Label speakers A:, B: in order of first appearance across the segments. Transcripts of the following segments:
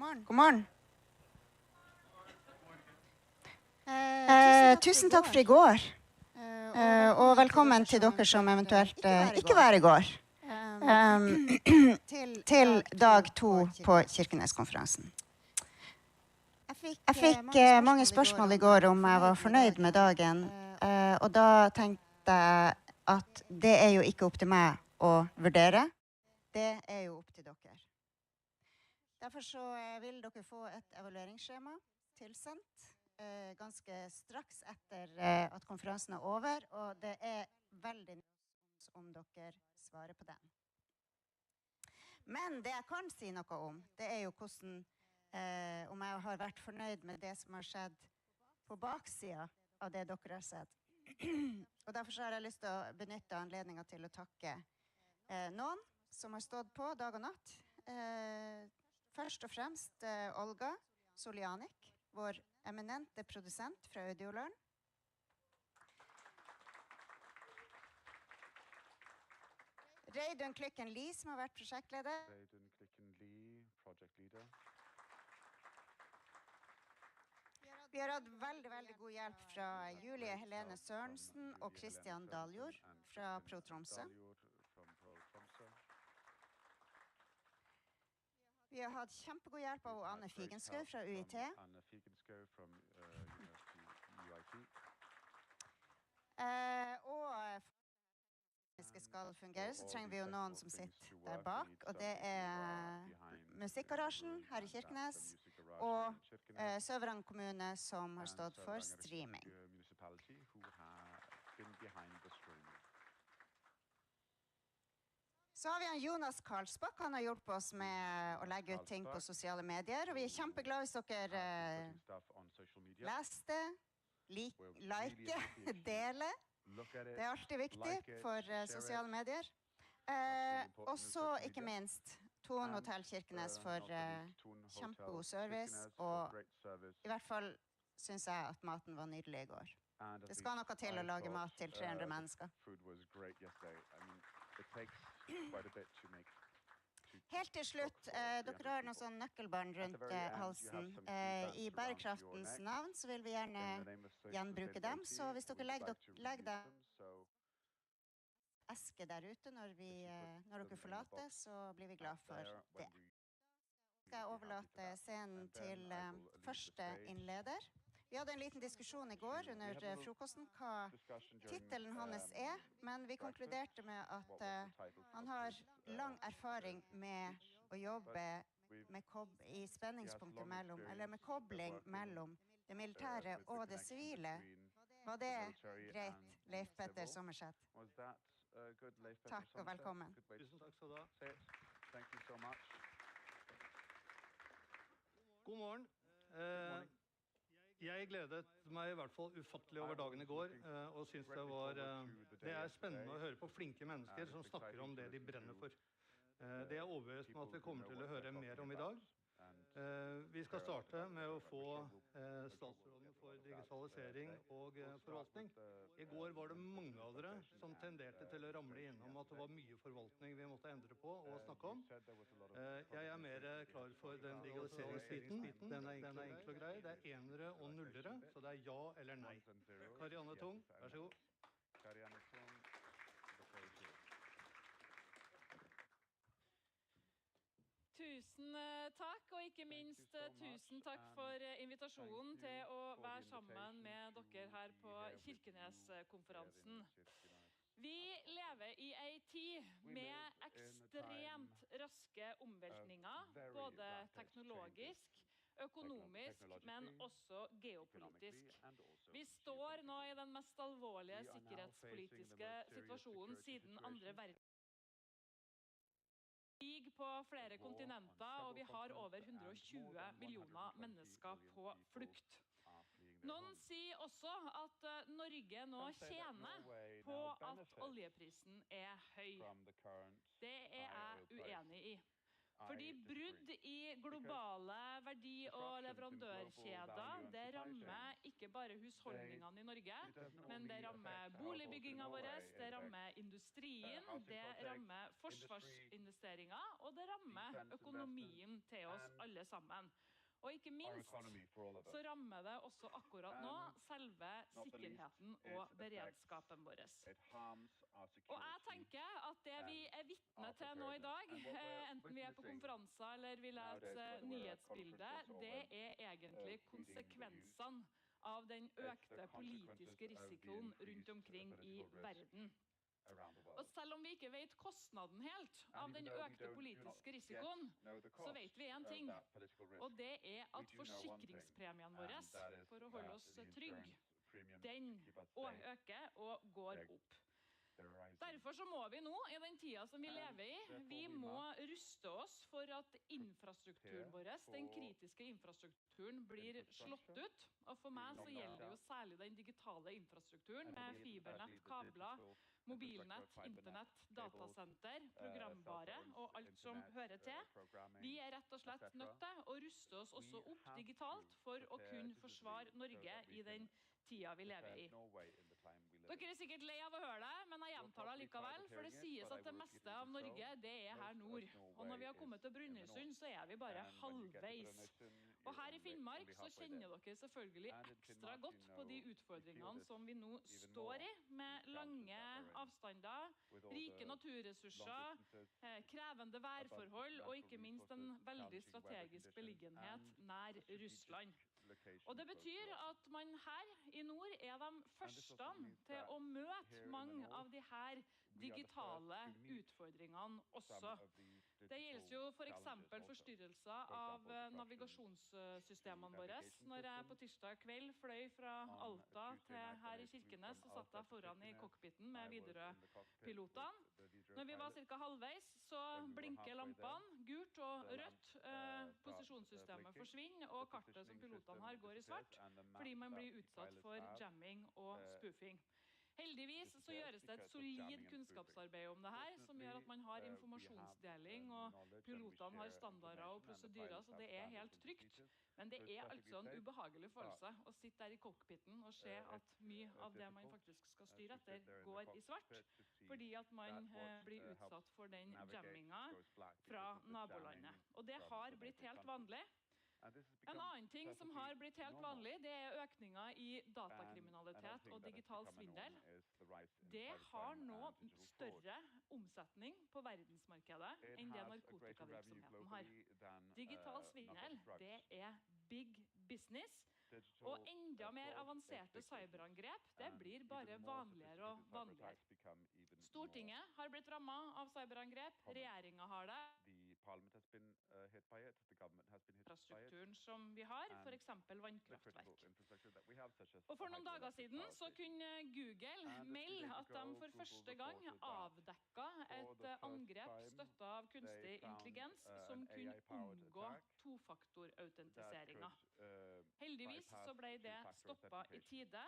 A: God morgen. Tusen takk for i går, og velkommen til dere som eventuelt ikke var i går, til dag 2 på Kirkeneskonferansen. Jeg fikk mange spørsmål i går om jeg var fornøyd med dagen, og da tenkte jeg at det er jo ikke opp til meg å vurdere, det er jo opp til dere. Derfor så vil dere få et evalueringsskjema tilsendt ganske straks etter at konferansen er over, og det er veldig nytt om dere svarer på den. Men det jeg kan si noe om, det er jo hvordan, om jeg har vært fornøyd med det som har skjedd på baksiden av det dere har sett. Og derfor så har jeg lyst til å benytte anledningen til å takke noen som har stått på dag og natt. Først og fremst Olga Solianik, vår eminente produsent fra Audioløren. Reidun Klikken Lie, som har vært prosjektleder.
B: Reidun Klikken Lie, project leader.
A: Vi har hatt veldig god hjelp fra Julie Helene Sørensen og Christian Daljord fra Pro Tromsø. Vi har hatt kjempegod hjelp av Anne Figenskau fra UiT. Og for at det skal fungere, så trenger vi jo noen som sitter der bak, og det er Musikkarasjen her i Kirkenes, og Søverang kommune som har stått for streaming. Så har vi en Jonas Karlsbakk, han har hjulpet oss med å legge ut ting på sosiale medier, og vi er kjempeglade hvis dere leser det, like, deler. Det er alltid viktig for sosiale medier. Og så ikke minst Thon Hotell Kirkenes for kjempegod service, og i hvert fall synes jeg at maten var nydelig i går. Det skal noe til å lage mat til 300 mennesker. Helt til slutt, dere har noen sånn nøkkelbånd rundt halsen. I bærekraftens navn så vil vi gjerne gjenbruke dem, så hvis dere legger dem eske der ute når dere forlater, så blir vi glad for det. Jeg skal overlate scenen til første innleder. Vi hadde en liten diskusjon i går under frokosten hva titelen hans er, men vi konkluderte med at han har lang erfaring med å jobbe i spenningspunktet mellom, eller med kobling mellom det militære og det sivile. Var det greit, Leif Petter Sommerseth? Takk og velkommen.
B: Tusen takk skal du ha. Thank you so much.
C: God morgen. Jeg gledet meg i hvert fall ufattelig over dagen i går, og synes det er spennende å høre på flinke mennesker som snakker om det de brenner for. Det er overbevist om at vi kommer til å høre mer om i dag. Vi skal starte med å få statsråden for digitalisering og forvaltning. I går var det mange av dere som tenderte til å ramle innom at det var mye forvaltning vi måtte endre på og snakke om. Jeg er mer klar for den digitaliseringsbiten. Den er enkel og grei. Det er enere og nullere, så det er ja eller nei. Karianne Tung, vær så god.
B: Karianne Tung.
D: Tusen takk, og ikke minst tusen takk for invitasjonen til å være sammen med dere her på Kirkeneskonferansen. Vi lever i en tid med ekstremt raske omveltninger, både teknologisk, økonomisk, men også geopolitisk. Vi står nå i den mest alvorlige sikkerhetspolitiske situasjonen siden andre verdenskrig. Krig på flere kontinenter, og vi har over 120 millioner mennesker på flukt. Noen sier også at Norge nå tjener på at oljeprisen er høy. Det er jeg uenig i. Fordi brudd i globale verdi- og leverandørkjeder, det rammer ikke bare husholdningene i Norge, men det rammer boligbygginga vår, det rammer industrien, det rammer forsvarsinvesteringer, og det rammer økonomien til oss alle sammen. Og ikke minst så rammer det også akkurat nå selve sikkerheten og beredskapen vår. Og jeg tenker at det vi vitne til nå i dag, enten vi på konferanser eller vi leser nyhetsbildet, det egentlig konsekvensene av den økte politiske risikoen rundt omkring i verden. Og selv om vi ikke vet kostnaden helt av den økte politiske risikoen, så vet vi en ting, og det at forsikringspremien vår for å holde oss trygg, den øker og går opp. Derfor så må vi nå, i den tida som vi lever i, vi må ruste oss for at infrastrukturen vår, den kritiske infrastrukturen, blir slått ut. Og for meg så gjelder det jo særlig den digitale infrastrukturen med fibernett, kabler, mobilnett, internett, datasenter, programvare og alt som hører til. Vi rett og slett nødt til å ruste oss også opp digitalt for å kunne forsvare Norge i den tida vi lever i. Dere sikkert lei av å høre det, men jeg gjentar det likevel, for det sies at det meste av Norge, det her nord. Og når vi har kommet til Brønnøysund, så vi bare halvveis. Og her i Finnmark så kjenner dere selvfølgelig ekstra godt på de utfordringene som vi nå står i, med lange avstander, rike naturressurser, krevende værforhold, og ikke minst en veldig strategisk beliggenhet nær Russland. Og det betyr at man her i nord de første til å møte mange av de her digitale utfordringene også. Det gjelder jo for eksempel forstyrrelser av navigasjonssystemene våre. Når jeg på tirsdag kveld fløy fra Alta til her i Kirkenes, så satt jeg foran i cockpiten med Widerøe-pilotene. Når vi var cirka halvveis, så blinker lampene gult og rødt. Posisjonssystemet forsvinner, og kartet som pilotene har går i svart, fordi man blir utsatt for jamming og spoofing. Heldigvis så gjøres det et solid kunnskapsarbeid om det her, som gjør at man har informasjonsdeling, og pilotene har standarder og prosedyrer, så det helt trygt. Men det altså en ubehagelig følelse å sitte der i cockpiten og se at mye av det man faktisk skal styre etter, går i svart, fordi at man blir utsatt for den jamminga fra nabolandet. Og det har blitt helt vanlig. En annen ting som har blitt helt vanlig, det økninger i datakriminalitet og digital svindel. Det har nå større omsetning på verdensmarkedet enn det narkotikavirksomheten har. Digital svindel, det big business, og enda mer avanserte cyberangrep, det blir bare vanligere og vanligere. Stortinget har blitt rammet av cyberangrep, regjeringen har det. Infrastrukturen som vi har, for eksempel vannkraftverk. Og for noen dager siden så kunne Google melde at de for første gang avdekket et angrep støttet av kunstig intelligens som kunne omgå tofaktorautentiseringen. Heldigvis så ble det stoppet i tide.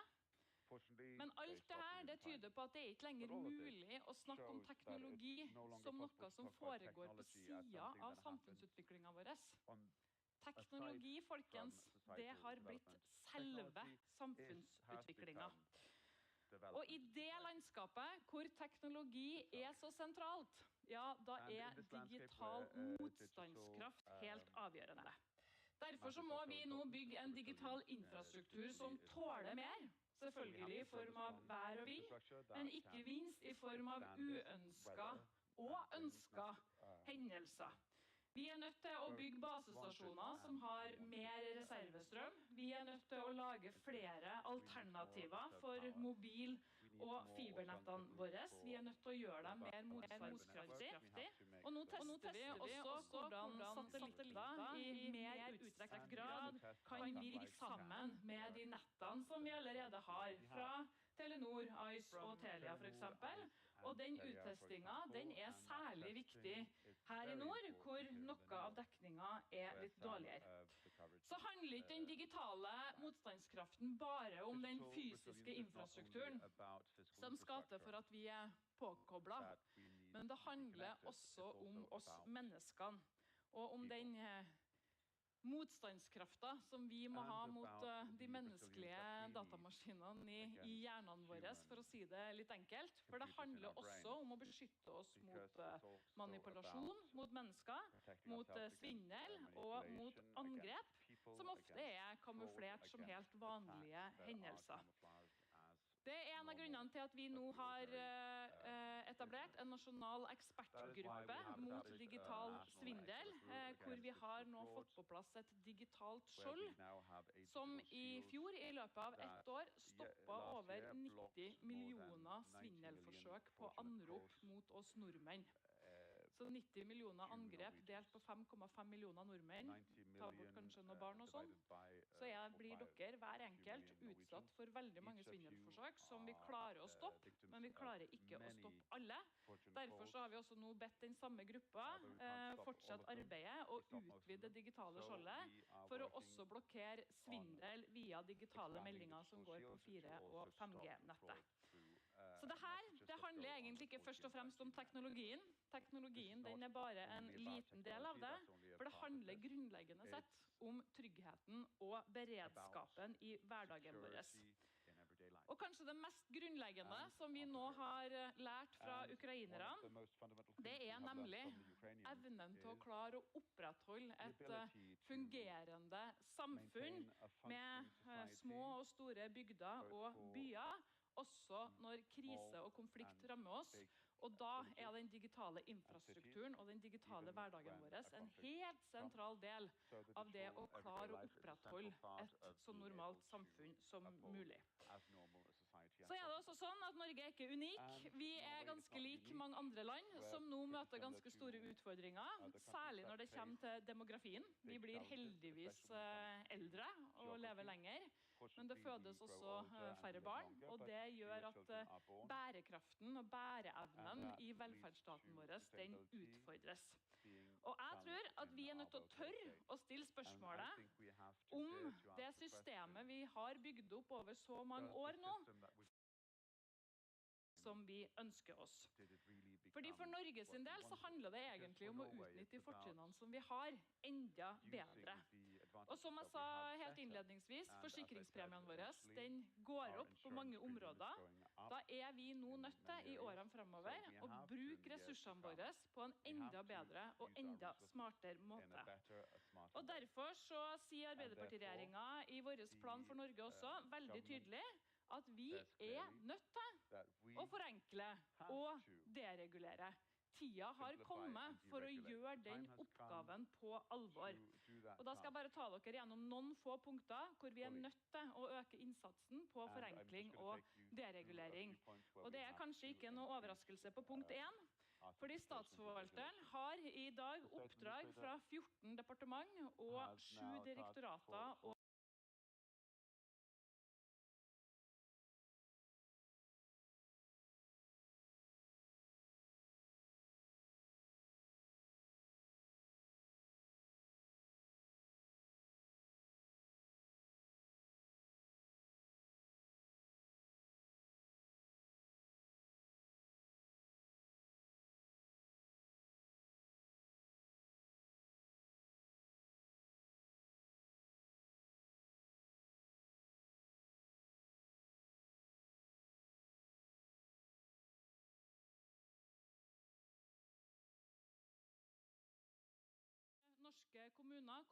D: Men alt det her, det tyder på at det ikke lenger mulig å snakke om teknologi som noe som foregår på siden av samfunnsutviklingen vår. Teknologi, folkens, det har blitt selve samfunnsutviklingen. Og i det landskapet hvor teknologi så sentralt, ja, da digital motstandskraft helt avgjørende. Derfor så må vi nå bygge en digital infrastruktur som tåler mer, selvfølgelig i form av vær og vind, men ikke minst i form av uønsket og ønsket hendelser. Vi nødt til å bygge basestasjoner som har mer reservestrøm. Vi nødt til å lage flere alternativer for mobil- og fibernettene våre. Vi nødt til å gjøre dem mer motstandskraftige. Og nå tester vi også hvordan satellitter i mer utstrakt grad kan virke sammen med de nettene som vi allerede har fra Telenor, Ice og Telia for eksempel. Og den uttestingen, den særlig viktig her i nord, hvor noe av dekningen litt dårligere. Så handler ikke den digitale motstandskraften bare om den fysiske infrastrukturen som skal til for at vi påkoblet, men det handler også om oss menneskene, og om den motstandskraften som vi må ha mot de menneskelige datamaskinene i hjernene våre, for å si det litt enkelt. For det handler også om å beskytte oss mot manipulasjon, mot mennesker, mot svindel og mot angrep, som ofte kamuflert som helt vanlige hendelser. Det en av grunnene til at vi nå har etablert en nasjonal ekspertgruppe mot digital svindel, hvor vi har nå fått på plass et digitalt skjold, som i fjor i løpet av ett år stoppet over 90 millioner svindelforsøk på anrop mot oss nordmenn. Så 90 millioner angrep delt på 5,5 millioner nordmenn, ta bort kanskje noen barn og sånn, så blir dere hver enkelt utsatt for veldig mange svindelforsøk som vi klarer å stoppe, men vi klarer ikke å stoppe alle. Derfor så har vi også nå bedt den samme gruppa fortsatt arbeidet og utvide det digitale skjoldet for å også blokkere svindel via digitale meldinger som går på 4- og 5G-nettet. Så det handler egentlig ikke først og fremst om teknologien. Teknologien den bare en liten del av det, for det handler grunnleggende sett om tryggheten og beredskapen i hverdagen vår. Og kanskje det mest grunnleggende som vi nå har lært fra ukrainerne, det nemlig evnen til å klare å opprettholde et fungerende samfunn med små og store bygder og byer, også når krise og konflikt rammer oss, og da den digitale infrastrukturen og den digitale hverdagen vår en helt sentral del av det å klare å opprettholde et så normalt samfunn som mulig. Så det også sånn at Norge ikke unik. Vi ganske lik mange andre land som nå møter ganske store utfordringer, særlig når det kommer til demografien. Vi blir heldigvis eldre og lever lenger, men det fødes også færre barn, og det gjør at bærekraften og bæreevnen i velferdsstaten vår, den utfordres. Og jeg tror at vi nødt til å tørre å stille spørsmålet om det systemet vi har bygd opp over så mange år nå, som vi ønsker oss. Fordi for Norge sin del så handler det egentlig om å utnytte de fortrinnene som vi har enda bedre. Og som jeg sa helt innledningsvis, forsikringspremien vår, den går opp på mange områder. Da vi nå nødt til i årene fremover å bruke ressursene våre på en enda bedre og enda smartere måte. Og derfor så sier Arbeiderpartiregjeringen i vår plan for Norge også veldig tydelig at vi nødt til å forenkle og deregulere. Tida har kommet for å gjøre den oppgaven på alvor. Og da skal jeg bare ta dere gjennom noen få punkter hvor vi nødt til å øke innsatsen på forenkling og deregulering. Og det kanskje ikke noe overraskelse på punkt 1, fordi statsforvalteren har i dag oppdrag fra 14 departement og 7 direktorater og norske kommuner,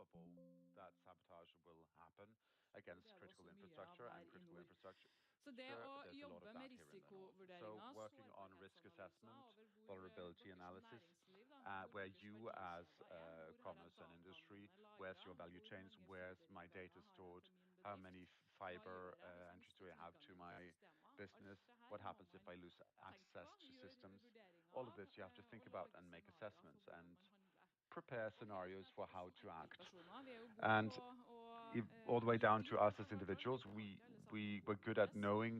B: probable that sabotage will happen against critical infrastructure and critical infrastructure.
D: Så det å
B: There's a lot
D: jobbe
B: of
D: med
B: that here in the north. So
D: risikovurderinger,
B: working on risk assessment,
D: sårbarhetsanalyser
B: vulnerability
D: over hvor
B: analysis,
D: næringsliv, da,
B: where
D: deres
B: you as
D: verdikjeder hvor her
B: commerce and industry,
D: dataene
B: where's your
D: lagret,
B: value
D: hvor
B: chains,
D: mange
B: where's my
D: sidetyper
B: data
D: har jeg
B: stored,
D: på min
B: how
D: bedrift,
B: many
D: hva
B: fiber
D: gjør jeg hvis jeg
B: entries do
D: mister
B: I have to
D: tilgangen
B: my
D: til systemer?
B: business?
D: Alt det
B: What
D: her må
B: happens if I
D: man
B: lose
D: tenke
B: access
D: på,
B: to
D: gjøre
B: systems?
D: vurderinger
B: All of
D: av,
B: this you have to think
D: og
B: about
D: lage
B: and make
D: scenarioer for
B: assessments
D: hvordan
B: and
D: man handler.
B: prepare
D: Og her
B: scenarios
D: møter
B: for
D: vi
B: how
D: også
B: to act.
D: enkeltpersoner. Vi er jo gode
B: And
D: på å
B: all the way down to
D: vite
B: us
D: hva
B: as
D: som har skjedd.
B: individuals,
D: Vi har ikke alle
B: we
D: sammen
B: were
D: god
B: good at
D: hukommelse.
B: knowing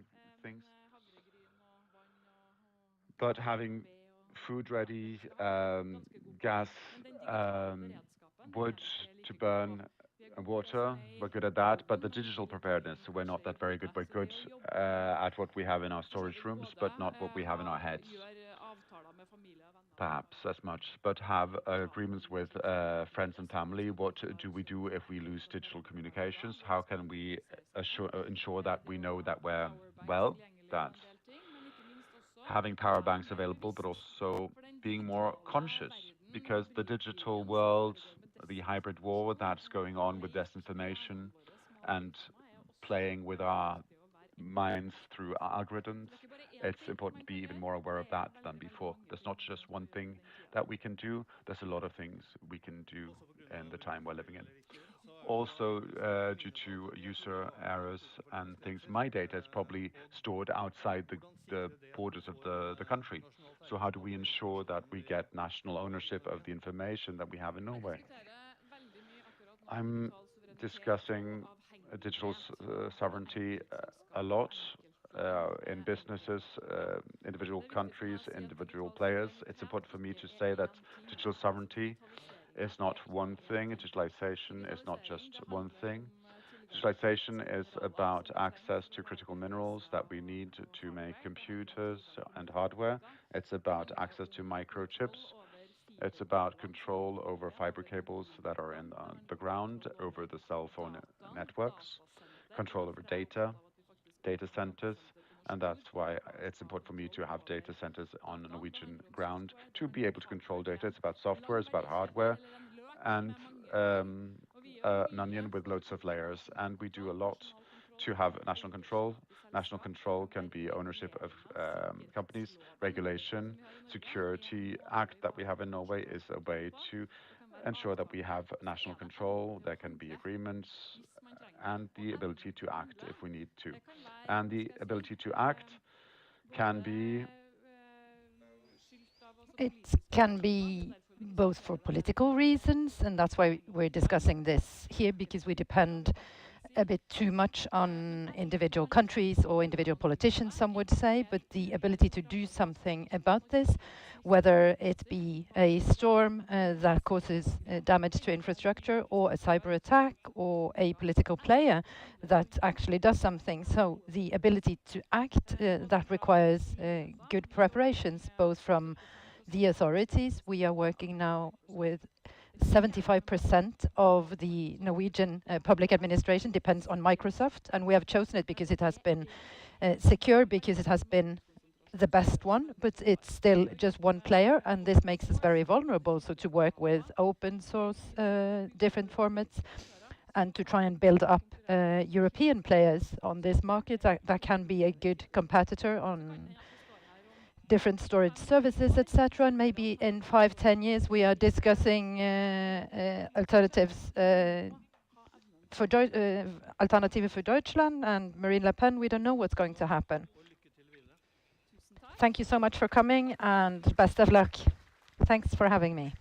B: things,
D: Men havregryn og vann og
B: but having
D: ved og
B: food
D: ja,
B: ready,
D: det skal ha ganske god
B: gas,
D: peiling. Men den digitale beredskapen, den
B: wood
D: er vi ikke
B: to
D: like gode på.
B: burn,
D: Vi er
B: and
D: gode på det som
B: water,
D: er
B: we're good
D: i
B: at that, but
D: jorden,
B: the
D: men
B: digital
D: ikke det
B: preparedness,
D: som
B: we're not
D: skjer
B: that
D: i
B: very good.
D: hodet.
B: We're
D: Så det
B: good
D: å jobbe med
B: at what we have in our
D: for så
B: storage
D: vidt
B: rooms,
D: både
B: but not what we have in our heads,
D: gjøre avtaler med familie og venner.
B: perhaps as much, but have agreements with friends and family. What do we do if we lose digital communications? How can we ensure that we know that we're well, that having power banks available, but also being more conscious, because the digital world, the hybrid war that's going on with disinformation and playing with our minds through algorithms, it's important to be even more aware of that than before. There's not just one thing that we can do, there's a lot of things we can do in the time we're living in. Also, due to user errors and things, my data is probably stored outside the borders of the country. So how do we ensure that we get national ownership of the information that we have in Norway? I'm discussing digital sovereignty a lot in businesses, individual countries, individual players. It's important for me to say that digital sovereignty is not one thing. Digitalization is not just one thing. Digitalization is about access to critical minerals that we need to make computers and hardware. It's about access to microchips. It's about control over fiber cables that are in the ground, over the cell phone networks, control over data centers, and that's why it's important for me to have data centers on Norwegian ground to be able to control data. It's about software, it's about hardware, and an onion with loads of layers, and we do a lot to have national control. National control can be ownership of companies, regulation, security act that we have in Norway is a way to ensure that we have national control. There can be agreements and the ability to act if we need to. And the ability to act can be
E: it can be both for political reasons, and that's why we're discussing this here, because we depend a bit too much on individual countries or individual politicians, some would say, but the ability to do something about this, whether it be a storm that causes damage to infrastructure, or a cyber attack, or a political player that actually does something. So the ability to act, that requires good preparations, both from the authorities. We are working now with 75% of the Norwegian public administration depends on Microsoft, and we have chosen it because it has been secure, because it has been the best one, but it's still just one player, and this makes us very vulnerable. So to work with open source, different formats, and to try and build up European players on this market that can be a good competitor on different storage services, etc. And maybe in 5-10 years we are discussing alternatives for Alternative for Deutschland and Marine Le Pen. We don't know what's going to happen. Thank you so much for coming, and best of luck. Thanks for having me.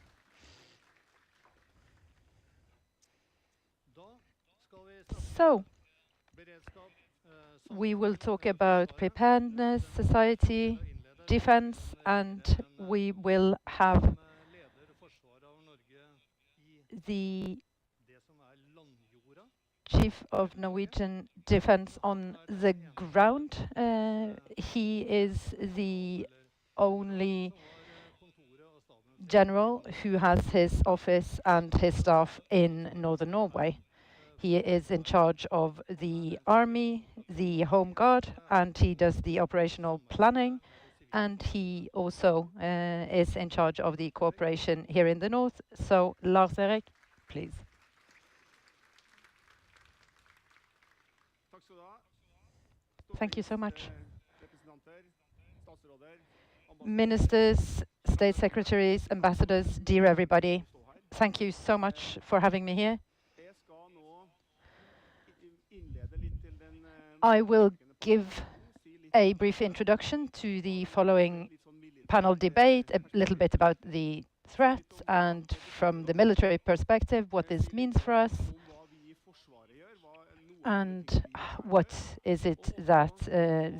E: So, we will talk about preparedness, society, defense, and we will have the Chief of Norwegian Defense on the ground. He is the only general who has his office and his staff in northern Norway. He is in charge of the army, the home guard, and he does the operational planning. And he also is in charge of the cooperation here in the north. So, Lars Erik, please. Thank you so much. Ministers, state secretaries, ambassadors, dear everybody, thank you so much for having me here. I will give a brief introduction to the following panel debate, a little bit about the threats and from the military perspective, what this means for us, and what is it that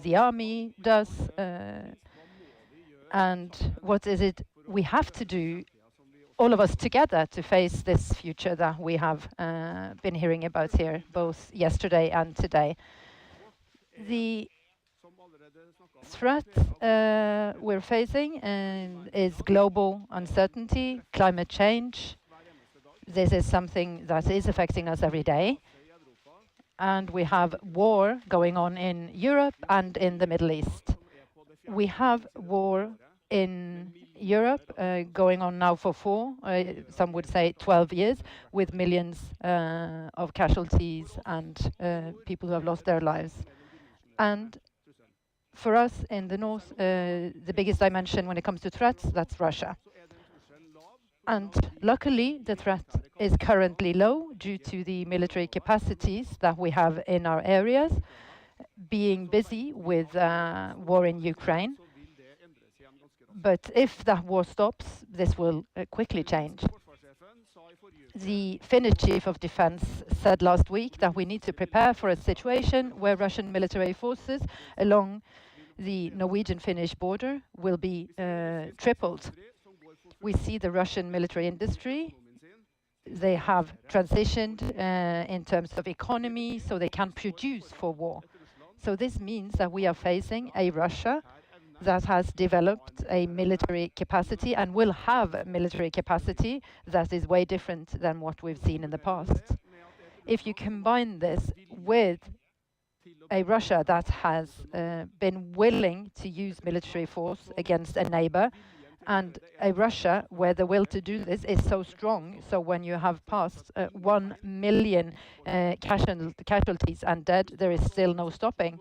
E: the army does, and what is it we have to do, all of us together, to face this future that we have been hearing about here, both yesterday and today. The threat we're facing is global uncertainty, climate change. This is something that is affecting us every day. And we have war going on in Europe and in the Middle East. We have war in Europe going on now for some would say 12 years, with millions of casualties and people who have lost their lives. And for us in the north, the biggest dimension when it comes to threats, that's Russia. And luckily, the threat is currently low due to the military capacities that we have in our areas, being busy with war in Ukraine. But if that war stops, this will quickly change. The Finnish chief of defense said last week that we need to prepare for a situation where Russian military forces along the Norwegian-Finnish border will be tripled. We see the Russian military industry. They have transitioned in terms of economy, so they can produce for war. So this means that we are facing a Russia that has developed a military capacity and will have military capacity that is way different than what we've seen in the past. If you combine this with a Russia that has been willing to use military force against a neighbor, and a Russia where the will to do this is so strong, so when you have passed 1 million casualties and dead, there is still no stopping.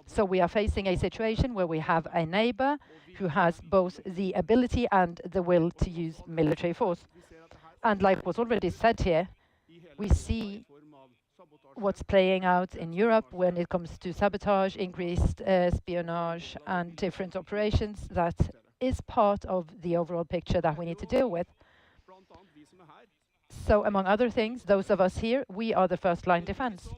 E: So we are facing a situation where we have a neighbor who has both the ability and the will to use military force. And like was already said here, we see what's playing out in Europe when it comes to sabotage, increased espionage, and different operations. That is part of the overall picture that we need to deal with. So among other things, those of us here, we are the first line defense.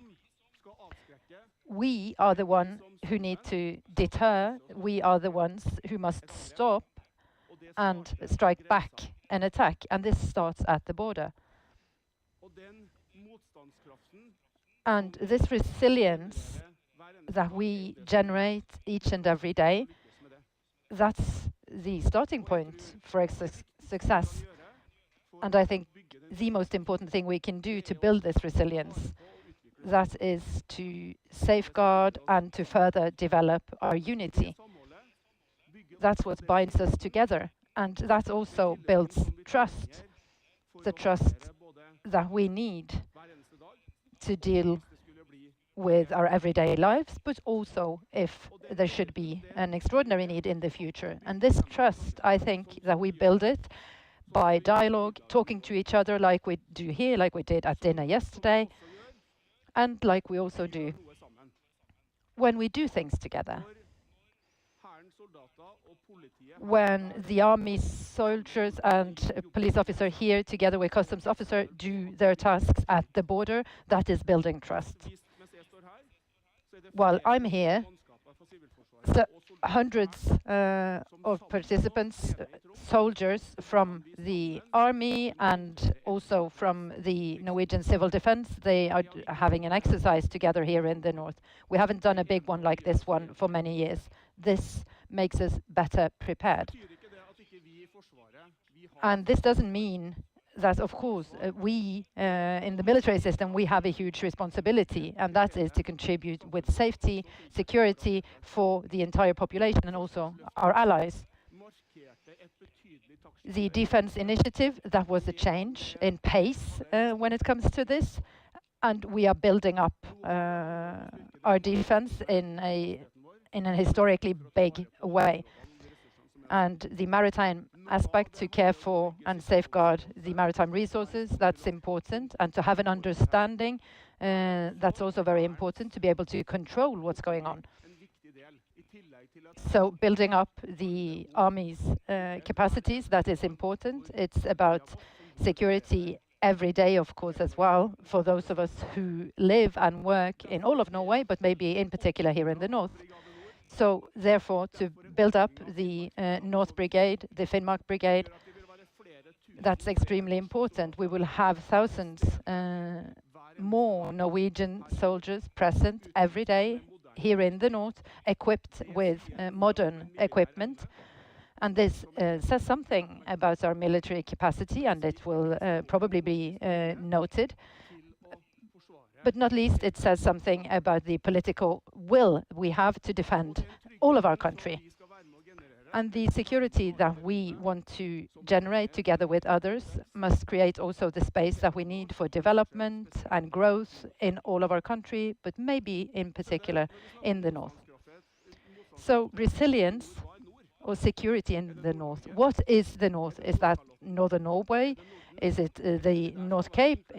E: We are the one who need to deter. We are the ones who must stop and strike back an attack. And this starts at the border. And this resilience that we generate each and every day, that's the starting point for success. And I think the most important thing we can do to build this resilience, that is to safeguard and to further develop our unity. That's what binds us together. And that also builds trust, the trust that we need to deal with our everyday lives, but also if there should be an extraordinary need in the future. And this trust, I think that we build it by dialogue, talking to each other like we do here, like we did at dinner yesterday, and like we also do when we do things together. When the army soldiers and police officer here together with customs officer do their tasks at the border, that is building trust. While I'm here, so hundreds of participants, soldiers from the army and also from the Norwegian Civil Defense, they are having an exercise together here in the north. We haven't done a big one like this one for many years. This makes us better prepared. And this doesn't mean that, of course, we in the military system, we have a huge responsibility, and that is to contribute with safety, security for the entire population and also our allies. The defense initiative, that was a change in pace when it comes to this, and we are building up our defense in an historically big way. And the maritime aspect, to care for and safeguard the maritime resources, that's important. And to have an understanding, that's also very important, to be able to control what's going on. So building up the army's capacities, that is important. It's about security every day, of course, as well, for those of us who live and work in all of Norway, but maybe in particular here in the north. So therefore, to build up the North Brigade, the Finnmark Brigade, that's extremely important. We will have thousands more Norwegian soldiers present every day here in the north, equipped with modern equipment. And this says something about our military capacity, and it will probably be noted. But not least, it says something about the political will we have to defend all of our country. And the security that we want to generate together with others must create also the space that we need for development and growth in all of our country, but maybe in particular in the north. So resilience or security in the north. What is the north? Is that northern Norway? Is it the North Cape?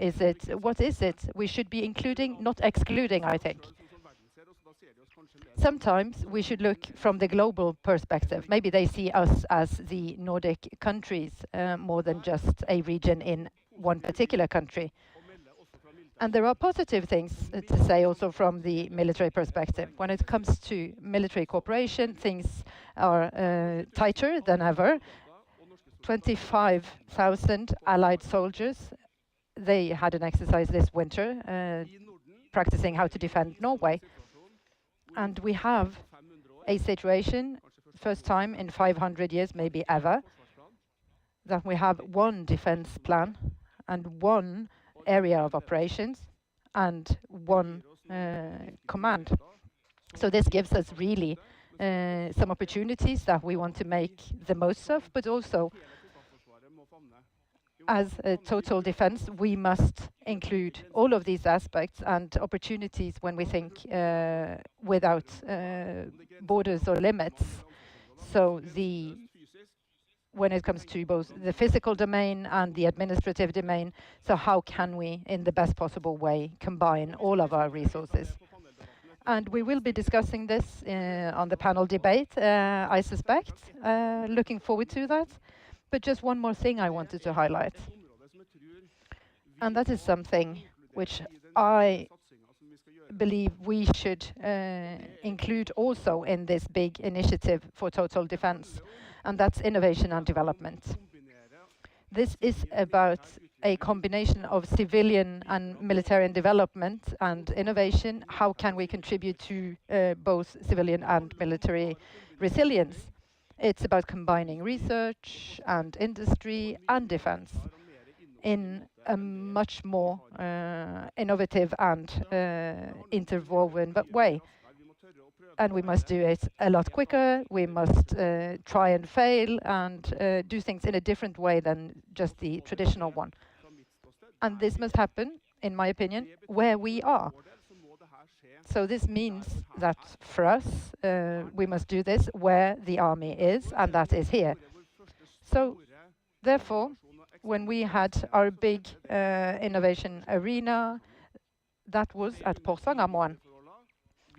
E: What is it? We should be including, not excluding, I think. Sometimes we should look from the global perspective. Maybe they see us as the Nordic countries more than just a region in one particular country. And there are positive things to say also from the military perspective. When it comes to military cooperation, things are tighter than ever. 25,000 Allied soldiers, they had an exercise this winter, practicing how to defend Norway. And we have a situation, first time in 500 years, maybe ever, that we have one defense plan and one area of operations and one command. So this gives us really some opportunities that we want to make the most of, but also as a total defense, we must include all of these aspects and opportunities when we think without borders or limits. So when it comes to both the physical domain and the administrative domain, so how can we, in the best possible way, combine all of our resources? And we will be discussing this on the panel debate, I suspect. Looking forward to that. But just one more thing I wanted to highlight. And that is something which I believe we should include also in this big initiative for total defense, and that's innovation and development. This is about a combination of civilian and military development and innovation. How can we contribute to both civilian and military resilience? It's about combining research and industry and defense in a much more innovative and interwoven way. And we must do it a lot quicker. We must try and fail and do things in a different way than just the traditional one. And this must happen, in my opinion, where we are. So this means that for us, we must do this where the army is, and that is here. So therefore, when we had our big innovation arena, that was at Porsangermoen,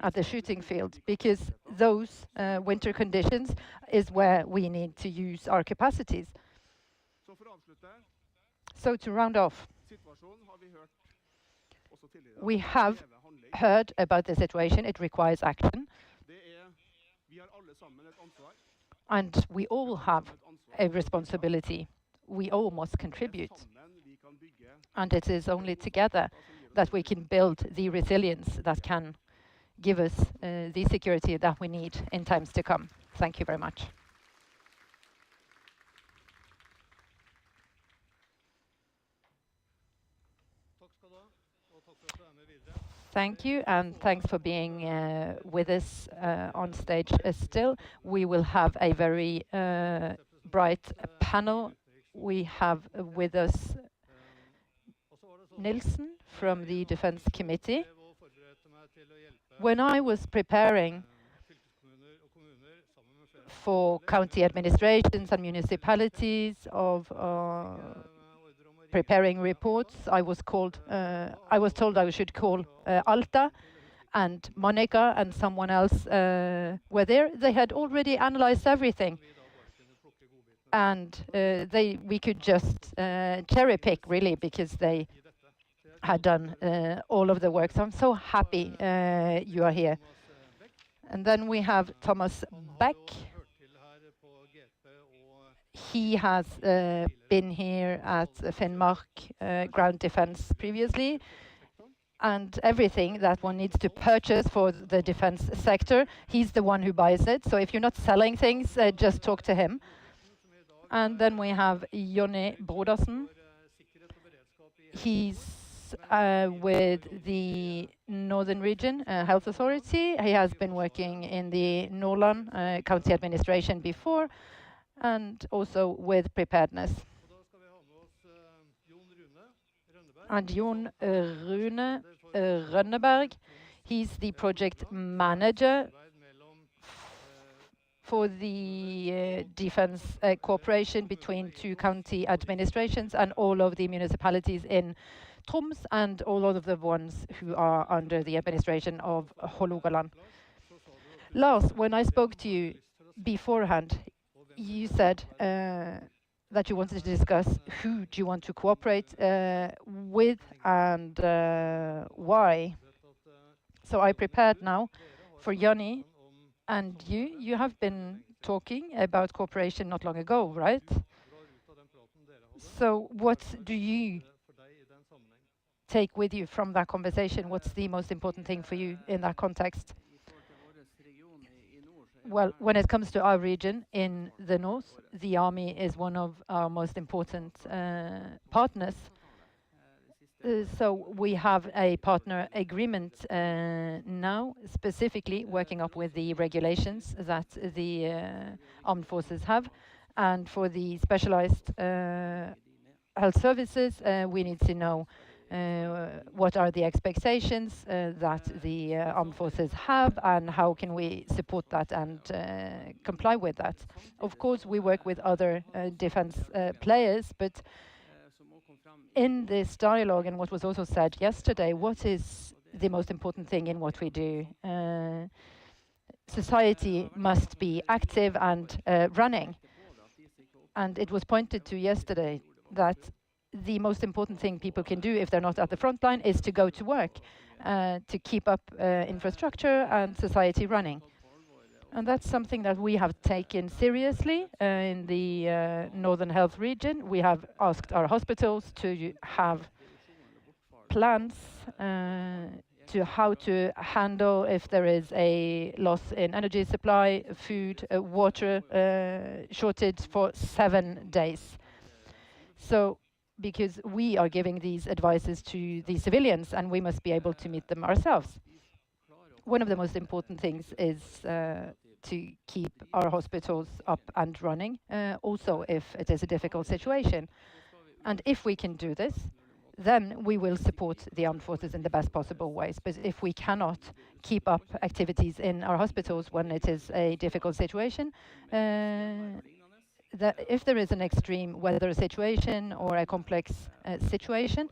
E: at the shooting field, because those winter conditions is where we need to use our capacities. So to round off, we have heard about the situation. It requires action. And we all have a responsibility. We all must contribute. And it is only together that we can build the resilience that can give us the security that we need in times to come. Thank you very much. Thank you, and thanks for being with us on stage still. We will have a very bright panel. We have with us Nilsen from the Defense Committee. When I was preparing for county administrations and municipalities of preparing reports, I was told I should call Alta, and Monica and someone else were there. They had already analyzed everything, and we could just cherry pick really, because they had done all of the work. So I'm so happy you are here. And then we have Thomas Beck. He has been here at Finnmark Ground Defense previously, and everything that one needs to purchase for the defense sector, he's the one who buys it. So if you're not selling things, just talk to him. And then we have Jonny Brodersen. He's with the Northern Region Health Authority. He has been working in the Nordland County Administration before, and also with preparedness. And Jon Rune Rønneberg, he's the project manager for the defense cooperation between 2 county administrations and all of the municipalities in Troms and all of the ones who are under the administration of Hålogaland. Lars, when I spoke to you beforehand, you said that you wanted to discuss who do you want to cooperate with and why. So I prepared now for Jonny, and you have been talking about cooperation not long ago, right? So what do you take with you from that conversation? What's the most important thing for you in that context? Well, when it comes to our region in the north, the army is one of our most important partners. So we have a partner agreement now, specifically working up with the regulations that the armed forces have. And for the specialized health services, we need to know what are the expectations that the armed forces have, and how can we support that and comply with that. Of course, we work with other defense players, but in this dialogue, and what was also said yesterday, what is the most important thing in what we do? Society must be active and running. And it was pointed to yesterday that the most important thing people can do if they're not at the front line is to go to work, to keep up infrastructure and society running. And that's something that we have taken seriously in the Northern Health Region. We have asked our hospitals to have plans to how to handle if there is a loss in energy supply, food, water shortage for 7 days. So, because we are giving these advices to the civilians, and we must be able to meet them ourselves. One of the most important things is to keep our hospitals up and running, also if it is a difficult situation. And if we can do this, then we will support the armed forces in the best possible ways. But if we cannot keep up activities in our hospitals when it is a difficult situation, that if there is an extreme weather situation or a complex situation,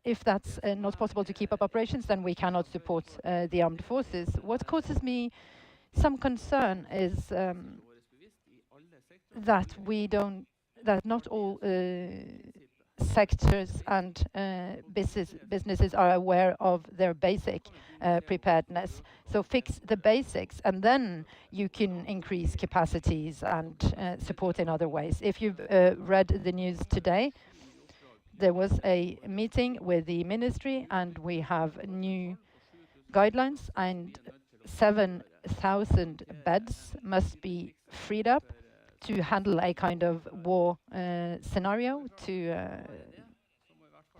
E: if that's not possible to keep up operations, then we cannot support the armed forces. What causes me some concern is that not all sectors and businesses are aware of their basic preparedness. So fix the basics, and then you can increase capacities and support in other ways. If you've read the news today, there was a meeting with the ministry, and we have new guidelines, and 7,000 beds must be freed up to handle a kind of war scenario,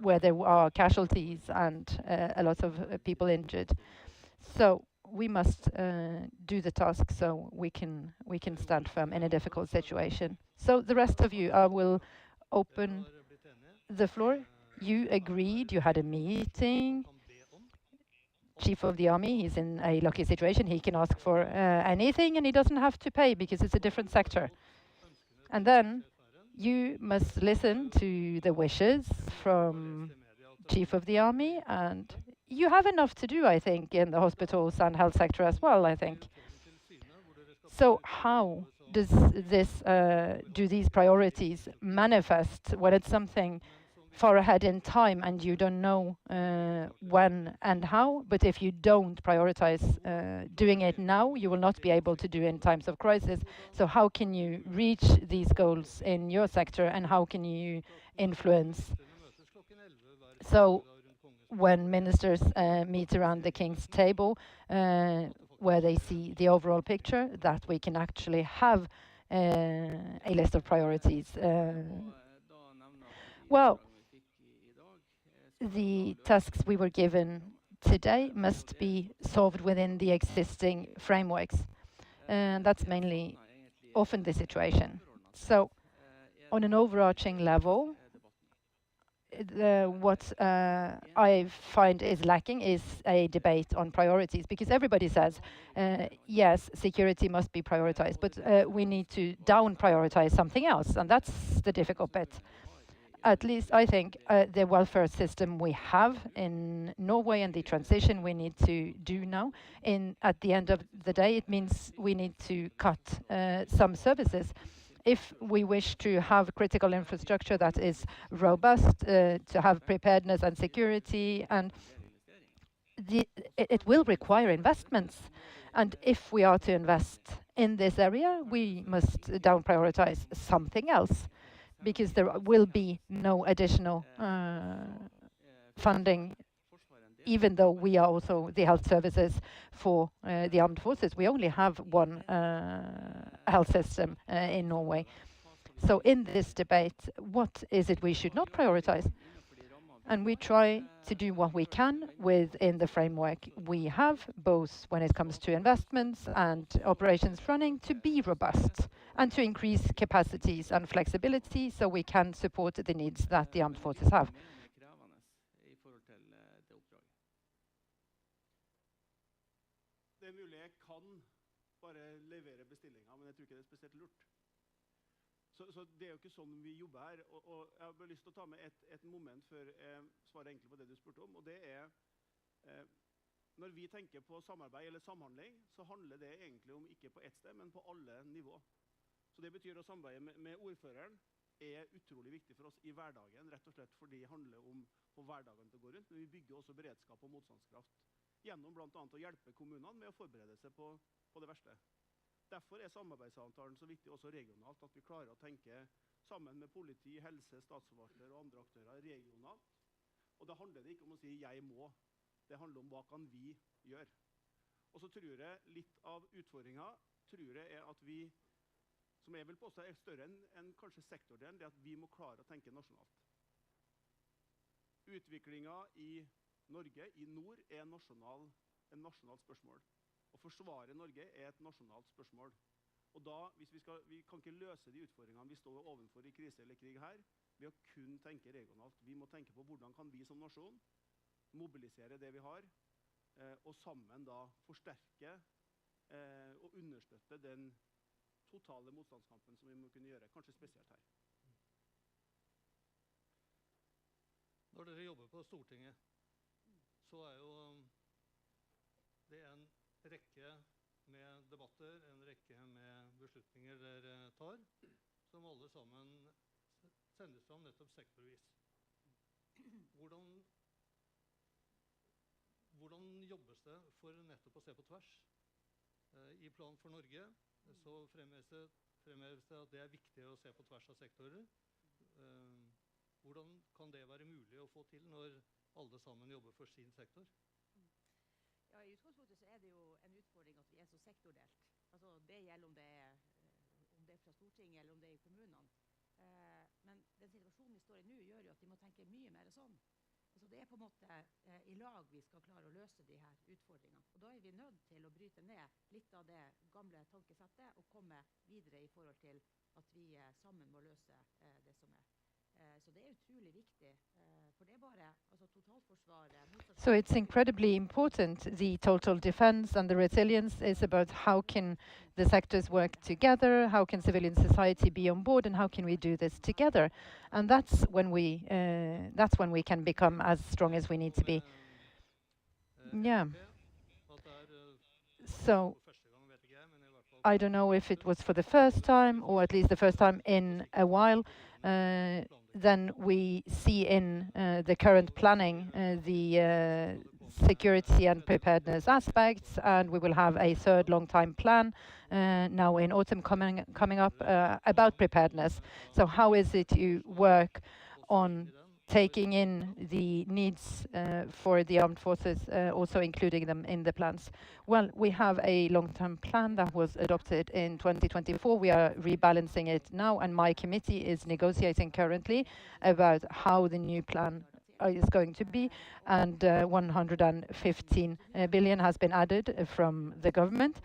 E: where there are casualties and a lot of people injured. So we must do the task so we can stand firm in a difficult situation. So the rest of you, I will open the floor. You agreed, you had a meeting chief of the army. He's in a lucky situation. He can ask for anything, and he doesn't have to pay because it's a different sector. And then you must listen to the wishes from chief of the army, and you have enough to do, I think, in the hospitals and health sector as well, I think. So how does this, do these priorities manifest when it's something far ahead in time and you don't know when and how? But if you don't prioritize doing it now, you will not be able to do in times of crisis. So how can you reach these goals in your sector, and how can you influence? So when ministers meet around the king's table, where they see the overall picture, that we can actually have a list of priorities. Well, the tasks we were given today must be solved within the existing frameworks. And that's mainly often the situation. So on an overarching level, what I find is lacking is a debate on priorities, because everybody says, yes, security must be prioritized, but we need to down prioritize something else, and that's the difficult bit. At least I think the welfare system we have in Norway and the transition we need to do now, at the end of the day, it means we need to cut some services. If we wish to have critical infrastructure that is robust, to have preparedness and security, and it will require investments. And if we are to invest in this area, we must down prioritize something else, because there will be no additional funding, even though we are also the health services for the armed forces. We only have one health system in Norway. So in this debate, what is it we should not prioritize? And we try to do what we can within the framework we have, both when it comes to investments and operations running, to be robust and to increase capacities and flexibility so we can support the needs that the armed forces have.
F: Det mulig jeg kan bare levere bestillinger, men jeg tror ikke det er spesielt lurt. Så det er jo ikke sånn vi jobber her, og jeg har bare lyst til å ta med et moment før jeg svarer egentlig på det du spurte om, og det når vi tenker på samarbeid eller samhandling, så handler det egentlig om ikke på ett sted, men på alle nivå. Så det betyr å samarbeide med ordføreren utrolig viktig for oss i hverdagen, rett og slett fordi det handler om på hverdagen til å gå rundt, men vi bygger også beredskap og motstandskraft gjennom blant annet å hjelpe kommunene med å forberede seg på det verste. Derfor samarbeidsavtalen så viktig også regionalt, at vi klarer å tenke sammen med politi, helse, statsforvalter og andre aktører regionalt. Og da handler det ikke om å si «jeg må», det handler om hva kan vi gjøre. Og så tror jeg litt av utfordringen, tror jeg at vi, som jeg vil påstå større enn kanskje sektordelen, det at vi må klare å tenke nasjonalt. Utviklingen i Norge, i nord, en nasjonalt spørsmål. Å forsvare Norge et nasjonalt spørsmål. Og da, vi kan ikke løse de utfordringene vi står overfor i krise eller krig her, ved å kun tenke regionalt. Vi må tenke på hvordan kan vi som nasjon mobilisere det vi har, og sammen da forsterke og understøtte den totale motstandskampen som vi må kunne gjøre, kanskje spesielt her.
C: Når dere jobber på Stortinget, så jo det en rekke med debatter, en rekke med beslutninger dere tar, som alle sammen sendes fram nettopp sektorvis. Hvordan jobbes det for nettopp å se på tvers? I Plan for Norge så fremheves det at det viktig å se på tvers av sektorer. Hvordan kan det være mulig å få til når alle sammen jobber for sin sektor?
G: Ja, i utgangspunktet så det jo en utfordring at vi så sektordelt. Altså det gjelder om det fra Stortinget eller om det i kommunene. Men den situasjonen vi står i nå gjør jo at vi må tenke mye mer sånn. Altså det på en måte i lag vi skal klare å løse de her utfordringene. Og da vi nødt til å bryte ned litt av det gamle tankesettet og komme videre i forhold til at vi sammen må løse det som
E: So it's incredibly important. The total defense and the resilience is about how can the sectors work together, how can civilian society be on board, and how can we do this together. And that's when we can become as strong as we need to be. Yeah. So I don't know if it was for the first time, or at least the first time in a while, then we see in the current planning the security and preparedness aspects, and we will have a third long-time plan now in autumn coming up about preparedness. So how is it you work on taking in the needs for the armed forces, also including them in the plans? Well, we have a long-term plan that was adopted in 2024. We are rebalancing it now, and my committee is negotiating currently about how the new plan is going to be, and 115 billion has been added from the government.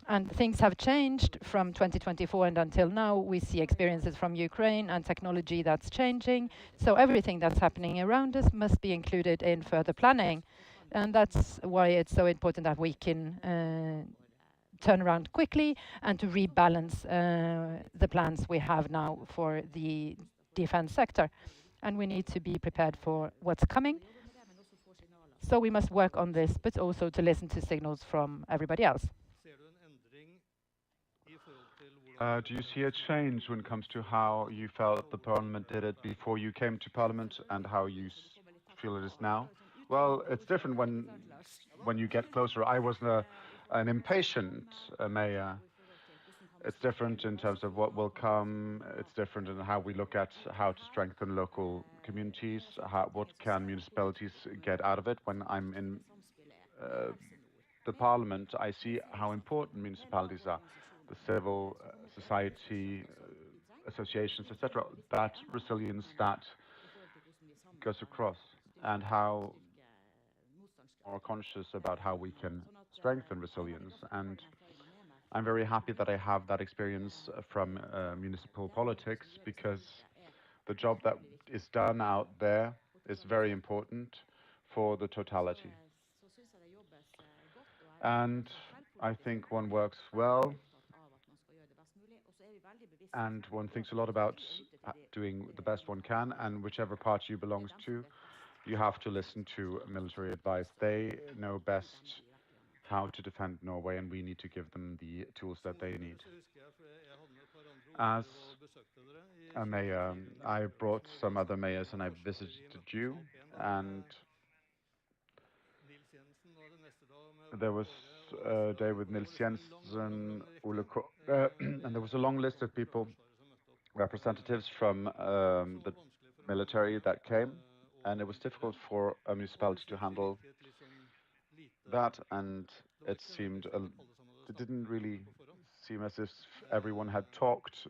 E: And things have changed from 2024 and until now. We see experiences from Ukraine and technology that's changing. So everything that's happening around us must be included in further planning. And that's why it's so important that we can turn around quickly and to rebalance the plans we have now for the defense sector. And we need to be prepared for what's coming. So we must work on this, but also to listen to signals from everybody else.
B: Do you see a change when it comes to how you felt the Parliament did it before you came to Parliament and how you feel it is now? Well, it's different when you get closer. I was an impatient mayor. It's different in terms of what will come. It's different in how we look at how to strengthen local communities, what can municipalities get out of it. When I'm in the Parliament, I see how important municipalities are, the civil society associations, etc. That resilience that goes across, and how more conscious about how we can strengthen resilience. And I'm very happy that I have that experience from municipal politics, because the job that is done out there is very important for the totality. And I think one works well, and one thinks a lot about doing the best one can, and whichever party you belong to, you have to listen to military advice. They know best how to defend Norway, and we need to give them the tools that they need. As a mayor, I brought some other mayors and I visited you, and there was a day with Nils Jensen, and there was a long list of people, representatives from the military that came, and it was difficult for a municipality to handle that, and it didn't really seem as if everyone had talked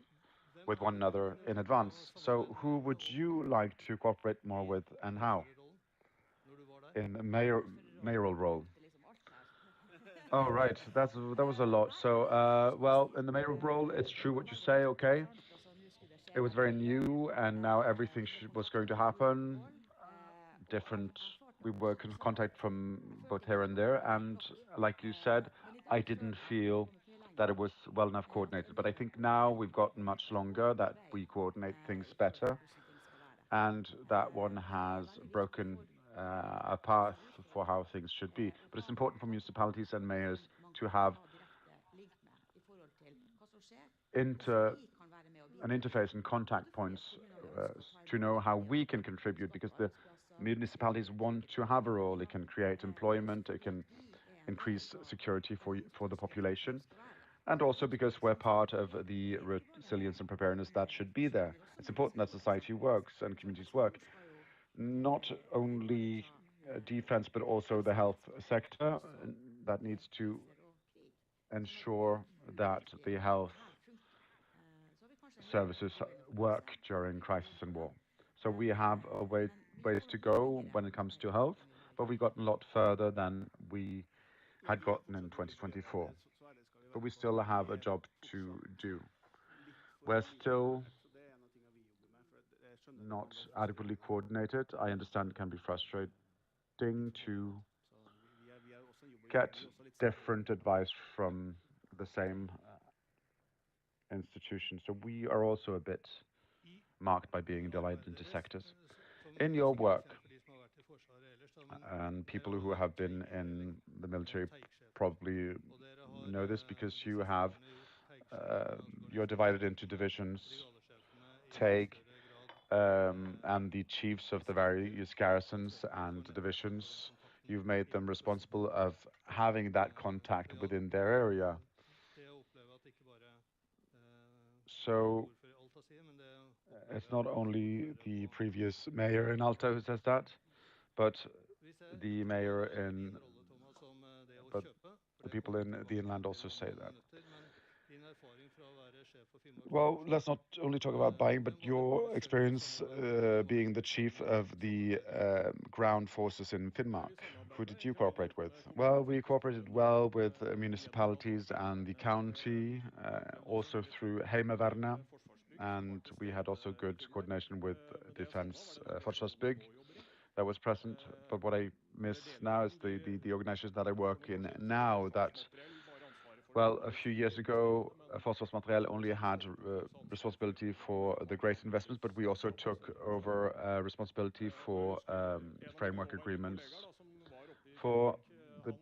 B: with one another in advance. So who would you like to cooperate more with, and how? In a mayoral role. Oh, right. That was a lot. So, well, in the mayoral role, it's true what you say, okay? It was very new, and now everything was going to happen. We were in contact from both here and there, and like you said, I didn't feel that it was well enough coordinated. But I think now we've gotten much longer, that we coordinate things better, and that one has broken a path for how things should be. But it's important for municipalities and mayors to have an interface and contact points to know how we can contribute, because the municipalities want to have a role. It can create employment, it can increase security for the population, and also because we're part of the resilience and preparedness that should be there. It's important that society works and communities work, not only defense, but also the health sector that needs to ensure that the health services work during crisis and war. So we have ways to go when it comes to health, but we've gotten a lot further than we had gotten in 2024. But we still have a job to do. We're still not adequately coordinated. I understand it can be frustrating to get different advice from the same institution. So we are also a bit marked by being divided into sectors. In your work, and people who have been in the military probably know this because you're divided into divisions, TAG, and the chiefs of the various garrisons and divisions. You've made them responsible of having that contact within their area. So it's not only the previous mayor in Alta who says that, but the mayor in, but the people in the inland also say that. Well, let's not only talk about buying, but your experience being the chief of the ground forces in Finnmark. Who did you cooperate with? Well, we cooperated well with municipalities and the county, also through Heimevernet, and we had also good coordination with Defense Forsvarsbygg that was present. But what I miss now is the organizations that I work in now that, well, a few years ago, Forsvarsmateriell only had responsibility for the great investments, but we also took over responsibility for framework agreements for the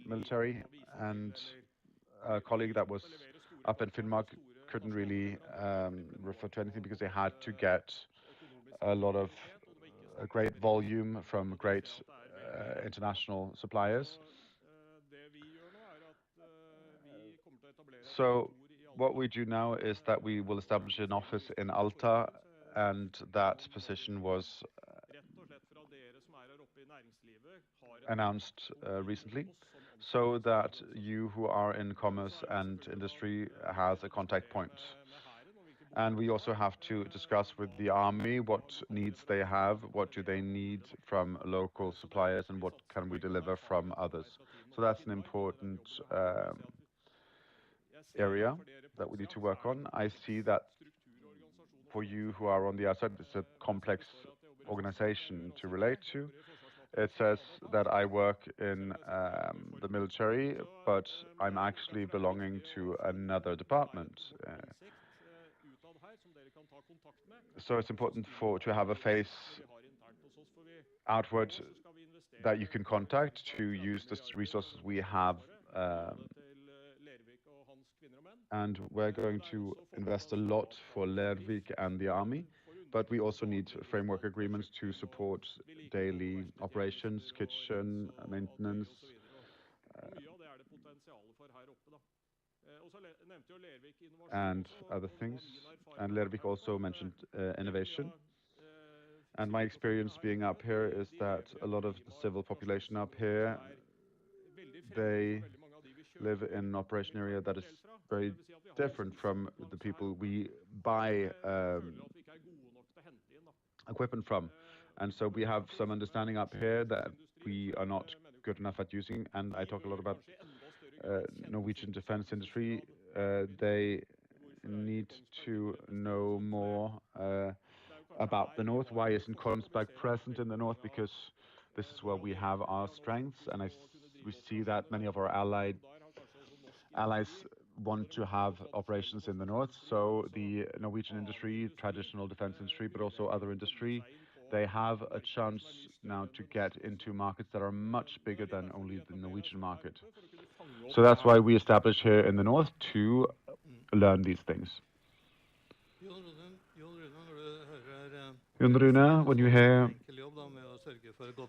B: military, and a colleague that was up in Finnmark couldn't really refer to anything because they had to get a lot of a great volume from great international suppliers. So what we do now is that we will establish an office in Alta, and that position was announced recently, so that you who are in commerce and industry has a contact point. And we also have to discuss with the army what needs they have, what do they need from local suppliers, and what can we deliver from others. So that's an important area that we need to work on. I see that for you who are on the outside, it's a complex organization to relate to. It says that I work in the military, but I'm actually belonging to another department. So it's important to have a face outward that you can contact to use the resources we have. And we're going to invest a lot for Lervik and the army, but we also need framework agreements to support daily operations, kitchen, maintenance, and other things. And Lervik also mentioned innovation. And my experience being up here is that a lot of the civil population up here, they live in an operation area that is very different from the people we buy equipment from. And so we have some understanding up here that we are not good enough at using. And I talk a lot about Norwegian defense industry. They need to know more about the north. Why isn't Kongsberg present in the north? Because this is where we have our strengths, and we see that many of our allies want to have operations in the north. So the Norwegian industry, traditional defense industry, but also other industry, they have a chance now to get into markets that are much bigger than only the Norwegian market. So that's why we established here in the north to learn these things. Jon Rune, when you hear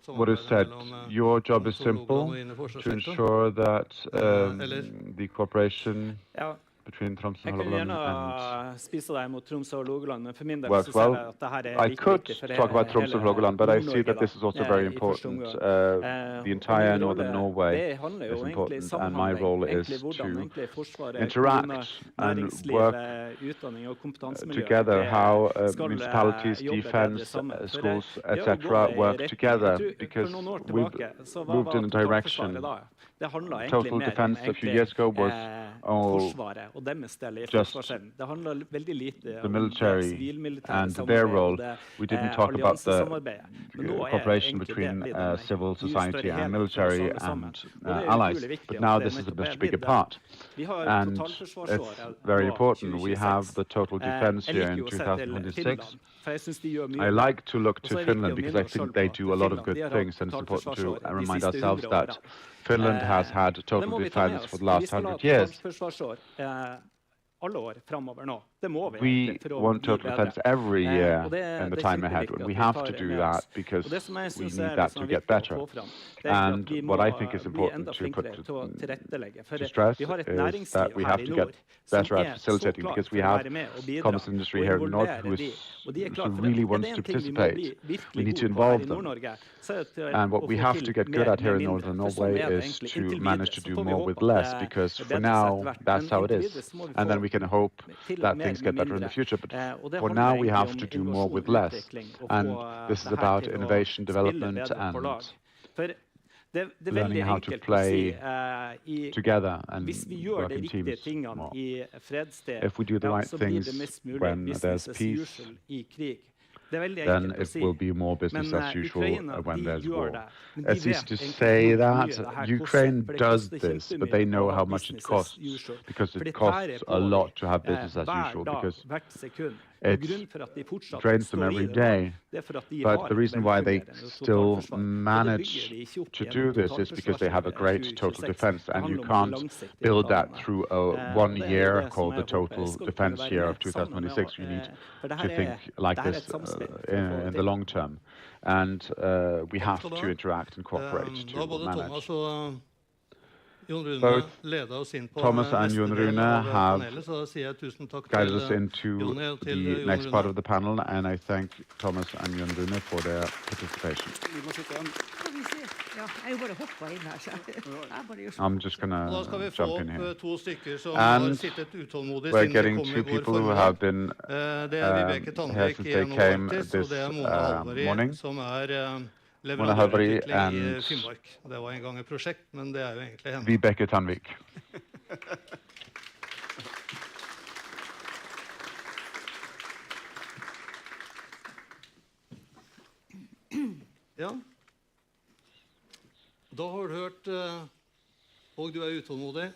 B: what is said, your job is simple, to ensure that the cooperation between Troms and Hålogaland works well. I could talk about Troms and Hålogaland, but I see that this is also very important. The entire northern Norway is important, and my role is to interact and work together, how municipalities, defense, schools, etc. work together, because we've moved in a direction. Total defense a few years ago was
H: og deres del i
B: just
H: forsvarsevnen. Det handler veldig lite
B: the
H: om det
B: military
H: sivilmilitære
B: and their
H: samarbeidet
B: role.
H: og det
B: We didn't talk about the
H: alliansesamarbeidet. Men nå
B: cooperation
H: egentlig
B: between
H: det blitt en
B: civil
H: mye
B: society
H: større
B: and
H: helhet for
B: military
H: oss alle sammen.
B: and
H: Og det
B: allies.
H: utrolig viktig
B: But
H: at
B: now
H: det
B: this is a
H: nettopp
B: much
H: blitt
B: bigger
H: det.
B: part.
H: Vi har
B: And
H: totalforsvarsåret
B: it's very
H: nå,
B: important. We have
H: 2026.
B: the total defense
H: Jeg
B: here
H: liker
B: in
H: jo å se til
B: 2026.
H: Finland, for jeg synes de gjør mye
B: I
H: bra.
B: like to look
H: Og
B: to
H: så er det
B: Finland
H: viktig å
B: because
H: minne
B: I
H: oss selv
B: think
H: på
B: they
H: at
B: do a lot of
H: Finland,
B: good
H: de har
B: things,
H: hatt
B: and it's important to
H: totalforsvarsår de
B: remind
H: siste
B: ourselves
H: 100
B: that
H: årene.
B: Finland has had
H: Det
B: total
H: må vi ta med
B: defense
H: oss.
B: for the
H: Vi
B: last
H: skal ha
B: 100 years.
H: totalforsvarsår alle år fremover nå. Det må vi
B: We
H: egentlig for å
B: want
H: bli
B: total
H: bedre.
B: defense every year
H: Og det
B: in the
H: er
B: time ahead,
H: kjempeviktig
B: and we
H: at
B: have
H: tar
B: to
H: det
B: do
H: med
B: that
H: oss.
B: because
H: Og det som jeg
B: we
H: synes
B: need
H: er
B: that
H: liksom
B: to get
H: viktig å
B: better.
H: få fram, det er
B: And
H: at vi må
B: what I think is
H: bli
B: important
H: enda
B: to
H: flinkere
B: put
H: til å tilrettelegge. For
B: to stress
H: vi har et
B: is
H: næringsliv
B: that we
H: her
B: have
H: i
B: to
H: nord
B: get
H: som
B: better at
H: er så
B: facilitating
H: klar
B: because
H: for
B: we
H: å
B: have
H: være med og bidra
B: commerce industry
H: og
B: here in the north
H: involvere
B: who
H: de. Og de er
B: who
H: klar for
B: really
H: det. Er
B: wants
H: det
B: to
H: en ting vi må
B: participate.
H: bli
B: We
H: virkelig
B: need to
H: gode på her
B: involve
H: i
B: them.
H: Nord-Norge, så er det til
B: And what
H: å
B: we
H: få
B: have
H: til
B: to get
H: mer
B: good at
H: med
B: here in
H: mindre.
B: northern
H: For sånn
B: Norway
H: er det
B: is
H: egentlig.
B: to
H: Inntil
B: manage
H: videre
B: to
H: så
B: do
H: får vi
B: more
H: håpe
B: with
H: at
B: less,
H: det
B: because for
H: bedrer seg
B: now
H: etter hvert.
B: that's
H: Men
B: how it
H: inntil
B: is.
H: videre så må vi
B: And then
H: få
B: we can hope
H: til
B: that
H: mer
B: things
H: med
B: get better in the
H: mindre.
B: future. But
H: Og det
B: for
H: handler
B: now we
H: egentlig
B: have
H: om
B: to do more with
H: innovasjon og
B: less.
H: utvikling og
B: And
H: få
B: this is
H: det her
B: about
H: til å
B: innovation,
H: spille
B: development,
H: bedre på lag.
B: and
H: For det er
B: learning
H: veldig
B: how to
H: enkelt å si
B: play together and
H: hvis vi gjør
B: work
H: de
B: in
H: riktige
B: teams
H: tingene
B: more.
H: i fredstid,
B: If we do the
H: ja,
B: right
H: så blir det
B: things
H: mest mulig
B: when
H: business
B: there's
H: as
B: peace,
H: usual i krig. Det er veldig
B: then
H: enkelt å
B: it
H: si.
B: will be more business
H: Men
B: as usual
H: Ukraina,
B: when
H: de
B: there's
H: gjør
B: war.
H: det. Men de
B: It's easy
H: vet
B: to
H: egentlig
B: say
H: hvor mye
B: that
H: det her
B: Ukraine
H: koster, for det
B: does
H: koster
B: this, but
H: kjempemye
B: they
H: å
B: know
H: ha
B: how much it
H: business as
B: costs,
H: usual.
B: because
H: For
B: it
H: det
B: costs
H: tærer
B: a
H: på
B: lot to have
H: dem,
B: business as
H: hver
B: usual,
H: dag,
B: because
H: hvert sekund. Og
B: it
H: grunnen for at de fortsatt
B: drains them
H: står i
B: every
H: det nå,
B: day.
H: det er for at de
B: But
H: har
B: the
H: et
B: reason why they
H: velfungerende
B: still
H: totalforsvar. Og det
B: manage
H: bygger de ikke opp
B: to
H: gjennom
B: do this is because they have a great total
H: 2026.
B: defense,
H: Det
B: and you
H: handler om de
B: can't
H: langsiktige
B: build that
H: planene.
B: through a
H: Og
B: one
H: det er jo
B: year
H: det som
B: called the
H: jeg håper
B: total
H: skal kunne
B: defense
H: være
B: year
H: med
B: of
H: sammen med
B: 2026. You need
H: for det
B: to
H: her
B: think like
H: det her er
B: this
H: et samspill for å få det
B: in the
H: til.
B: long term, and we have
C: skal du
B: to
C: ha.
B: interact and cooperate
C: Da har
B: to
C: både
B: manage.
C: Thomas og Jon Rune
B: Both
C: ledet oss inn på
B: Thomas and
C: neste
B: Jon
C: del
B: Rune
C: av
B: have
C: panelet, så da sier jeg tusen takk
B: guided
C: til
B: us into
C: Jonny og til
B: the
C: Jon
B: next part of
C: Rune.
B: the panel, and I thank Thomas and Jon Rune for their participation.
F: Vi må sitte igjen.
G: Skal vi se. Ja, jeg er jo bare hoppa inn her, så jeg bare gjør
B: I'm just
C: Og da
B: gonna
C: skal vi få
B: jump in
C: opp
B: here.
C: to stykker som
B: And
C: har sittet utålmodig
B: We're
C: siden de
B: getting
C: kom
B: two
C: i går
B: people who
C: formiddag.
B: have been
C: Det er Vibeke
B: here
C: Tandvik
B: since
C: i
B: they
C: NHO
B: came
C: Arktis, og
B: this
C: det er Mona Halvori,
B: morning.
C: som er
B: Mona Halvori
C: leverandørutvikling i
B: and
C: Finnmark. Det var en gang et prosjekt, men det er jo egentlig henne.
B: Vibeke Tandvik.
C: Ja. Da har du hørt, og du er utålmodig.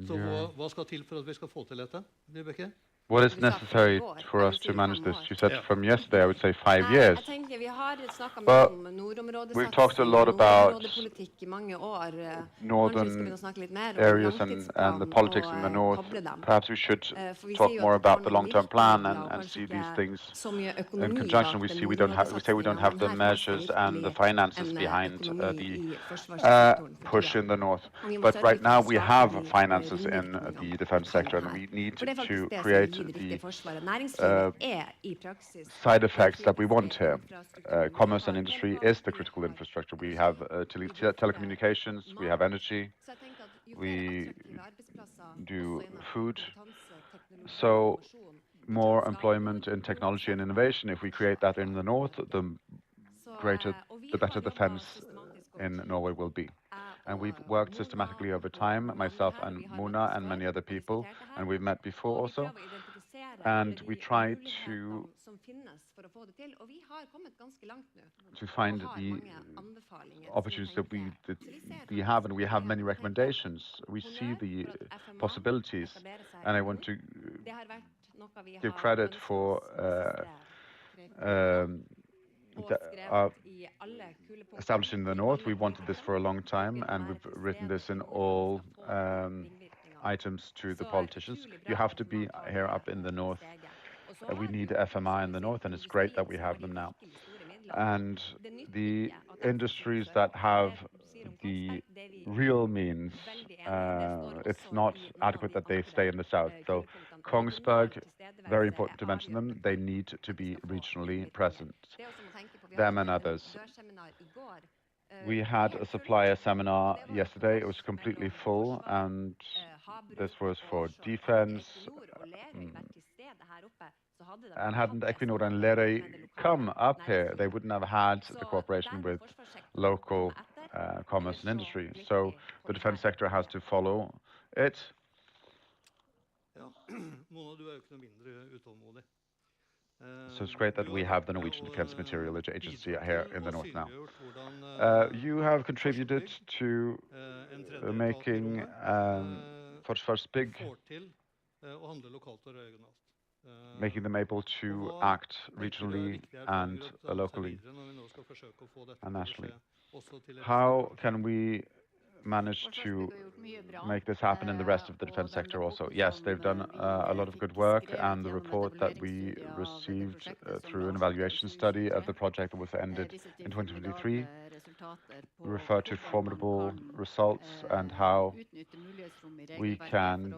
C: Så hva skal til for at vi skal få til dette, Vibeke?
B: What is necessary for us to manage this? You said from yesterday, I would say 5 years.
I: Jeg tenker vi har snakket mye
B: But
I: om nordområdesatsing,
B: we've talked a lot about
I: nordområdepolitikk i mange år. Kanskje vi skal
B: northern
I: begynne å snakke litt mer om
B: areas and the
I: langtidsplanen
B: politics in the
I: og
B: north.
I: koble dem.
B: Perhaps we should
I: For vi
B: talk
I: ser jo
B: more
I: at det har
B: about the
I: noen
B: long-term plan
I: virkemidler, og
B: and
I: kanskje
B: see these
I: ikke
B: things
I: så mye
B: in
I: økonomi
B: conjunction.
I: bak
B: We
I: den
B: see we don't have
I: nordområdesatsingen,
B: the
I: men her
B: measures
I: trengs
B: and the
I: virkelig
B: finances
I: en
B: behind
I: økonomi
B: the
I: i forsvarssektoren for
B: push
I: tiden.
B: in the north.
I: Og vi må
B: But
I: sørge
B: right
I: for
B: now
I: å
B: we
I: skape
B: have
I: de
B: finances in
I: ringvirkningene
B: the defense sector, and
I: her.
B: we need
I: For det er
B: to
I: faktisk det som
B: create
I: gir det riktige
B: the
I: forsvaret. Næringslivet er i praksis
B: side effects that we want here.
I: infrastrukturen.
B: Commerce and
I: Vi har
B: industry
I: telekom,
B: is the
I: vi
B: critical
I: har,
B: infrastructure. We have telecommunications, we have energy,
I: Så jeg tenker at jo
B: we
I: flere attraktive arbeidsplasser,
B: do
I: også innenfor
B: food.
I: kompetanse, teknologi
B: So
I: og innovasjon,
B: more
I: skape
B: employment in technology and innovation. If we create that in the north, the
I: Så,
B: greater,
I: og vi
B: the better
I: har
B: the
I: jobbet
B: defense
I: systematisk over
B: in
I: tid.
B: Norway will be. And
I: Og
B: we've worked
I: Mona
B: systematically over
I: og
B: time,
I: mange andre
B: myself
I: her,
B: and
I: vi har
B: Mona
I: møttes
B: and
I: før
B: many other
I: og
B: people,
I: diskutert det her.
B: and we've met before
I: Og vi
B: also.
I: prøver å identifisere
B: And
I: alle
B: we
I: de
B: try
I: mulighetene som finnes for å få det til. Og vi har kommet ganske langt nå.
B: to find
I: Og har
B: the
I: mange anbefalinger som
B: opportunities that
I: tenker-
B: that
I: Så vi ser
B: we
I: faktisk
B: have, and we have
I: muligheter.
B: many
I: Vi tenker
B: recommendations. We see
I: honnør
B: the
I: for at FMA
B: possibilities,
I: etablerer seg
B: and I
I: i
B: want to
I: nord. Det har vært noe vi
B: give
I: har
B: credit
I: ønsket
B: for
I: oss de siste 3-4
B: um,
I: årene, og
B: our
I: skrevet i alle kulepunktene,
B: establishing in the
I: i
B: north.
I: alle
B: We wanted this for a long time, and we've written this in all items to the politicians. You have to be here up in the north. We need FMI in the north, and it's great that we have them now. And the industries that have the real means, it's not adequate that they stay in the south. So Kongsberg, very important to mention them, they need to be regionally present, them and others. We had a supplier seminar yesterday. It was completely full, and this was for defense. And hadn't Equinor and Lerøy come up here, they wouldn't have had the cooperation with local commerce and industry. So the defense sector has to follow it.
C: Mona, du jo ikke noe mindre utålmodig.
B: So it's great that we have the Norwegian Defence Material Agency here in the north now. You have contributed to making Forsvarsbygg, making them able to act regionally and locally and nationally. How can we manage to make this happen in the rest of the defense sector also? Yes, they've done a lot of good work, and the report that we received through an evaluation study of the project that was ended in 2023 referred to formidable results and how we can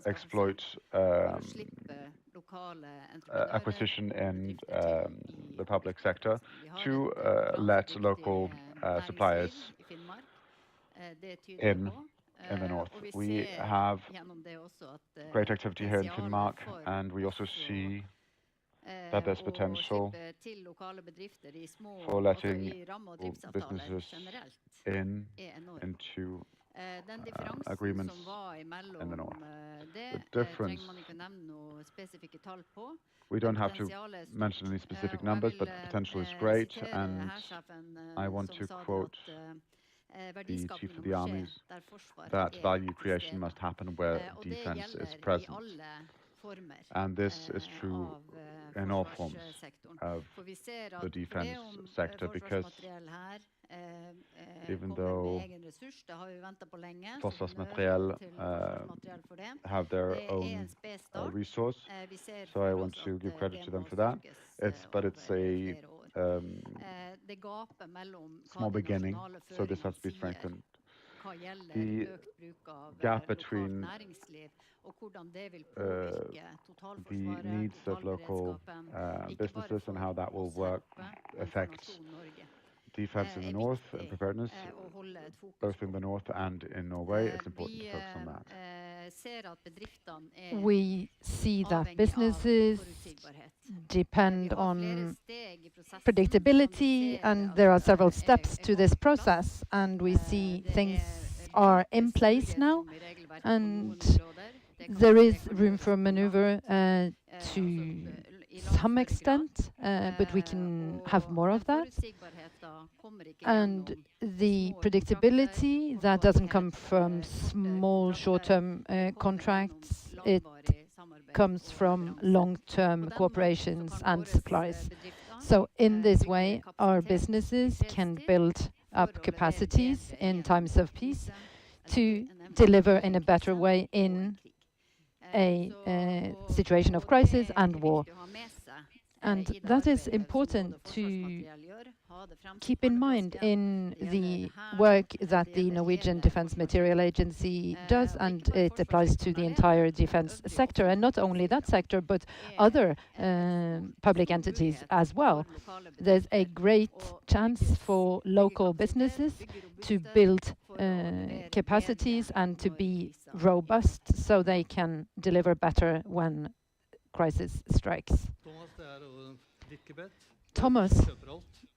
B: exploit acquisition in the public sector to let local suppliers in the north. We have great activity here in Finnmark, and we also see that there's potential for letting businesses into agreements in the north. The difference, we don't have to mention any specific numbers, but the potential is great, and I want to quote the Chief of the Armies, that value creation must happen where defense is present. And this is true in all forms of the defense sector, because even though Forsvarsmateriell have their own resource, so I want to give credit to them for that. But it's a small beginning, so this has to be strengthened. The gap between the needs of local businesses and how that will work affects defense in the north and preparedness, both in the north and in Norway. It's important to focus on that.
E: We see that businesses depend on predictability, and there are several steps to this process, and we see things are in place now, and there is room for maneuver to some extent, but we can have more of that. And the predictability that doesn't come from small short-term contracts, it comes from long-term cooperations and supplies. So in this way, our businesses can build up capacities in times of peace to deliver in a better way in a situation of crisis and war. And that is important to keep in mind in the work that the Norwegian Defence Material Agency does, and it applies to the entire defence sector, and not only that sector, but other public entities as well. There's a great chance for local businesses to build capacities and to be robust so they can deliver better when crisis strikes. Thomas,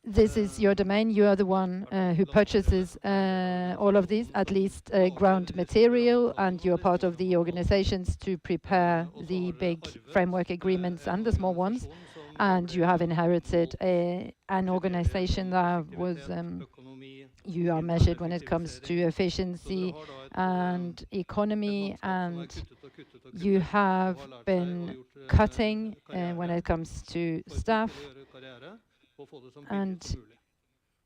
E: this is your domain. You are the one who purchases all of these, at least ground material, and you're part of the organizations to prepare the big framework agreements and the small ones. And you have inherited an organization that was, you are measured when it comes to efficiency and economy, and you have been cutting when it comes to staff, and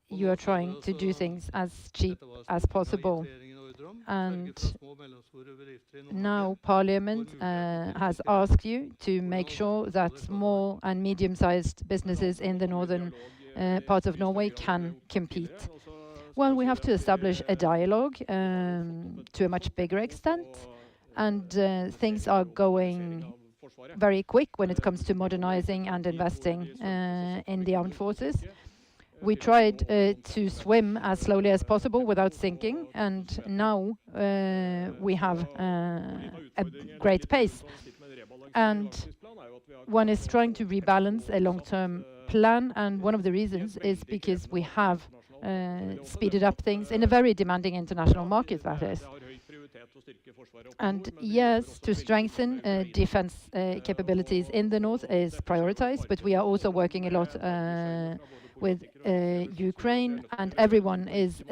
E: you are trying to do things as cheap as possible. And now Parliament has asked you to make sure that small and medium-sized businesses in the northern part of Norway can compete. Well, we have to establish a dialogue to a much bigger extent, and things are going very quick when it comes to modernizing and investing in the armed forces. We tried to swim as slowly as possible without sinking, and now we have a great pace. And one is trying to rebalance a long-term plan, and one of the reasons is because we have speeded up things in a very demanding international market, that is. And yes, to strengthen defense capabilities in the north is prioritized, but we are also working a lot with Ukraine, and everyone is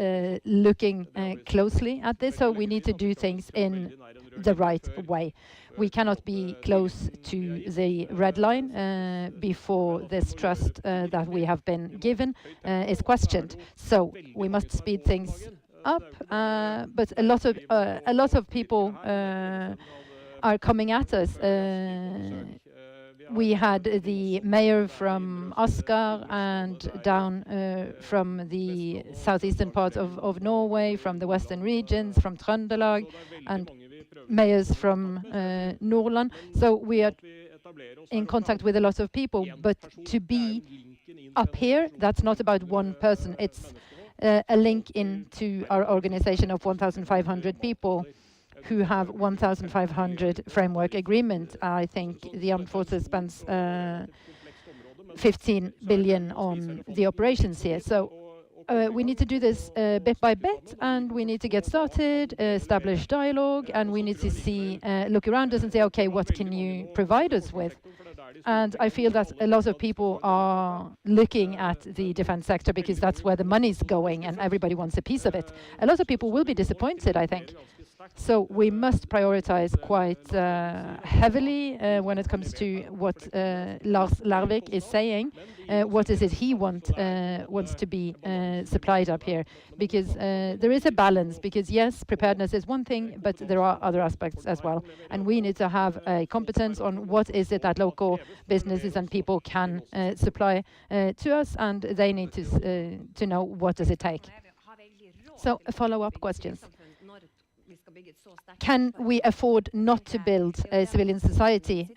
E: looking closely at this, so we need to do things in the right way. We cannot be close to the red line before this trust that we have been given is questioned. So we must speed things up, but a lot of people are coming at us. We had the mayor from Asker and down from the southeastern part of Norway, from the western regions, from Trøndelag, and mayors from Nordland. So we are in contact with a lot of people, but to be up here, that's not about one person. It's a link into our organization of 1,500 people who have 1,500 framework agreements. I think the armed forces spends 15 billion on the operations here. So we need to do this bit by bit, and we need to get started, establish dialogue, and we need to see, look around us and say, okay, what can you provide us with? And I feel that a lot of people are looking at the defense sector because that's where the money's going and everybody wants a piece of it. A lot of people will be disappointed, I think. So we must prioritize quite heavily when it comes to what Lars Larvik is saying. What is it he wants to be supplied up here? Because there is a balance, because yes, preparedness is one thing, but there are other aspects as well. And we need to have a competence on what is it that local businesses and people can supply to us, and they need to know what does it take. So follow-up questions. Can we afford not to build a civilian society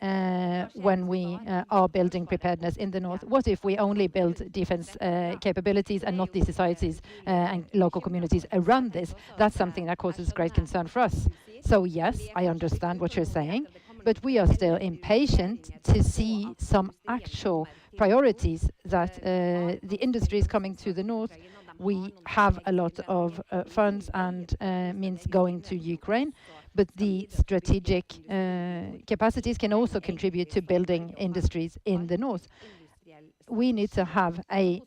E: when we are building preparedness in the north? What if we only build defense capabilities and not the societies and local communities around this? That's something that causes great concern for us. So yes, I understand what you're saying, but we are still impatient to see some actual priorities that the industry is coming to the north. We have a lot of funds and means going to Ukraine, but the strategic capacities can also contribute to building industries in the north. We need to have an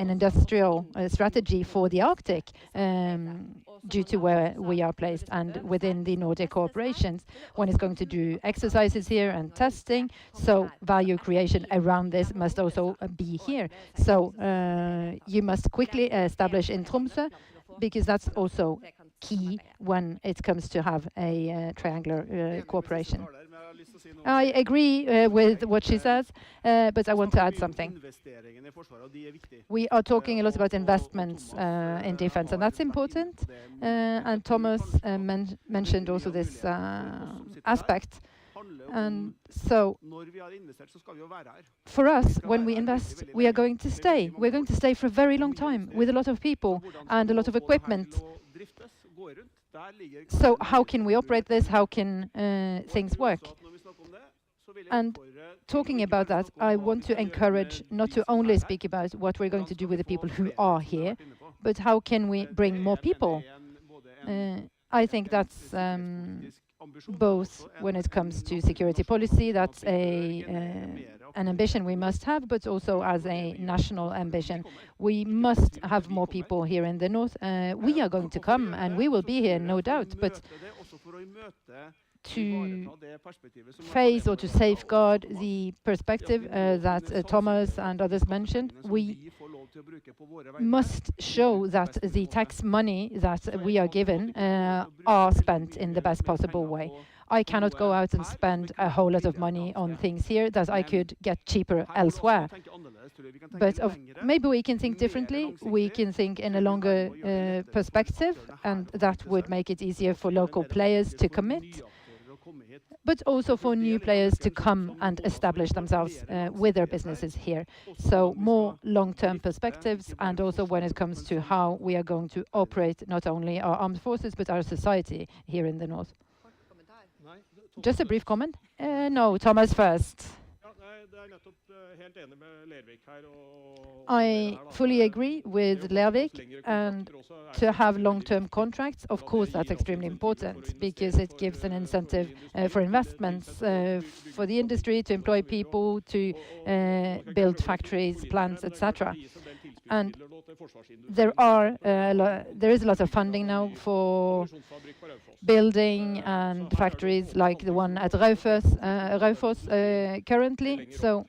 E: industrial strategy for the Arctic due to where we are placed and within the Nordic corporations. One is going to do exercises here and testing, so value creation around this must also be here. So you must quickly establish in Tromsø, because that's also key when it comes to have a triangular cooperation. I agree with what she says, but I want to add something. We are talking a lot about investments in defense, and that's important. And Thomas mentioned also this aspect. And so, for us, when we invest, we are going to stay. We're going to stay for a very long time with a lot of people and a lot of equipment. So how can we operate this? How can things work? And talking about that, I want to encourage not to only speak about what we're going to do with the people who are here, but how can we bring more people? I think that's both when it comes to security policy, that's an ambition we must have, but also as a national ambition. We must have more people here in the north. We are going to come, and we will be here, no doubt, but to face or to safeguard the perspective that Thomas and others mentioned, we must show that the tax money that we are given are spent in the best possible way. I cannot go out and spend a whole lot of money on things here that I could get cheaper elsewhere. But maybe we can think differently. We can think in a longer perspective, and that would make it easier for local players to commit, but also for new players to come and establish themselves with their businesses here. So more long-term perspectives, and also when it comes to how we are going to operate not only our armed forces, but our society here in the north. Just a brief comment? No, Thomas first. I fully agree with Lervik, and to have long-term contracts, of course, that's extremely important because it gives an incentive for investments for the industry to employ people, to build factories, plants, etc. And there is a lot of funding now for building and factories like the one at Raufoss currently. So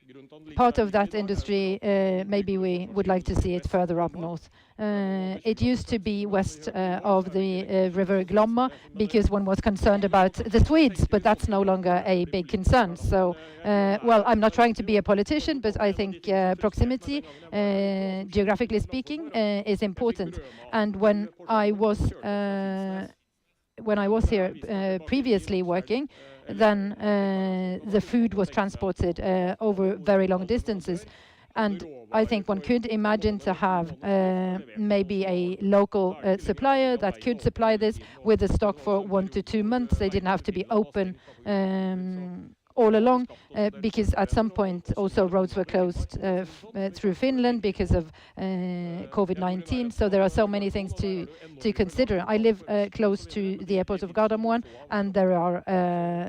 E: part of that industry, maybe we would like to see it further up north. It used to be west of the river Glomma because one was concerned about the Swedes, but that's no longer a big concern. So, well, I'm not trying to be a politician, but I think proximity, geographically speaking, is important. And when I was here previously working, then the food was transported over very long distances. And I think one could imagine to have maybe a local supplier that could supply this with a stock for 1 to 2 months. They didn't have to be open all along because at some point also roads were closed through Finland because of COVID-19. So there are so many things to consider. I live close to the airport of Gardermoen, and there are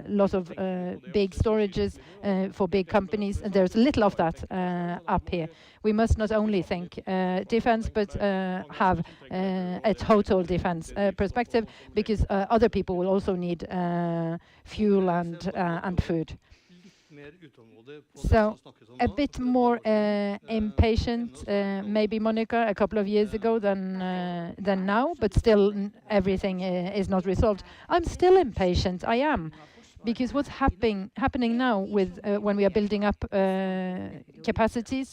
E: lots of big storages for big companies, and there's little of that up here. We must not only think defense, but have a total defense perspective, because other people will also need fuel and food. So a bit more impatient, maybe, Monica, a couple of years ago than now, but still everything is not resolved. I'm still impatient, I am. Because what's happening now with when we are building up capacities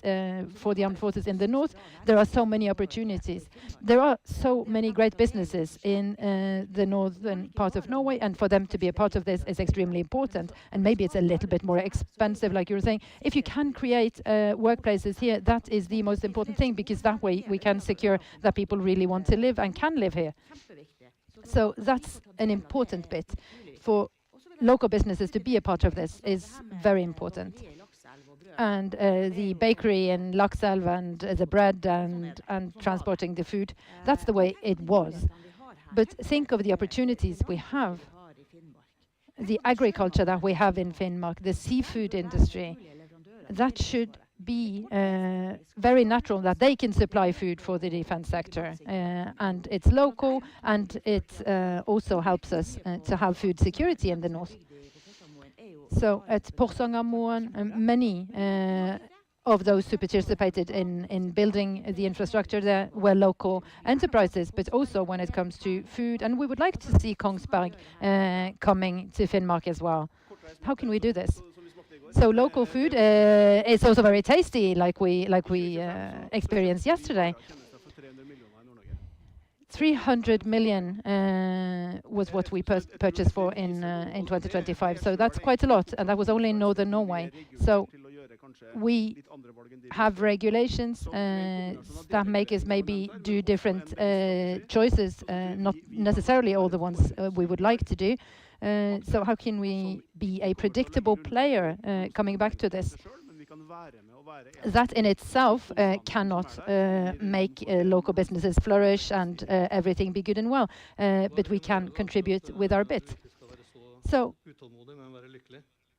E: for the armed forces in the north, there are so many opportunities. There are so many great businesses in the northern part of Norway, and for them to be a part of this is extremely important. And maybe it's a little bit more expensive, like you were saying. If you can create workplaces here, that is the most important thing, because that way we can secure that people really want to live and can live here. So that's an important bit. For local businesses to be a part of this is very important. And the bakery in Lakselv and the bread and transporting the food, that's the way it was. But think of the opportunities we have, the agriculture that we have in Finnmark, the seafood industry. That should be very natural that they can supply food for the defense sector. And it's local, and it also helps us to have food security in the north. So at Porsangermoen, many of those who participated in building the infrastructure there were local enterprises, but also when it comes to food. And we would like to see Kongsberg coming to Finnmark as well. How can we do this? So local food is also very tasty, like we experienced yesterday. 300 million was what we purchased for in 2025. So that's quite a lot, and that was only in northern Norway. So we have regulations that make us maybe do different choices, not necessarily all the ones we would like to do. So how can we be a predictable player, coming back to this? That in itself cannot make local businesses flourish and everything be good and well, but we can contribute with our bit. So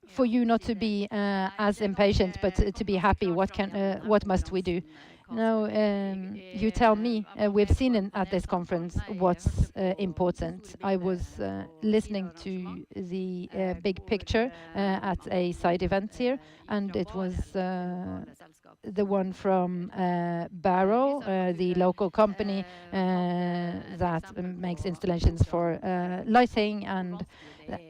E: for you not to be as impatient, but to be happy, what must we do? Now, you tell me, we've seen at this conference what's important. I was listening to the big picture at a side event here, and it was the one from Barrow, the local company that makes installations for lighting, and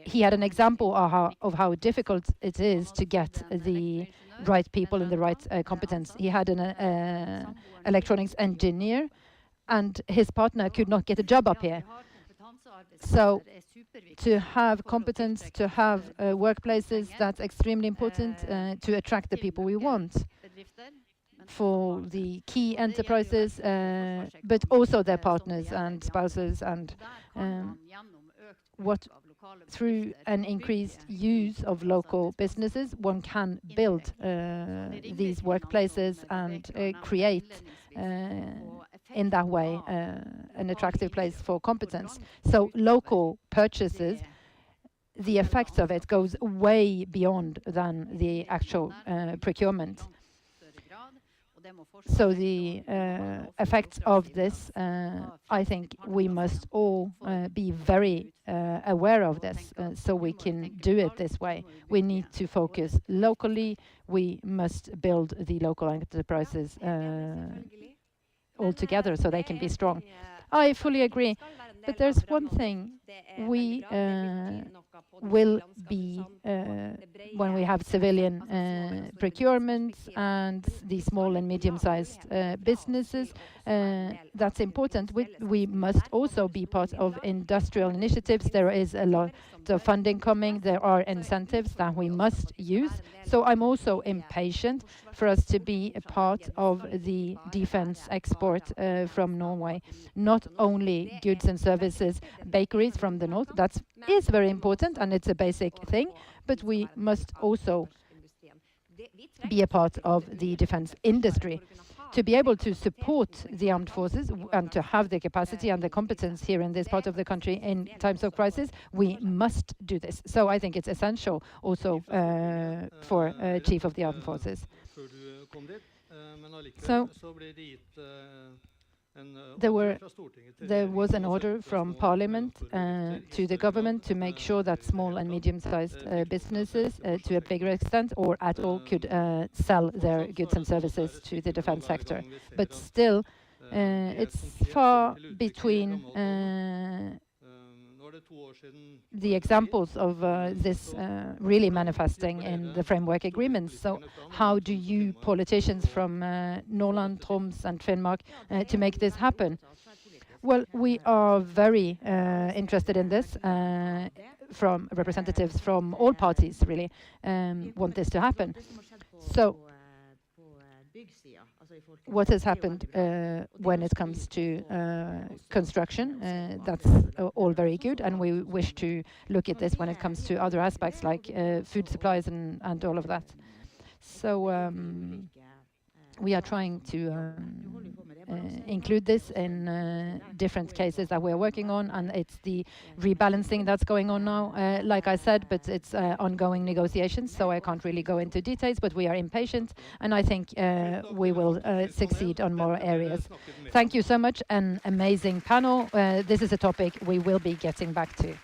E: he had an example of how difficult it is to get the right people and the right competence. He had an electronics engineer, and his partner could not get a job up here. So to have competence, to have workplaces, that's extremely important to attract the people we want for the key enterprises, but also their partners and spouses. And what through an increased use of local businesses, one can build these workplaces and create in that way an attractive place for competence. So local purchases, the effects of it goes way beyond than the actual procurement. So the effects of this, I think we must all be very aware of this, so we can do it this way. We need to focus locally. We must build the local enterprises all together so they can be strong. I fully agree. But there's one thing we will be, when we have civilian procurements and the small and medium-sized businesses, that's important. We must also be part of industrial initiatives. There is a lot of funding coming. There are incentives that we must use. So I'm also impatient for us to be a part of the defense export from Norway. Not only goods and services, bakeries from the north, that is very important and it's a basic thing, but we must also be a part of the defense industry. To be able to support the armed forces and to have the capacity and the competence here in this part of the country in times of crisis, we must do this. So I think it's essential also for Chief of the Armed Forces. So there was an order from Parliament to the government to make sure that small and medium-sized businesses, to a bigger extent or at all, could sell their goods and services to the defense sector. But still, it's far between the examples of this really manifesting in the framework agreements. So how do you politicians from Nordland, Troms and Finnmark to make this happen? Well, we are very interested in this from representatives from all parties really want this to happen. So what has happened when it comes to construction, that's all very good, and we wish to look at this when it comes to other aspects like food supplies and all of that. So we are trying to include this in different cases that we're working on, and it's the rebalancing that's going on now, like I said, but it's ongoing negotiations, so I can't really go into details, but we are impatient, and I think we will succeed on more areas. Thank you so much, an amazing panel. This is a topic we will be getting back to.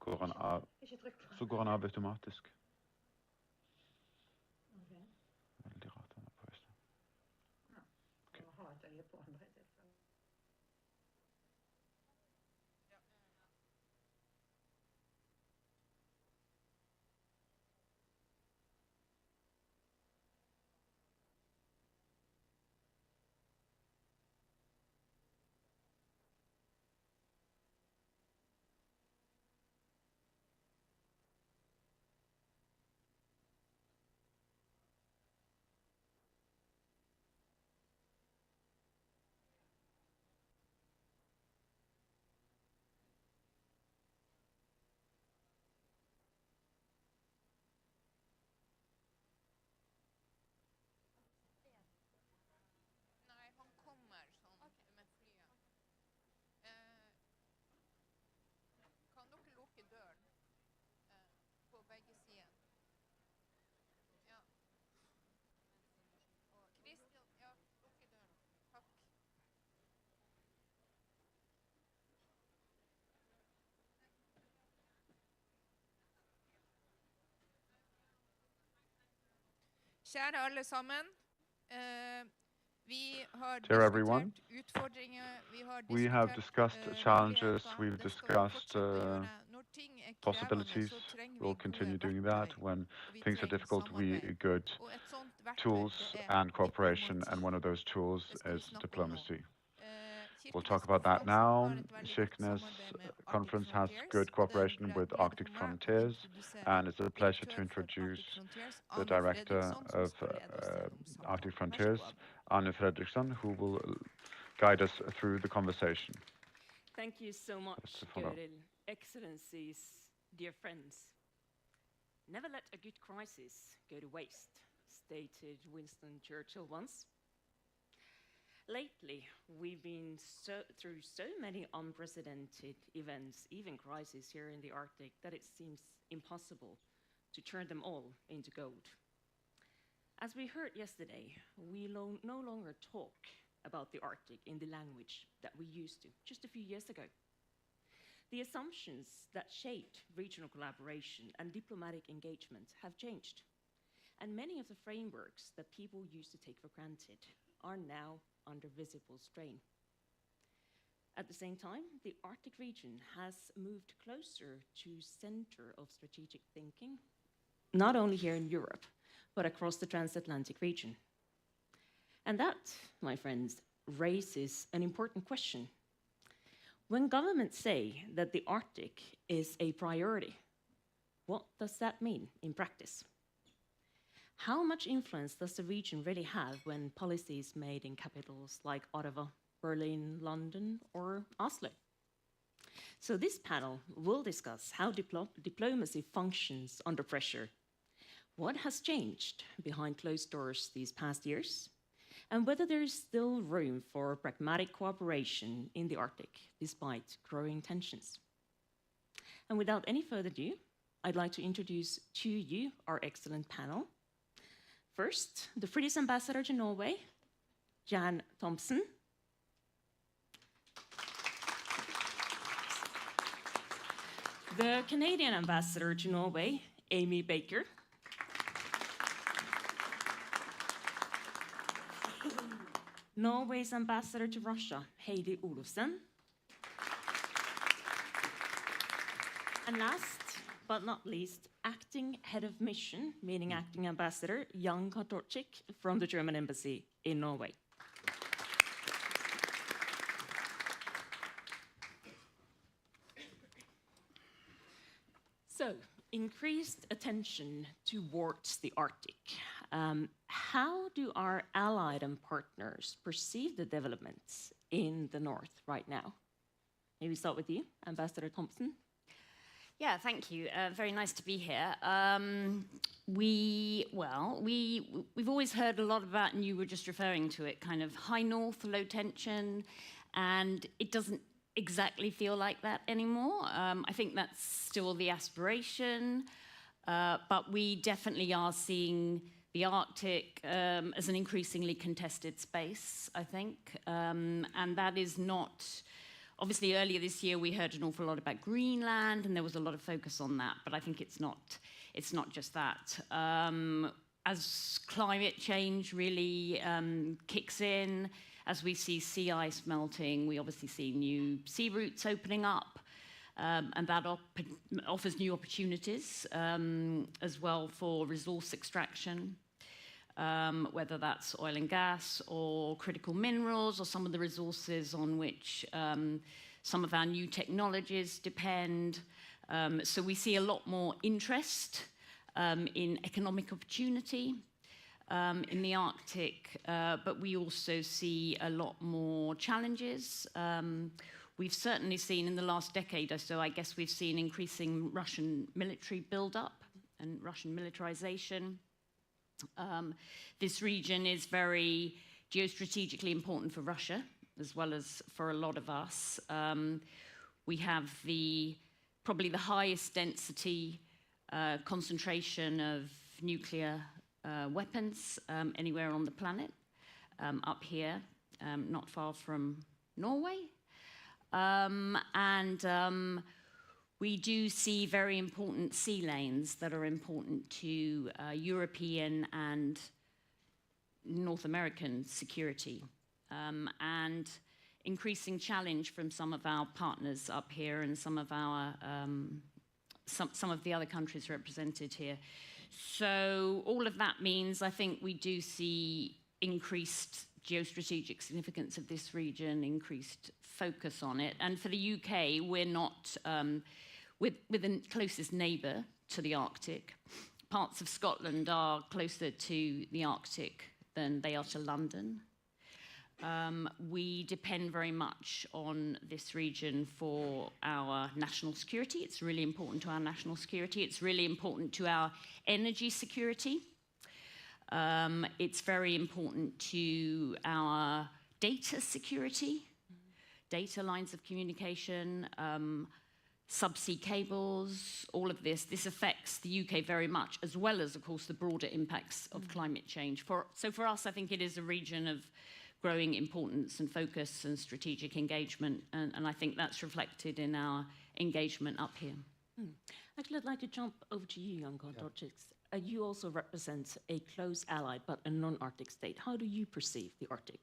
B: går han av, så går han av automatisk. Veldig rart han er på høyeste.
J: Nei, han kommer sånn med flyet. Kan dere lukke døren på begge sider? Ja. Og Christian, ja, lukke døren. Takk. Kjære alle sammen.
B: Dear everyone, we have discussed challenges, we've discussed possibilities. We'll continue doing that. When things are difficult, we good tools and cooperation, and one of those tools is diplomacy. We'll talk about that now. Kirkeneskonferensen has good cooperation with Arctic Frontiers, and it's a pleasure to introduce the director of Arctic Frontiers, Anne Fredriksson, who will guide us through the conversation.
K: Thank you so much, Gøril. Excellencies, dear friends. Never let a good crisis go to waste, stated Winston Churchill once. Lately, we've been through so many unprecedented events, even crises here in the Arctic, that it seems impossible to turn them all into gold. As we heard yesterday, we no longer talk about the Arctic in the language that we used to just a few years ago. The assumptions that shaped regional collaboration and diplomatic engagement have changed, and many of the frameworks that people used to take for granted are now under visible strain. At the same time, the Arctic region has moved closer to center of strategic thinking, not only here in Europe, but across the transatlantic region. And that, my friends, raises an important question. When governments say that the Arctic is a priority, what does that mean in practice? How much influence does the region really have when policy is made in capitals like Ottawa, Berlin, London, or Oslo? So this panel will discuss how diplomacy functions under pressure, what has changed behind closed doors these past years, and whether there is still room for pragmatic cooperation in the Arctic despite growing tensions. And without any further ado, I'd like to introduce to you our excellent panel. First, the British ambassador to Norway, Jan Thompson. The Canadian ambassador to Norway, Amy Baker. Norway's ambassador to Russia, Heidi Olofsen. And last but not least, acting head of mission, meaning acting ambassador, Jan Katorczyk from the German embassy in Norway. So, increased attention towards the Arctic. How do our allied and partners perceive the developments in the north right now? Maybe start with you, Ambassador Thompson.
L: Yeah, thank you. Very nice to be here. We've always heard a lot about, and you were just referring to it, kind of high north, low tension, and it doesn't exactly feel like that anymore. I think that's still the aspiration, but we definitely are seeing the Arctic as an increasingly contested space, I think, and that is not obviously earlier this year we heard an awful lot about Greenland, and there was a lot of focus on that, but I think it's not just that. As climate change really kicks in, as we see sea ice melting, we obviously see new sea routes opening up, and that offers new opportunities as well for resource extraction, whether that's oil and gas or critical minerals or some of the resources on which some of our new technologies depend. So we see a lot more interest in economic opportunity in the Arctic, but we also see a lot more challenges. We've certainly seen in the last decade or so, I guess we've seen increasing Russian military buildup and Russian militarization. This region is very geostrategically important for Russia, as well as for a lot of us. We have probably the highest density concentration of nuclear weapons anywhere on the planet, up here, not far from Norway. We do see very important sea lanes that are important to European and North American security, and increasing challenge from some of our partners up here and some of the other countries represented here. So all of that means I think we do see increased geostrategic significance of this region, increased focus on it. And for the UK, we're not, we're the closest neighbour to the Arctic. Parts of Scotland are closer to the Arctic than they are to London. We depend very much on this region for our national security. It's really important to our national security. It's really important to our energy security. It's very important to our data security, data lines of communication, subsea cables, all of this. This affects the UK very much, as well as, of course, the broader impacts of climate change. So for us, I think it is a region of growing importance and focus and strategic engagement, and I think that's reflected in our engagement up here.
K: Actually, I'd like to jump over to you, Jan Karl-Torchiks. You also represent a close ally, but a non-Arctic state. How do you perceive the Arctic?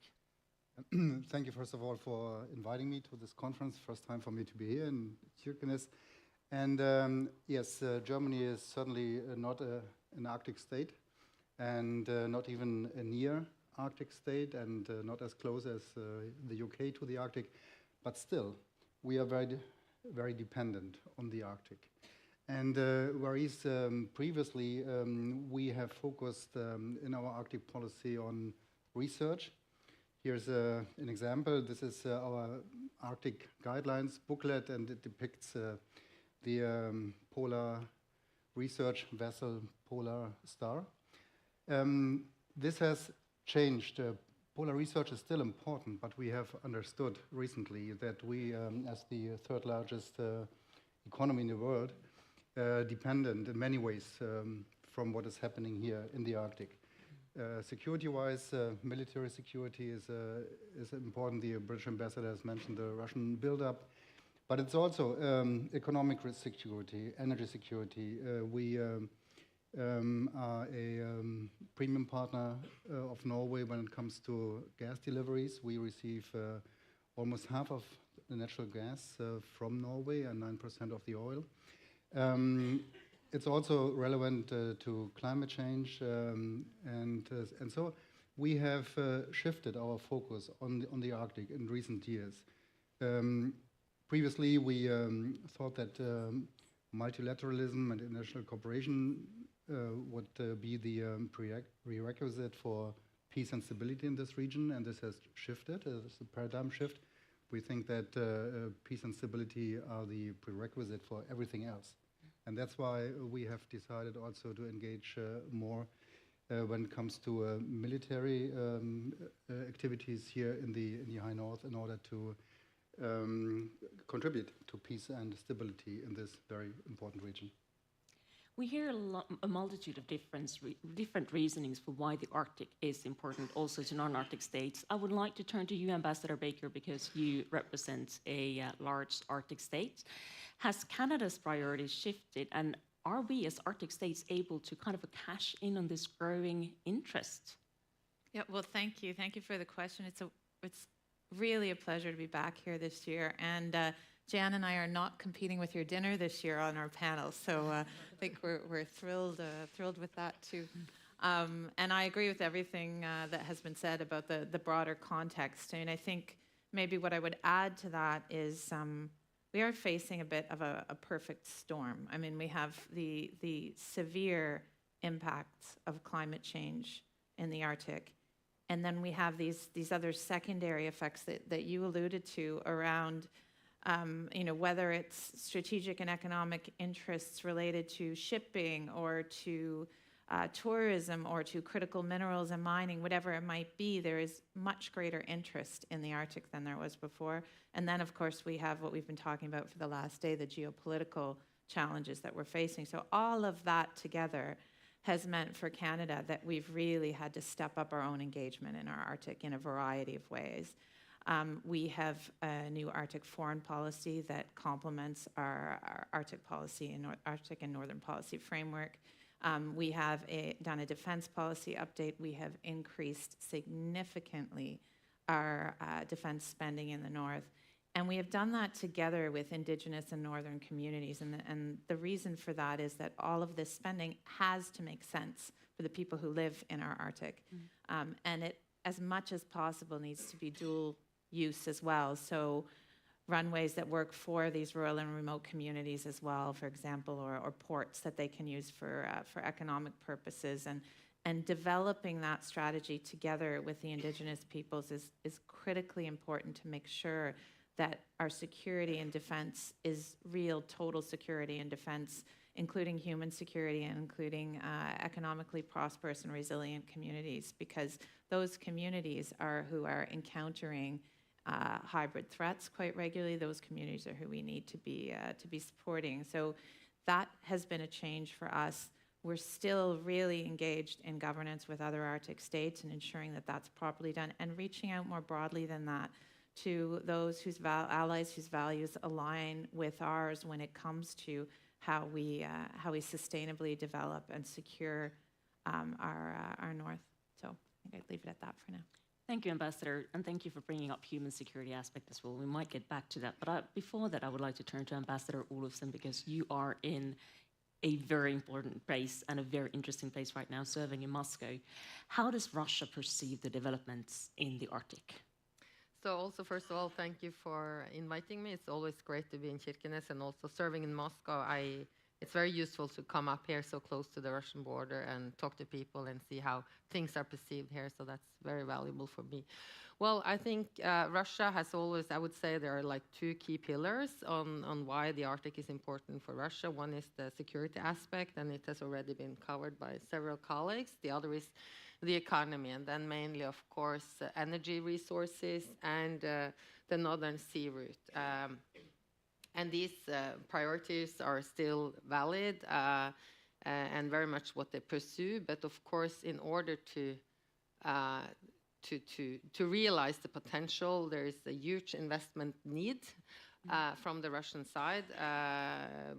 M: Thank you, first of all, for inviting me to this conference. First time for me to be here in Kirkenes. And yes, Germany is certainly not an Arctic state, and not even a near Arctic state, and not as close as the UK to the Arctic. But still, we are very, very dependent on the Arctic. And whereas previously we have focused in our Arctic policy on research. Here's an example. This is our Arctic guidelines booklet, and it depicts the polar research vessel Polar Star. This has changed. Polar research is still important, but we have understood recently that we, as the third largest economy in the world, dependent in many ways from what is happening here in the Arctic. Security-wise, military security is important. The British ambassador has mentioned the Russian buildup, but it's also economic security, energy security. We are a premium partner of Norway when it comes to gas deliveries. We receive almost half of the natural gas from Norway and 9% of the oil. It's also relevant to climate change, and so we have shifted our focus on the Arctic in recent years. Previously, we thought that multilateralism and international cooperation would be the prerequisite for peace and stability in this region, and this has shifted. It's a paradigm shift. We think that peace and stability are the prerequisite for everything else. And that's why we have decided also to engage more when it comes to military activities here in the High North in order to contribute to peace and stability in this very important region.
K: We hear a multitude of different reasonings for why the Arctic is important also to non-Arctic states. I would like to turn to you, Ambassador Baker, because you represent a large Arctic state. Has Canada's priorities shifted, and are we as Arctic states able to kind of cash in on this growing interest?
N: Yeah, well, thank you. Thank you for the question. It's really a pleasure to be back here this year. And Jan and I are not competing with your dinner this year on our panel, so I think we're thrilled with that too. And I agree with everything that has been said about the broader context. I mean, I think maybe what I would add to that is we are facing a bit of a perfect storm. I mean, we have the severe impacts of climate change in the Arctic, and then we have these other secondary effects that you alluded to around, whether it's strategic and economic interests related to shipping or to tourism or to critical minerals and mining, whatever it might be, there is much greater interest in the Arctic than there was before. And then, of course, we have what we've been talking about for the last day, the geopolitical challenges that we're facing. So all of that together has meant for Canada that we've really had to step up our own engagement in our Arctic in a variety of ways. We have a new Arctic foreign policy that complements our Arctic policy and Arctic and Northern policy framework. We have done a defense policy update. We have increased significantly our defense spending in the North. And we have done that together with Indigenous and Northern communities. And the reason for that is that all of this spending has to make sense for the people who live in our Arctic. And it, as much as possible, needs to be dual use as well. So runways that work for these rural and remote communities as well, for example, or ports that they can use for economic purposes. And developing that strategy together with the Indigenous peoples is critically important to make sure that our security and defense is real total security and defense, including human security and including economically prosperous and resilient communities, because those communities are who are encountering hybrid threats quite regularly. Those communities are who we need to be supporting. So that has been a change for us. We're still really engaged in governance with other Arctic states and ensuring that that's properly done, and reaching out more broadly than that to those whose allies whose values align with ours when it comes to how we sustainably develop and secure our North. So I think I'd leave it at that for now.
K: Thank you, Ambassador, and thank you for bringing up human security aspect as well. We might get back to that, but before that, I would like to turn to Ambassador Olofsson, because you are in a very important place and a very interesting place right now, serving in Moscow. How does Russia perceive the developments in the Arctic?
O: So also, first of all, thank you for inviting me. It's always great to be in Kirkenes, and also serving in Moscow. It's very useful to come up here so close to the Russian border and talk to people and see how things are perceived here. So that's very valuable for me. Well, I think Russia has always, I would say there are like two key pillars on why the Arctic is important for Russia. One is the security aspect, and it has already been covered by several colleagues. The other is the economy, and then mainly, of course, energy resources and the Northern Sea route. And these priorities are still valid and very much what they pursue. But of course, in order to realize the potential, there is a huge investment need from the Russian side,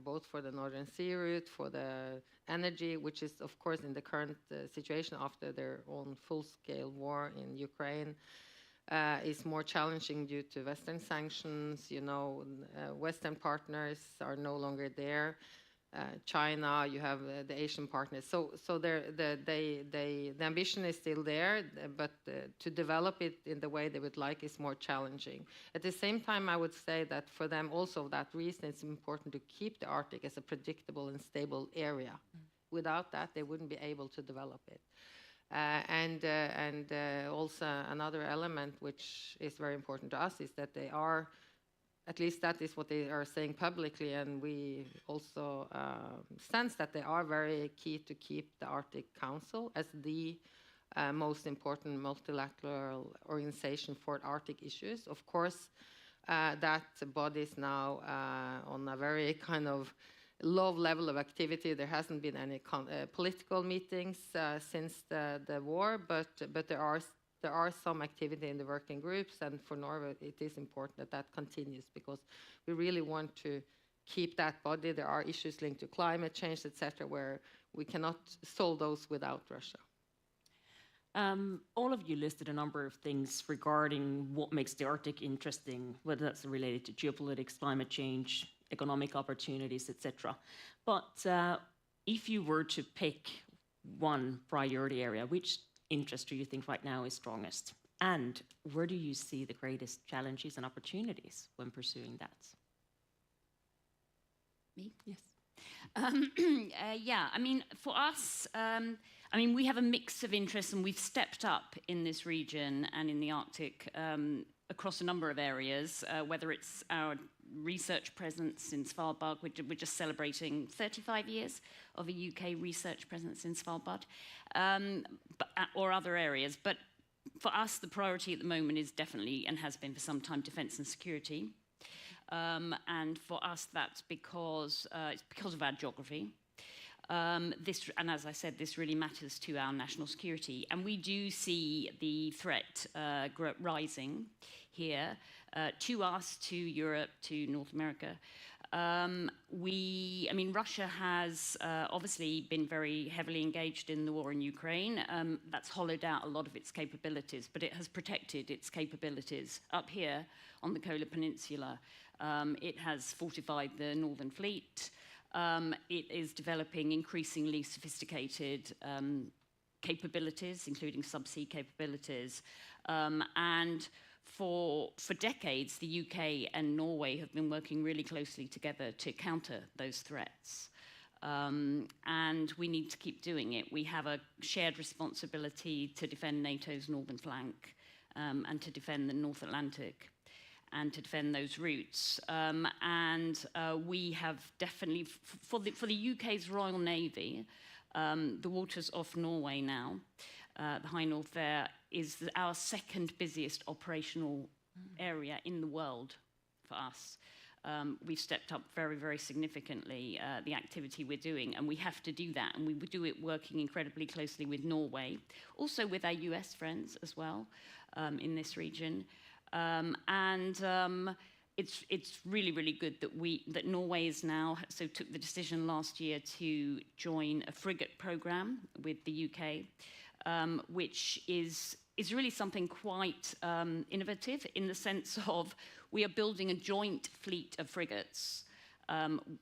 O: both for the Northern Sea route, for the energy, which is, of course, in the current situation after their own full-scale war in Ukraine, is more challenging due to Western sanctions. Western partners are no longer there. China, you have the Asian partners. So the ambition is still there, but to develop it in the way they would like is more challenging. At the same time, I would say that for them also, for that reason, it's important to keep the Arctic as a predictable and stable area. Without that, they wouldn't be able to develop it. And also another element which is very important to us is that they are, at least that is what they are saying publicly, and we also sense that they are very key to keep the Arctic Council as the most important multilateral organization for Arctic issues. Of course, that body is now on a very kind of low level of activity. There hasn't been any political meetings since the war, but there are some activity in the working groups, and for Norway it is important that that continues, because we really want to keep that body. There are issues linked to climate change, etc., where we cannot solve those without Russia.
K: All of you listed a number of things regarding what makes the Arctic interesting, whether that's related to geopolitics, climate change, economic opportunities, etc. But if you were to pick one priority area, which interest do you think right now is strongest? And where do you see the greatest challenges and opportunities when pursuing that?
L: Me?
K: Yes.
L: Yeah, I mean, for us, we have a mix of interests, and we've stepped up in this region and in the Arctic across a number of areas, whether it's our research presence in Svalbard, we're just celebrating 35 years of a UK research presence in Svalbard, or other areas. But for us, the priority at the moment is definitely, and has been for some time, defence and security. And for us, that's because it's because of our geography. And as I said, this really matters to our national security. And we do see the threat rising here to us, to Europe, to North America. Russia has obviously been very heavily engaged in the war in Ukraine. That's hollowed out a lot of its capabilities, but it has protected its capabilities up here on the Kola Peninsula. It has fortified the Northern Fleet. It is developing increasingly sophisticated capabilities, including subsea capabilities. And for decades, the UK and Norway have been working really closely together to counter those threats. And we need to keep doing it. We have a shared responsibility to defend NATO's northern flank and to defend the North Atlantic and to defend those routes. We have definitely, for the UK's Royal Navy, the waters off Norway now, the High North there, is our second busiest operational area in the world for us. We've stepped up very, very significantly the activity we're doing, and we have to do that, and we would do it working incredibly closely with Norway, also with our US friends as well in this region. It's really, really good that Norway is now, so took the decision last year to join a frigate program with the UK, which is really something quite innovative in the sense of we are building a joint fleet of frigates,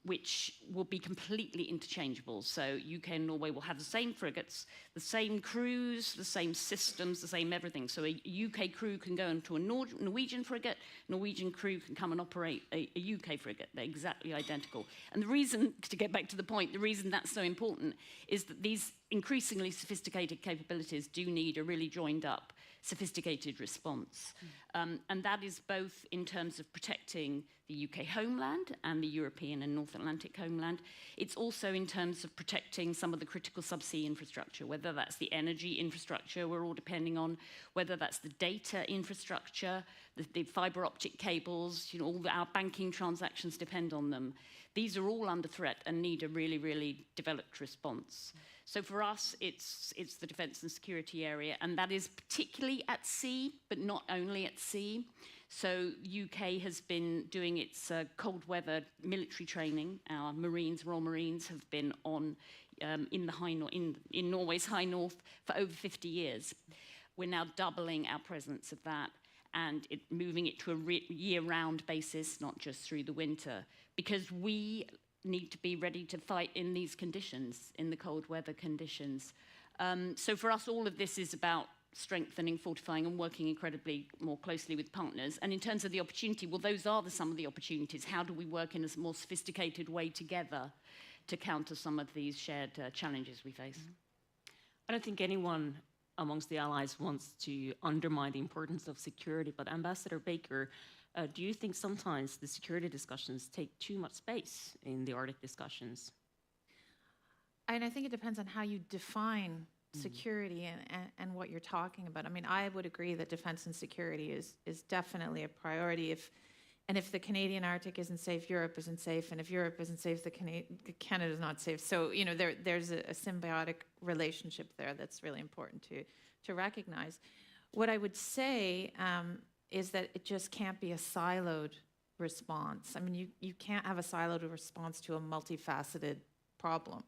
L: which will be completely interchangeable. So UK and Norway will have the same frigates, the same crews, the same systems, the same everything. So a UK crew can go into a Norwegian frigate, Norwegian crew can come and operate a UK frigate. They're exactly identical. And the reason, to get back to the point, the reason that's so important is that these increasingly sophisticated capabilities do need a really joined up, sophisticated response. And that is both in terms of protecting the UK homeland and the European and North Atlantic homeland. It's also in terms of protecting some of the critical subsea infrastructure, whether that's the energy infrastructure we're all depending on, whether that's the data infrastructure, the fiber optic cables, all our banking transactions depend on them. These are all under threat and need a really, really developed response. So for us, it's the defence and security area, and that is particularly at sea, but not only at sea. So UK has been doing its cold weather military training. Our Marines, Royal Marines, have been on in Norway's High North for over 50 years. We're now doubling our presence of that and moving it to a year-round basis, not just through the winter, because we need to be ready to fight in these conditions, in the cold weather conditions. So for us, all of this is about strengthening, fortifying, and working incredibly more closely with partners. And in terms of the opportunity, well, those are some of the opportunities. How do we work in a more sophisticated way together to counter some of these shared challenges we face?
K: I don't think anyone amongst the allies wants to undermine the importance of security, but Ambassador Baker, do you think sometimes the security discussions take too much space in the Arctic discussions?
N: And I think it depends on how you define security and what you're talking about. I mean, I would agree that defense and security is definitely a priority. And if the Canadian Arctic isn't safe, Europe isn't safe. And if Europe isn't safe, Canada's not safe. So, you know, there's a symbiotic relationship there that's really important to recognize. What I would say is that it just can't be a siloed response. I mean, you can't have a siloed response to a multifaceted problem.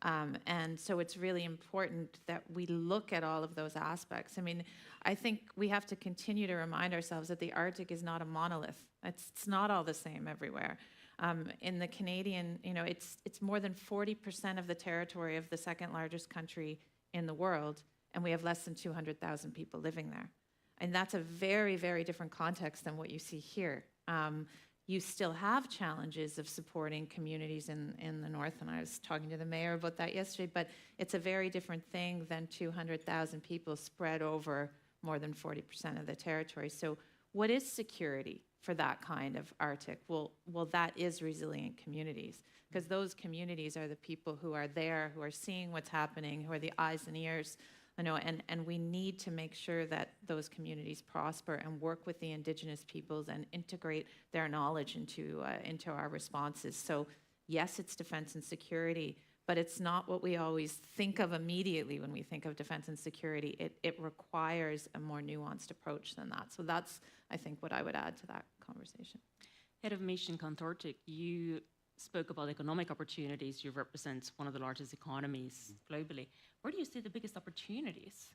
N: And so it's really important that we look at all of those aspects. I mean, I think we have to continue to remind ourselves that the Arctic is not a monolith. It's not all the same everywhere. In the Canadian, you know, it's more than 40% of the territory of the second largest country in the world, and we have less than 200,000 people living there. And that's a very, very different context than what you see here. You still have challenges of supporting communities in the north, and I was talking to the mayor about that yesterday, but it's a very different thing than 200,000 people spread over more than 40% of the territory. So what is security for that kind of Arctic? Well, that is resilient communities, because those communities are the people who are there, who are seeing what's happening, who are the eyes and ears, you know, and we need to make sure that those communities prosper and work with the Indigenous peoples and integrate their knowledge into our responses. So yes, it's defense and security, but it's not what we always think of immediately when we think of defense and security. It requires a more nuanced approach than that. So that's, I think, what I would add to that conversation.
K: Head of Mission Antarctic, you spoke about economic opportunities. You represent one of the largest economies globally. Where do you see the biggest opportunities?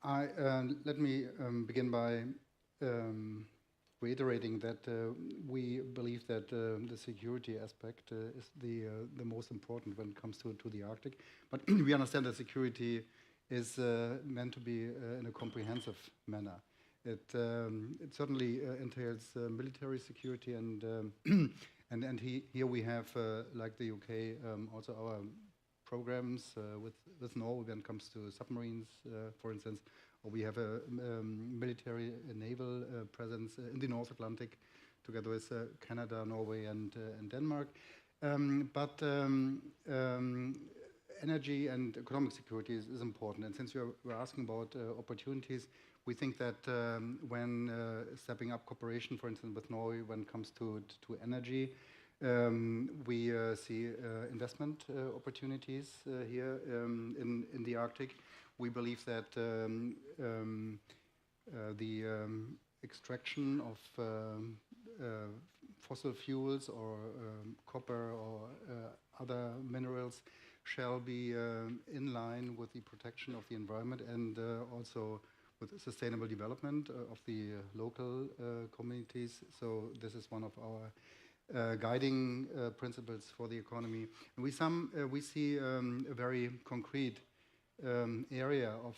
M: Let me begin by reiterating that we believe that the security aspect is the most important when it comes to the Arctic. But we understand that security is meant to be in a comprehensive manner. It certainly entails military security, and here we have, like the UK, also our programs with Norway when it comes to submarines, for instance, or we have a military naval presence in the North Atlantic together with Canada, Norway, and Denmark. But energy and economic security is important. And since you were asking about opportunities, we think that when stepping up cooperation, for instance, with Norway when it comes to energy, we see investment opportunities here in the Arctic. We believe that the extraction of fossil fuels or copper or other minerals shall be in line with the protection of the environment and also with sustainable development of the local communities. So this is one of our guiding principles for the economy. And we see a very concrete area of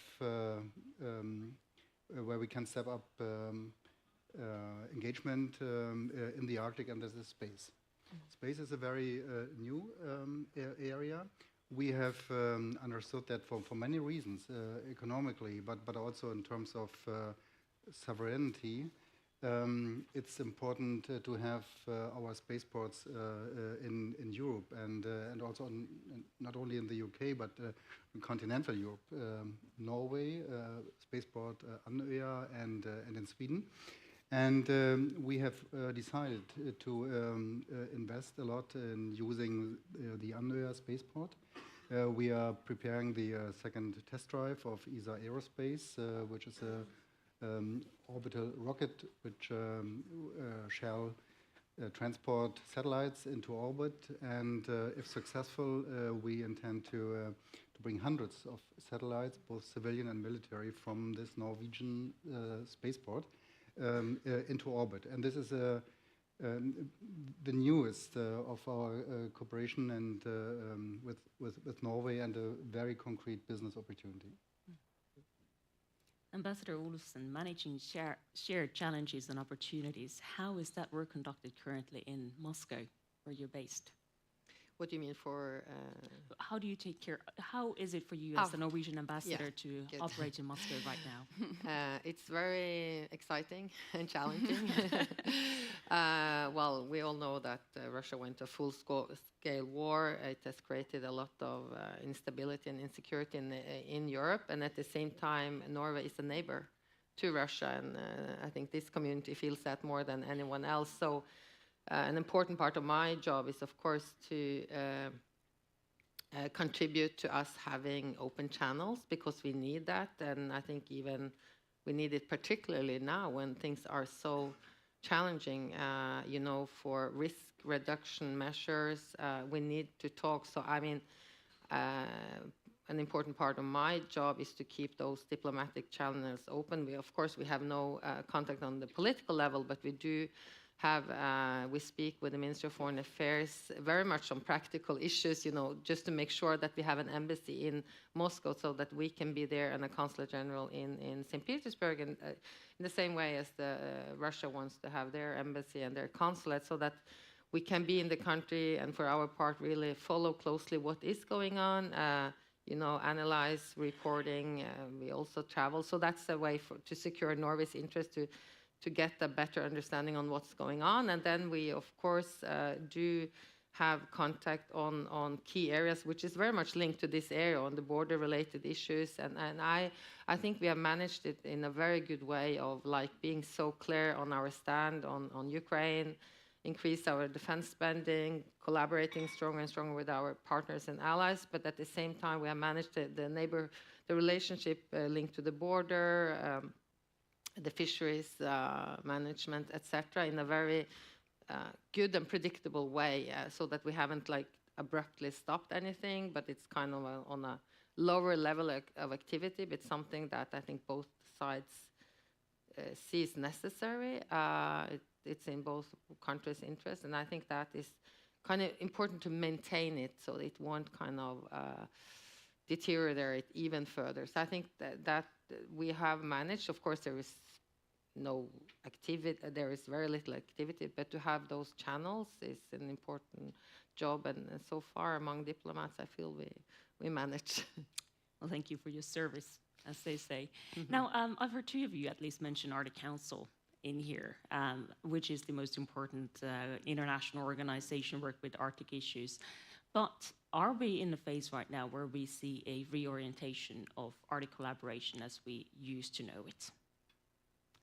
M: where we can step up engagement in the Arctic, and this is space. Space is a very new area. We have understood that for many reasons, economically, but also in terms of sovereignty, it's important to have our spaceports in Europe and also not only in the UK but in continental Europe, Norway, spaceport Andøya, and in Sweden. And we have decided to invest a lot in using the Andøya spaceport. We are preparing the second test drive of ESA Aerospace, which is a orbital rocket which shall transport satellites into orbit. And if successful, we intend to bring hundreds of satellites, both civilian and military, from this Norwegian spaceport into orbit. And this is the newest of our cooperation and with Norway, and a very concrete business opportunity.
K: Ambassador Olufsen, managing shared challenges and opportunities, how is that work conducted currently in Moscow, where you're based?
O: What do you mean for...
K: How do you take care... How is it for you as the Norwegian ambassador to operate in Moscow right now?
O: It's very exciting and challenging. Well, we all know that Russia went to a full-scale war. It has created a lot of instability and insecurity in Europe. And at the same time, Norway is a neighbor to Russia, and I think this community feels that more than anyone else. So an important part of my job is, of course, to contribute to us having open channels, because we need that, and I think even we need it particularly now when things are so challenging, you know, for risk reduction measures. We need to talk. So, I mean, an important part of my job is to keep those diplomatic channels open. Of course, we have no contact on the political level, but we do have, we speak with the Minister of Foreign Affairs very much on practical issues, you know, just to make sure that we have an embassy in Moscow so that we can be there, and a consul general in St. Petersburg, and in the same way as Russia wants to have their embassy and their consulate, so that we can be in the country and for our part really follow closely what is going on, you know, analyze, reporting. We also travel. So that's a way to secure Norway's interest, to get a better understanding on what's going on. And then we, of course, do have contact on key areas, which is very much linked to this area, on the border-related issues. And I think we have managed it in a very good way of like being so clear on our stand on Ukraine, increase our defense spending, collaborating stronger and stronger with our partners and allies. But at the same time, we have managed the relationship linked to the border, the fisheries management, etc., in a very good and predictable way, so that we haven't like abruptly stopped anything, but it's kind of on a lower level of activity, but something that I think both sides sees necessary. It's in both countries' interest, and I think that is kind of important to maintain it so it won't kind of deteriorate even further. So I think that we have managed. Of course, there is no activity, there is very little activity, but to have those channels is an important job, and so far among diplomats, I feel we manage.
K: Well, thank you for your service, as they say. Now, I've heard two of you at least mention Arctic Council in here, which is the most important international organization work with Arctic issues. But are we in a phase right now where we see a reorientation of Arctic collaboration as we used to know it?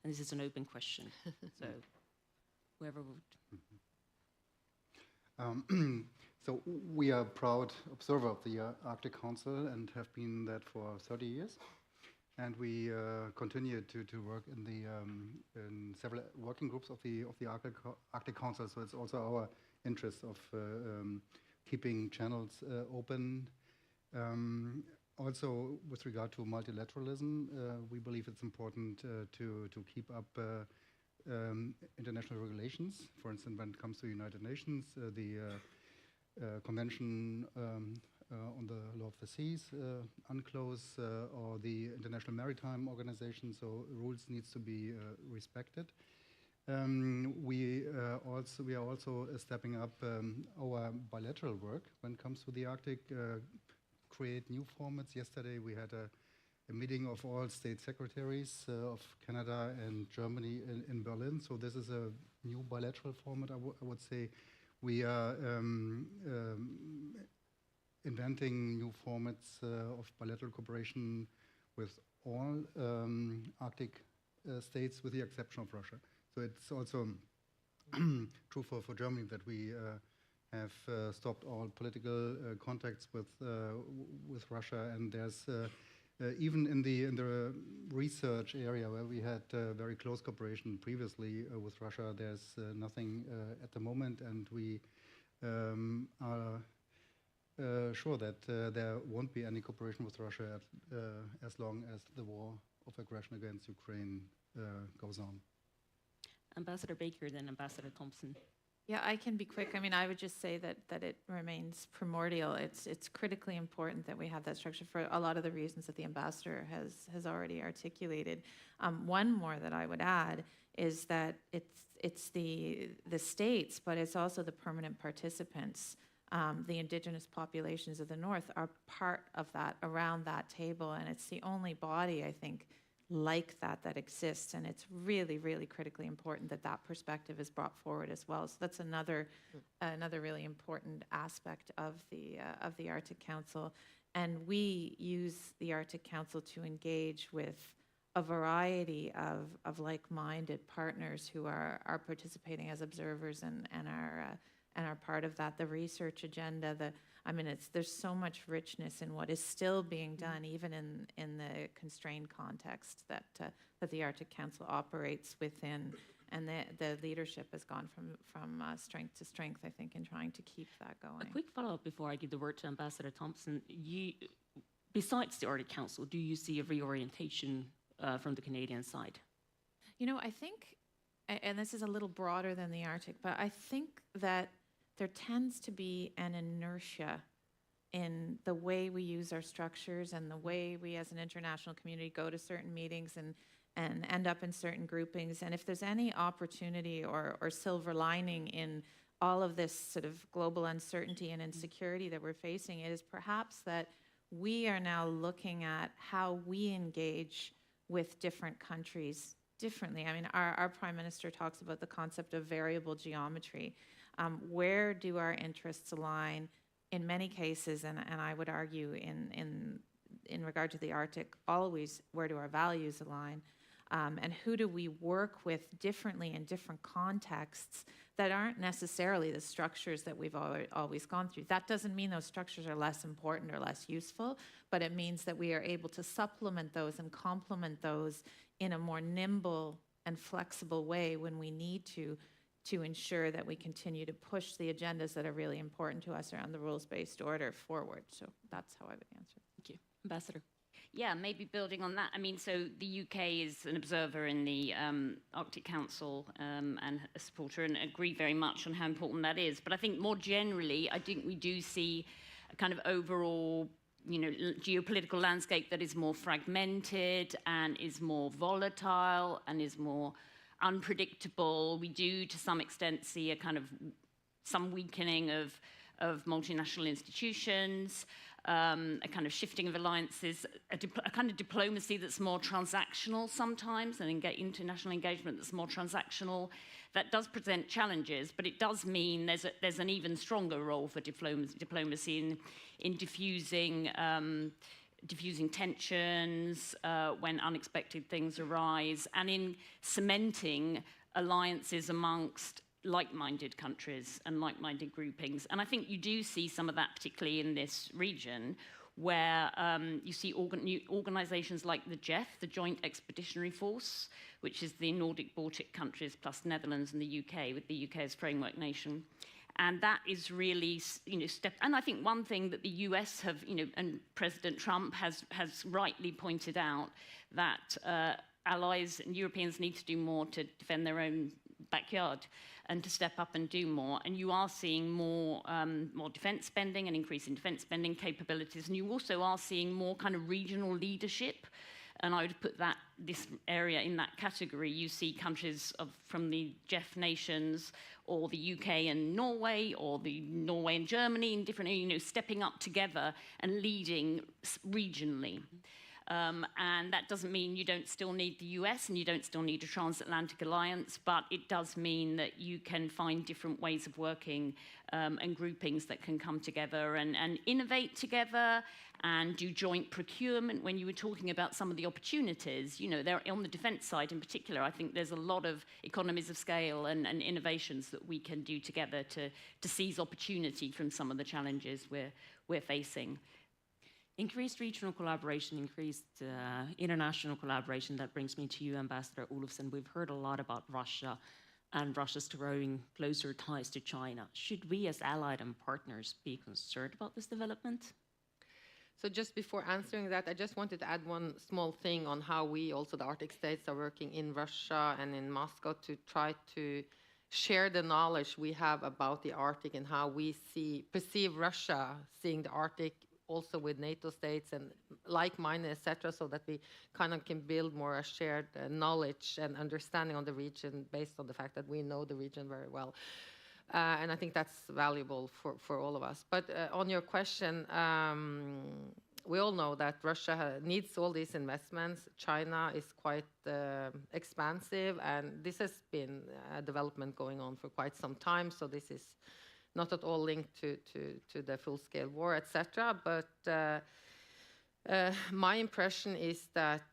K: And this is an open question, so whoever would.
M: So we are a proud observer of the Arctic Council and have been that for 30 years. And we continue to work in several working groups of the Arctic Council. So it's also our interest of keeping channels open. Also, with regard to multilateralism, we believe it's important to keep up international regulations. For instance, when it comes to the United Nations, the Convention on the Law of the Seas, UNCLOS, or the International Maritime Organization, so rules needs to be respected. We are also stepping up our bilateral work when it comes to the Arctic, create new formats. Yesterday we had a meeting of all state secretaries of Canada and Germany in Berlin, so this is a new bilateral format, I would say. We are inventing new formats of bilateral cooperation with all Arctic states, with the exception of Russia. So it's also true for Germany that we have stopped all political contacts with Russia, and there's even in the research area where we had very close cooperation previously with Russia, there's nothing at the moment, and we are sure that there won't be any cooperation with Russia as long as the war of aggression against Ukraine goes on.
K: Ambassador Baker, then Ambassador Thompson.
N: Yeah, I can be quick. I mean, I would just say that it remains primordial. It's critically important that we have that structure for a lot of the reasons that the ambassador has already articulated. One more that I would add is that it's the states, but it's also the permanent participants. The indigenous populations of the North are part of that, around that table, and it's the only body, I think, like that exists, and it's really, really critically important that that perspective is brought forward as well. So that's another really important aspect of the Arctic Council, and we use the Arctic Council to engage with a variety of like-minded partners who are participating as observers and are part of that. The research agenda, there's so much richness in what is still being done, even in the constrained context that the Arctic Council operates within. And the leadership has gone from strength to strength, I think, in trying to keep that going.
K: A quick follow-up before I give the word to Ambassador Thompson. Besides the Arctic Council, do you see a reorientation from the Canadian side?
N: I think, and this is a little broader than the Arctic, but I think that there tends to be an inertia in the way we use our structures and the way we as an international community go to certain meetings and end up in certain groupings. And if there's any opportunity or silver lining in all of this sort of global uncertainty and insecurity that we're facing, it is perhaps that we are now looking at how we engage with different countries differently. Our Prime Minister talks about the concept of variable geometry. Where do our interests align? In many cases, and I would argue in regard to the Arctic, always where do our values align? And who do we work with differently in different contexts that aren't necessarily the structures that we've always gone through? That doesn't mean those structures are less important or less useful, but it means that we are able to supplement those and complement those in a more nimble and flexible way when we need to ensure that we continue to push the agendas that are really important to us around the rules-based order forward. So that's how I would answer.
K: Thank you. Ambassador.
L: Yeah, maybe building on that. So the UK is an observer in the Arctic Council and a supporter, and agree very much on how important that is. But I think more generally, I think we do see a kind of overall, geopolitical landscape that is more fragmented and is more volatile and is more unpredictable. We do, to some extent, see a kind of some weakening of multinational institutions. A kind of shifting of alliances, a kind of diplomacy that's more transactional sometimes, and international engagement that's more transactional. That does present challenges, but it does mean there's an even stronger role for diplomacy in diffusing tensions when unexpected things arise, and in cementing alliances amongst like-minded countries and like-minded groupings. And I think you do see some of that, particularly in this region, where you see organizations like the JEF, the Joint Expeditionary Force, which is the Nordic Baltic countries plus Netherlands and the UK, with the UK as framework nation. And that is really, and I think one thing that the US have, and President Trump has rightly pointed out, that allies and Europeans need to do more to defend their own backyard and to step up and do more. And you are seeing more defense spending, an increase in defense spending capabilities. And you also are seeing more kind of regional leadership. And I would put this area in that category. You see countries from the JEF nations, or the UK and Norway, or the Norway and Germany, in different, stepping up together and leading regionally. And that doesn't mean you don't still need the US and you don't still need a transatlantic alliance, but it does mean that you can find different ways of working and groupings that can come together and innovate together and do joint procurement. When you were talking about some of the opportunities, they're on the defense side in particular. I think there's a lot of economies of scale and innovations that we can do together to seize opportunity from some of the challenges we're facing.
K: Increased regional collaboration, increased international collaboration. That brings me to you, Ambassador Olofsson. We've heard a lot about Russia and Russia's growing closer ties to China. Should we as allied and partners be concerned about this development?
O: So just before answering that, I just wanted to add one small thing on how we, also the Arctic states, are working in Russia and in Moscow to try to share the knowledge we have about the Arctic and how we perceive Russia seeing the Arctic also with NATO states and like-minded, etc., so that we kind of can build more a shared knowledge and understanding on the region based on the fact that we know the region very well. And I think that's valuable for all of us. But on your question, we all know that Russia needs all these investments. China is quite expansive, and this has been a development going on for quite some time, so this is not at all linked to the full-scale war, etc. But My impression is that,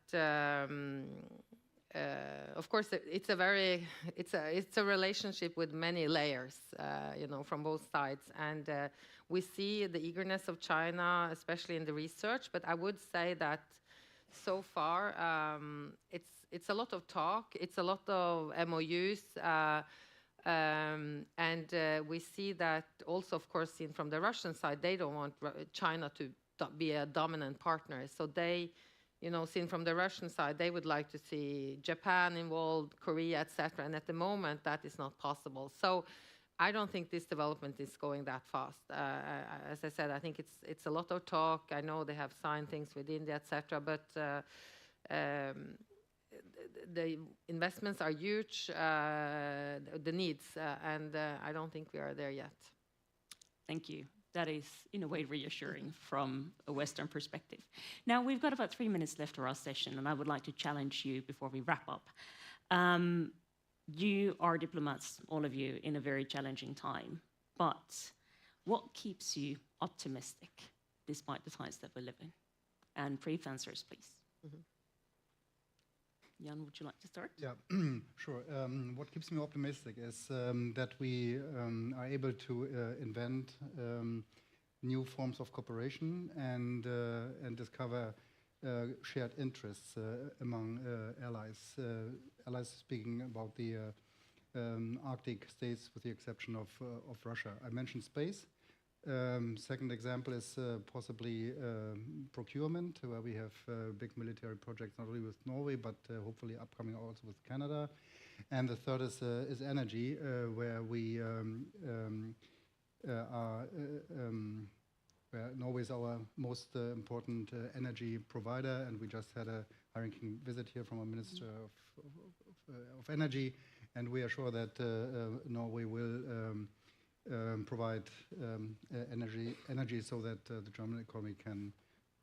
O: of course, it's a relationship with many layers, from both sides, and we see the eagerness of China, especially in the research. But I would say that so far, it's a lot of talk, it's a lot of MOUs, and we see that also, of course, seen from the Russian side, they don't want China to be a dominant partner. So they, seen from the Russian side, they would like to see Japan involved, Korea, etc. And at the moment, that is not possible. So I don't think this development is going that fast. As I said, I think it's a lot of talk. I know they have signed things with India, etc. But the investments are huge, the needs, and I don't think we are there yet.
K: Thank you. That is, in a way, reassuring from a Western perspective. Now, we've got about 3 minutes left of our session, and I would like to challenge you before we wrap up. You are diplomats, all of you, in a very challenging time. But what keeps you optimistic despite the times that we live in? And brief answers, please. Mm-hmm. Jan, would you like to start?
M: Yeah, sure. What keeps me optimistic is that we are able to invent new forms of cooperation and discover shared interests among allies. Allies speaking about the Arctic states, with the exception of Russia. I mentioned space. Second example is possibly procurement, where we have big military projects, not only with Norway, but hopefully upcoming also with Canada. And the third is energy, where we where Norway is our most important energy provider, and we just had a high-ranking visit here from a Minister of Energy, and we are sure that Norway will provide energy so that the German economy can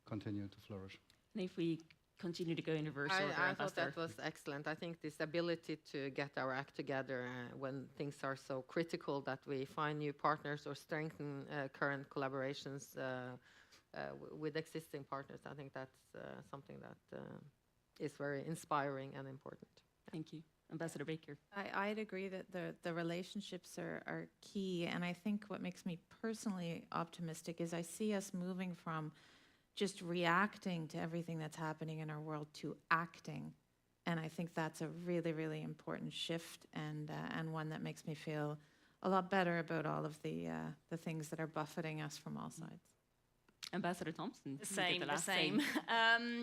M: continue to flourish.
K: And if we continue to go in reverse order,
O: I thought that was excellent. I think this ability to get our act together when things are so critical, that we find new partners or strengthen current collaborations with existing partners, I think that's something that is very inspiring and important.
K: Thank you. Ambassador Baker.
N: I'd agree that the relationships are key, and I think what makes me personally optimistic is I see us moving from just reacting to everything that's happening in our world to acting, and I think that's a really, really important shift, and one that makes me feel a lot better about all of the things that are buffeting us from all sides.
K: Ambassador Thompson.
L: The same.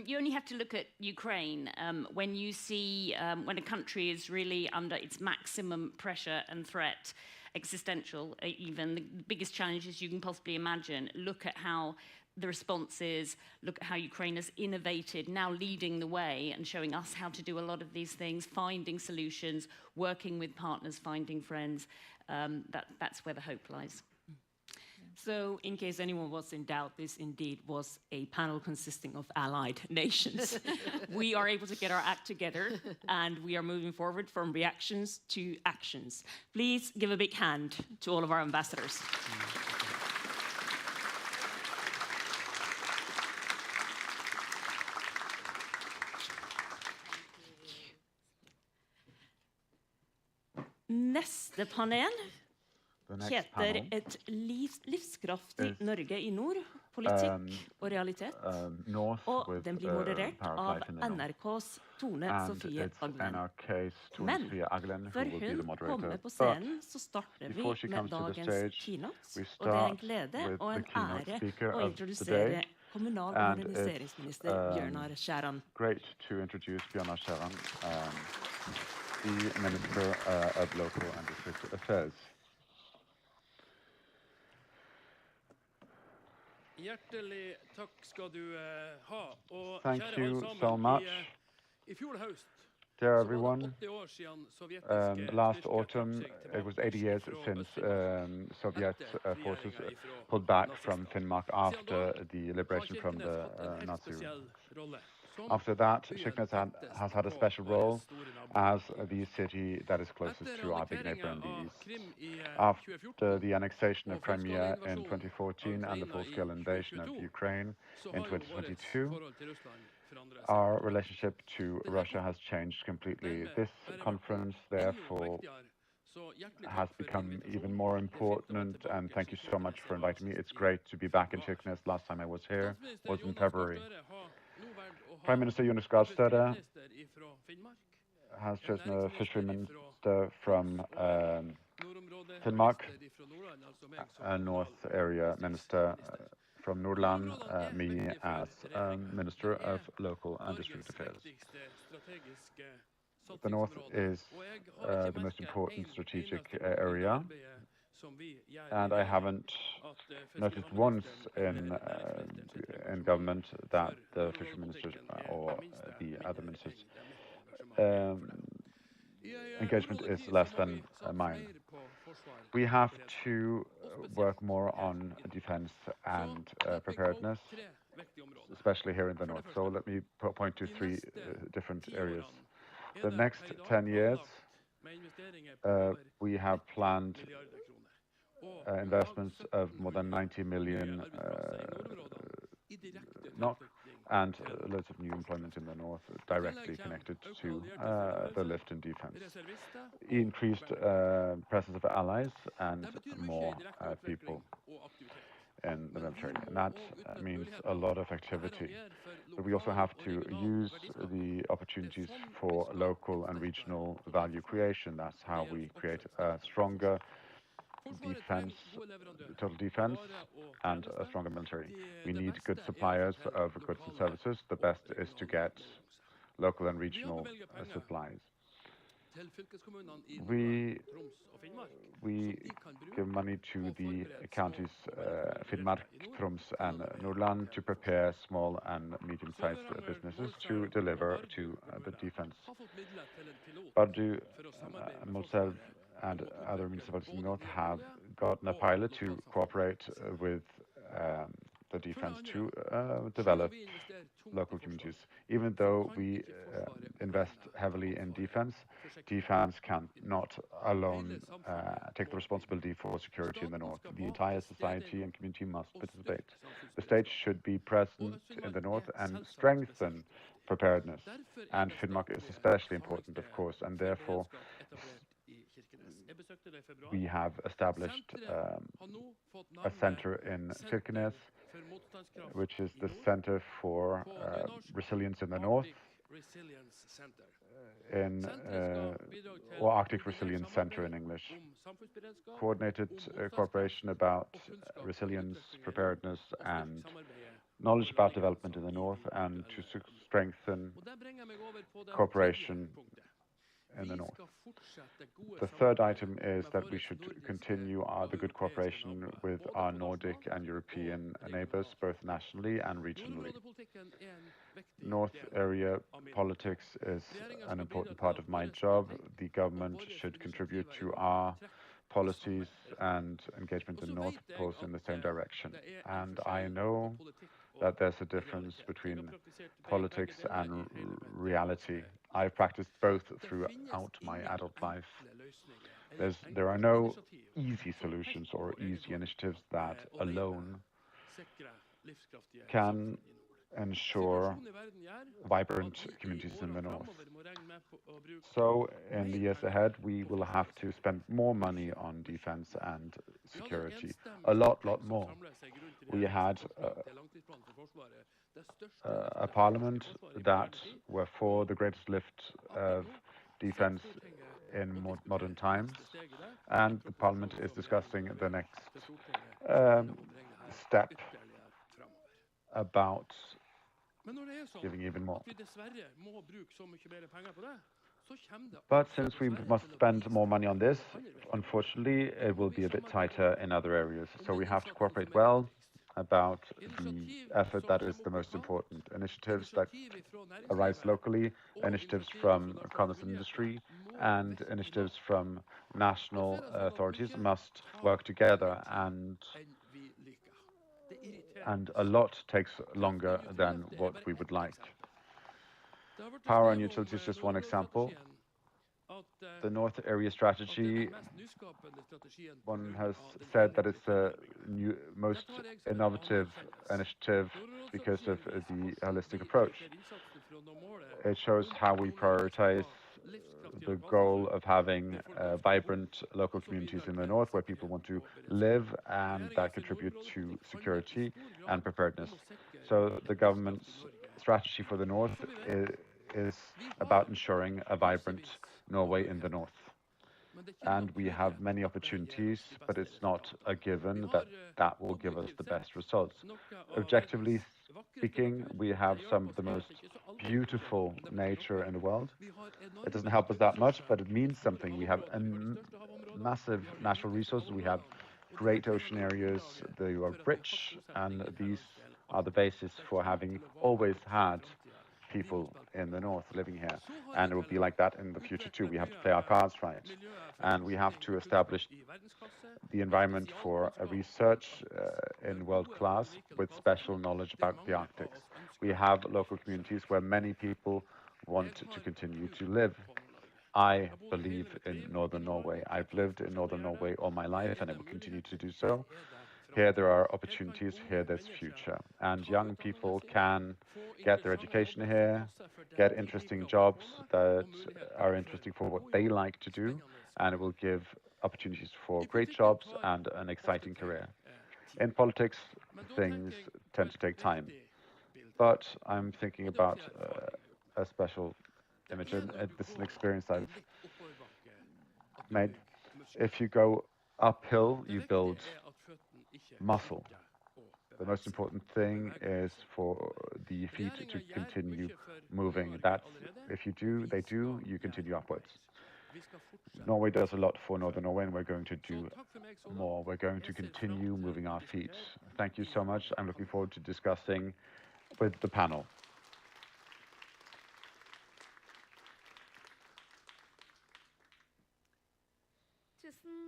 L: You only have to look at Ukraine. When you see when a country is really under its maximum pressure and threat, existential, even the biggest challenges you can possibly imagine, look at how the response is, look at how Ukraine has innovated, now leading the way and showing us how to do a lot of these things, finding solutions, working with partners, finding friends. That's where the hope lies.
K: So, in case anyone was in doubt, this indeed was a panel consisting of allied nations. We are able to get our act together, and we are moving forward from reactions to actions. Please give a big hand to all of our ambassadors. Neste panel heter Et livskraftig Norge i nord, politikk og realitet, og den blir moderert av NRKs Tone Sofie Aglen. Men før hun kommer på scenen, så starter vi med dagens keynotes, og det er en glede og en ære å introdusere kommunal- og moderniseringsminister Bjørnar Skjæran.
B: Great to introduce Bjørnar Skjæran, the Minister of Local and District Affairs.
P: Hjertelig takk skal du ha, og
B: Thank
P: kjære
B: you
P: alle sammen,
B: so much.
P: I fjor høst,
B: Dear
P: så
B: everyone,
P: var det 80 år siden sovjetiske
B: last
P: styrker
B: autumn
P: trakk seg
B: it was
P: tilbake
B: 80 years
P: fra
B: since
P: Øst-Finnmark
B: Soviet
P: etter
B: forces
P: frigjøringen ifra
B: pulled back from
P: nazistene.
B: Finnmark
P: Siden
B: after
P: da
B: the
P: har
B: liberation from
P: Kirkenes
B: the
P: hatt en helt
B: Nazi
P: spesiell rolle
B: After that, Kirkenes has had a special role as the city that is closest to our big neighbor in the east. After the annexation of Crimea in 2014 and the full-scale invasion of Ukraine in 2022, our relationship to Russia has changed completely. This conference, therefore, has become even more important, and thank you so much for inviting me. It's great to be back in Kirkenes. Last time I was here was in February. Prime Minister Jonas Gahr Støre has chosen a fishery minister from Finnmark, a North area minister from Nordland, me as Minister of Local and District Affairs. The North is the most important strategic area, and I haven't noticed once in government that the fishery ministers or the other ministers' engagement is less than mine. We have to work more on defense and preparedness, especially here in the North. So let me point to three different areas. The next 10 years, we have planned investments of more than 90 million NOK and loads of new employment in the North directly connected to the lift in defense. Increased presence of allies and more people in the military. And that means a lot of activity. But we also have to use the opportunities for local and regional value creation. That's how we create a stronger defense, total defense, and a stronger military. We need good suppliers of goods and services. The best is to get local and regional supplies. We give money to the counties Finnmark, Troms, and Nordland to prepare small and medium-sized businesses to deliver to the defense. Bardu, Målselv, and other municipalities in the North have gotten a pilot to cooperate with the defense to develop local communities. Even though we invest heavily in defense, defense cannot alone take the responsibility for security in the North. The entire society and community must participate. The state should be present in the North and strengthen preparedness. And Finnmark is especially important, of course, and therefore we have established a center in Kirkenes, which is the Center for Resilience in the North, or Arctic Resilience Center in English. Coordinated cooperation about resilience, preparedness, and knowledge about development in the North, and to strengthen cooperation in the North. The third item is that we should continue the good cooperation with our Nordic and European neighbors, both nationally and regionally. North area politics is an important part of my job. The government should contribute to our policies and engagement in North pulls in the same direction. And I know that there's a difference between politics and reality. I've practiced both throughout my adult life. There are no easy solutions or easy initiatives that alone can ensure vibrant communities in the North. So in the years ahead, we will have to spend more money on defense and security, a lot more. We had a parliament that were for the greatest lift of defense in modern times, and the parliament is discussing the next step about giving even more. But since we must spend more money on this, unfortunately, it will be a bit tighter in other areas. So we have to cooperate well about the effort that is the most important. Initiatives that arise locally, initiatives from commerce and industry, and initiatives from national authorities must work together, and a lot takes longer than what we would like. Power and utilities is just one example. The North Area Strategy, one has said that it's the most innovative initiative because of the holistic approach. It shows how we prioritize the goal of having vibrant local communities in the north where people want to live and that contribute to security and preparedness. So the government's strategy for the north is about ensuring a vibrant Norway in the north. And we have many opportunities, but it's not a given that that will give us the best results. Objectively speaking, we have some of the most beautiful nature in the world. It doesn't help us that much, but it means something. We have massive natural resources. We have great ocean areas. They are rich, and these are the basis for having always had people in the north living here. And it will be like that in the future too. We have to play our cards right. And we have to establish the environment for a research in world class with special knowledge about the Arctic. We have local communities where many people want to continue to live. I believe in Northern Norway. I've lived in Northern Norway all my life and I will continue to do so. Here there are opportunities, here there's future. And young people can get their education here, get interesting jobs that are interesting for what they like to do, and it will give opportunities for great jobs and an exciting career. In politics, things tend to take time. But I'm thinking about a special image, and this is an experience I've made. If you go uphill, you build muscle. The most important thing is for the feet to continue moving. That's, if you do, they do, you continue upwards. Norway does a lot for Northern Norway, and we're going to do more. We're going to continue moving our feet. Thank you so much. I'm looking forward to discussing with the panel.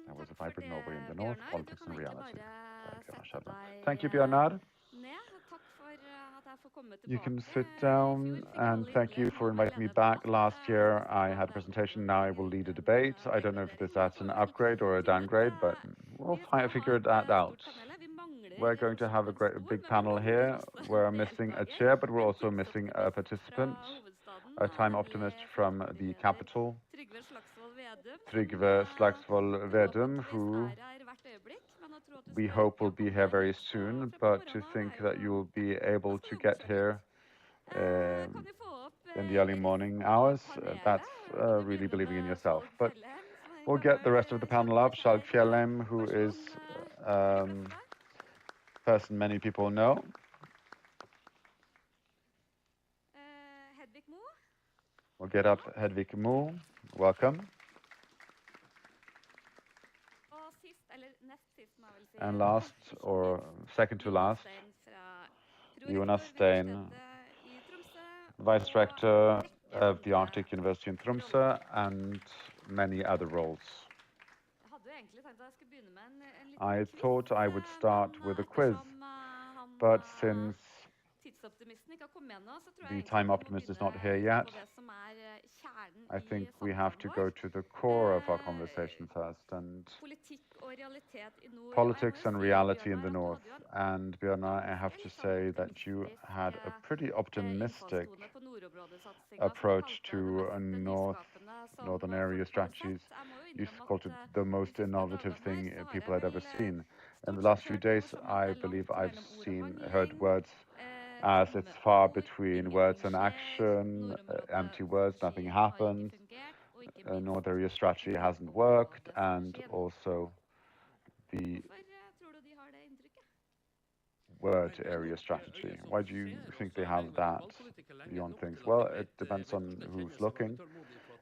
B: That was a vibrant Norway in the north, politics and reality. Thank you, Bjørnar. You can sit down, and thank you for inviting me back. Last year I had a presentation, now I will lead a debate. I don't know if that's an upgrade or a downgrade, but we'll figure that out. We're going to have a big panel here. We're missing a chair, but we're also missing a participant, a time optimist from the capital, Trygve Slagsvold Vedum, who we hope will be here very soon, but to think that you will be able to get here in the early morning hours, that's really believing in yourself. But we'll get the rest of the panel up. Skjalg Fjellheim, who is a person many people know. We'll get up Hedvig Mo. Welcome. And last, or second to last, Jonas Stein, Vice Rector of the Arctic University in Tromsø, and many other roles. I thought I would start with a quiz, but since the time optimist is not here yet, I think we have to go to the core of our conversation first, and politics and reality in the north. And Bjørnar, I have to say that you had a pretty optimistic approach to northern area strategies. You called it the most innovative thing people had ever seen. In the last few days, I believe I've heard words as it's far between words and action, empty words, nothing happened. North area strategy hasn't worked, and also the word area strategy. Why do you think they have that beyond things? Well, it depends on who's looking,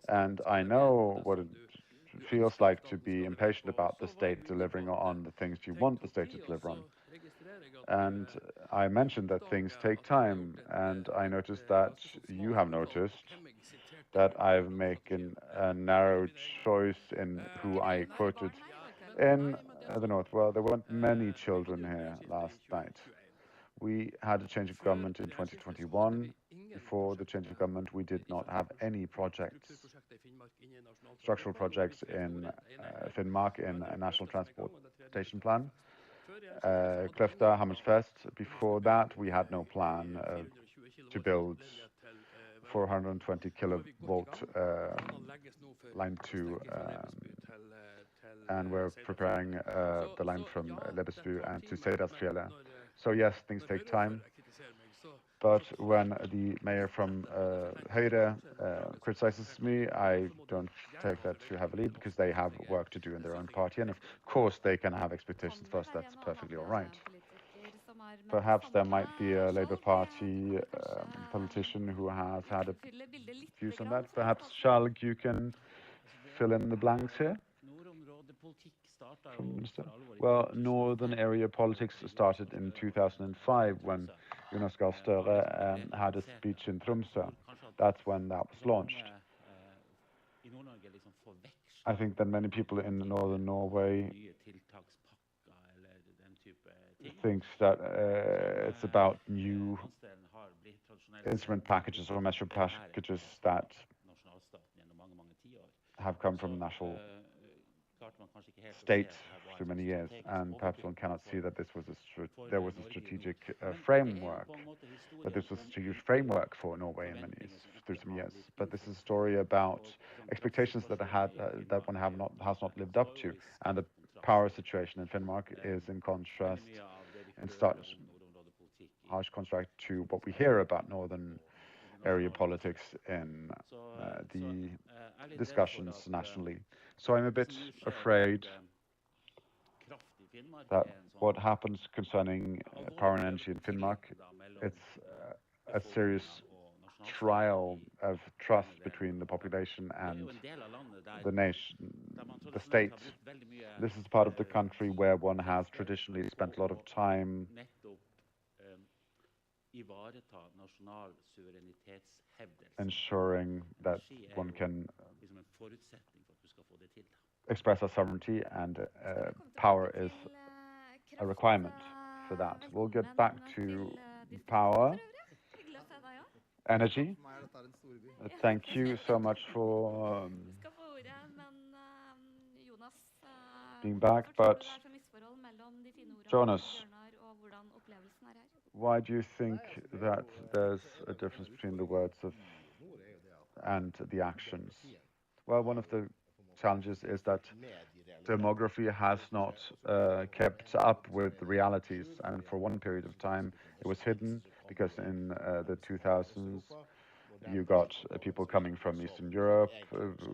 B: and I know what it feels like to be impatient about the state delivering on the things you want the state to deliver on. And I mentioned that things take time, and I noticed that you have noticed that I've made a narrow choice in who I quoted in the north. Well, there weren't many children here last night. We had a change of government in 2021. before the change of government, we did not have any projects, structural projects in Finnmark in a national transportation plan. Kløfta, Hammerfest, before that, we had no plan to build 420 kilovolt line 2, and we're preparing the line from Lebesby and to Seidalsfjellet. So yes, things take time. But when the mayor from Høyre criticizes me, I don't take that too heavily because they have work to do in their own party. And of course, they can have expectations for us. That's perfectly all right. Perhaps there might be a Labour Party politician who has had a views on that. Perhaps, Charles, you can fill in the blanks here. Well, Northern Area politics started in 2005 when Jonas Gahr Støre had a speech in Tromsø. That's when that was launched. I think that many people in northern Norway thinks that it's about new instrument packages or measure packages that have come from national states through many years, and perhaps one cannot see that this was there was a strategic framework, that this was a strategic framework for Norway in through some years. But this is a story about expectations that that one has not lived up to, and the power situation in Finnmark is in contrast, in such harsh contrast to what we hear about Northern Area politics in the discussions nationally. So I'm a bit afraid that what happens concerning power and energy in Finnmark, it's a serious trial of trust between the population and the nation, the state. This is part of the country where one has traditionally spent a lot of time ensuring that one can express our sovereignty, and power is a requirement for that. We'll get back to power, energy. Thank you so much for being back, but Jonas, why do you think that there's a difference between the words and the actions? Well, one of the challenges is that demography has not kept up with the realities, and for one period of time it was hidden because in the 2000s you got people coming from Eastern Europe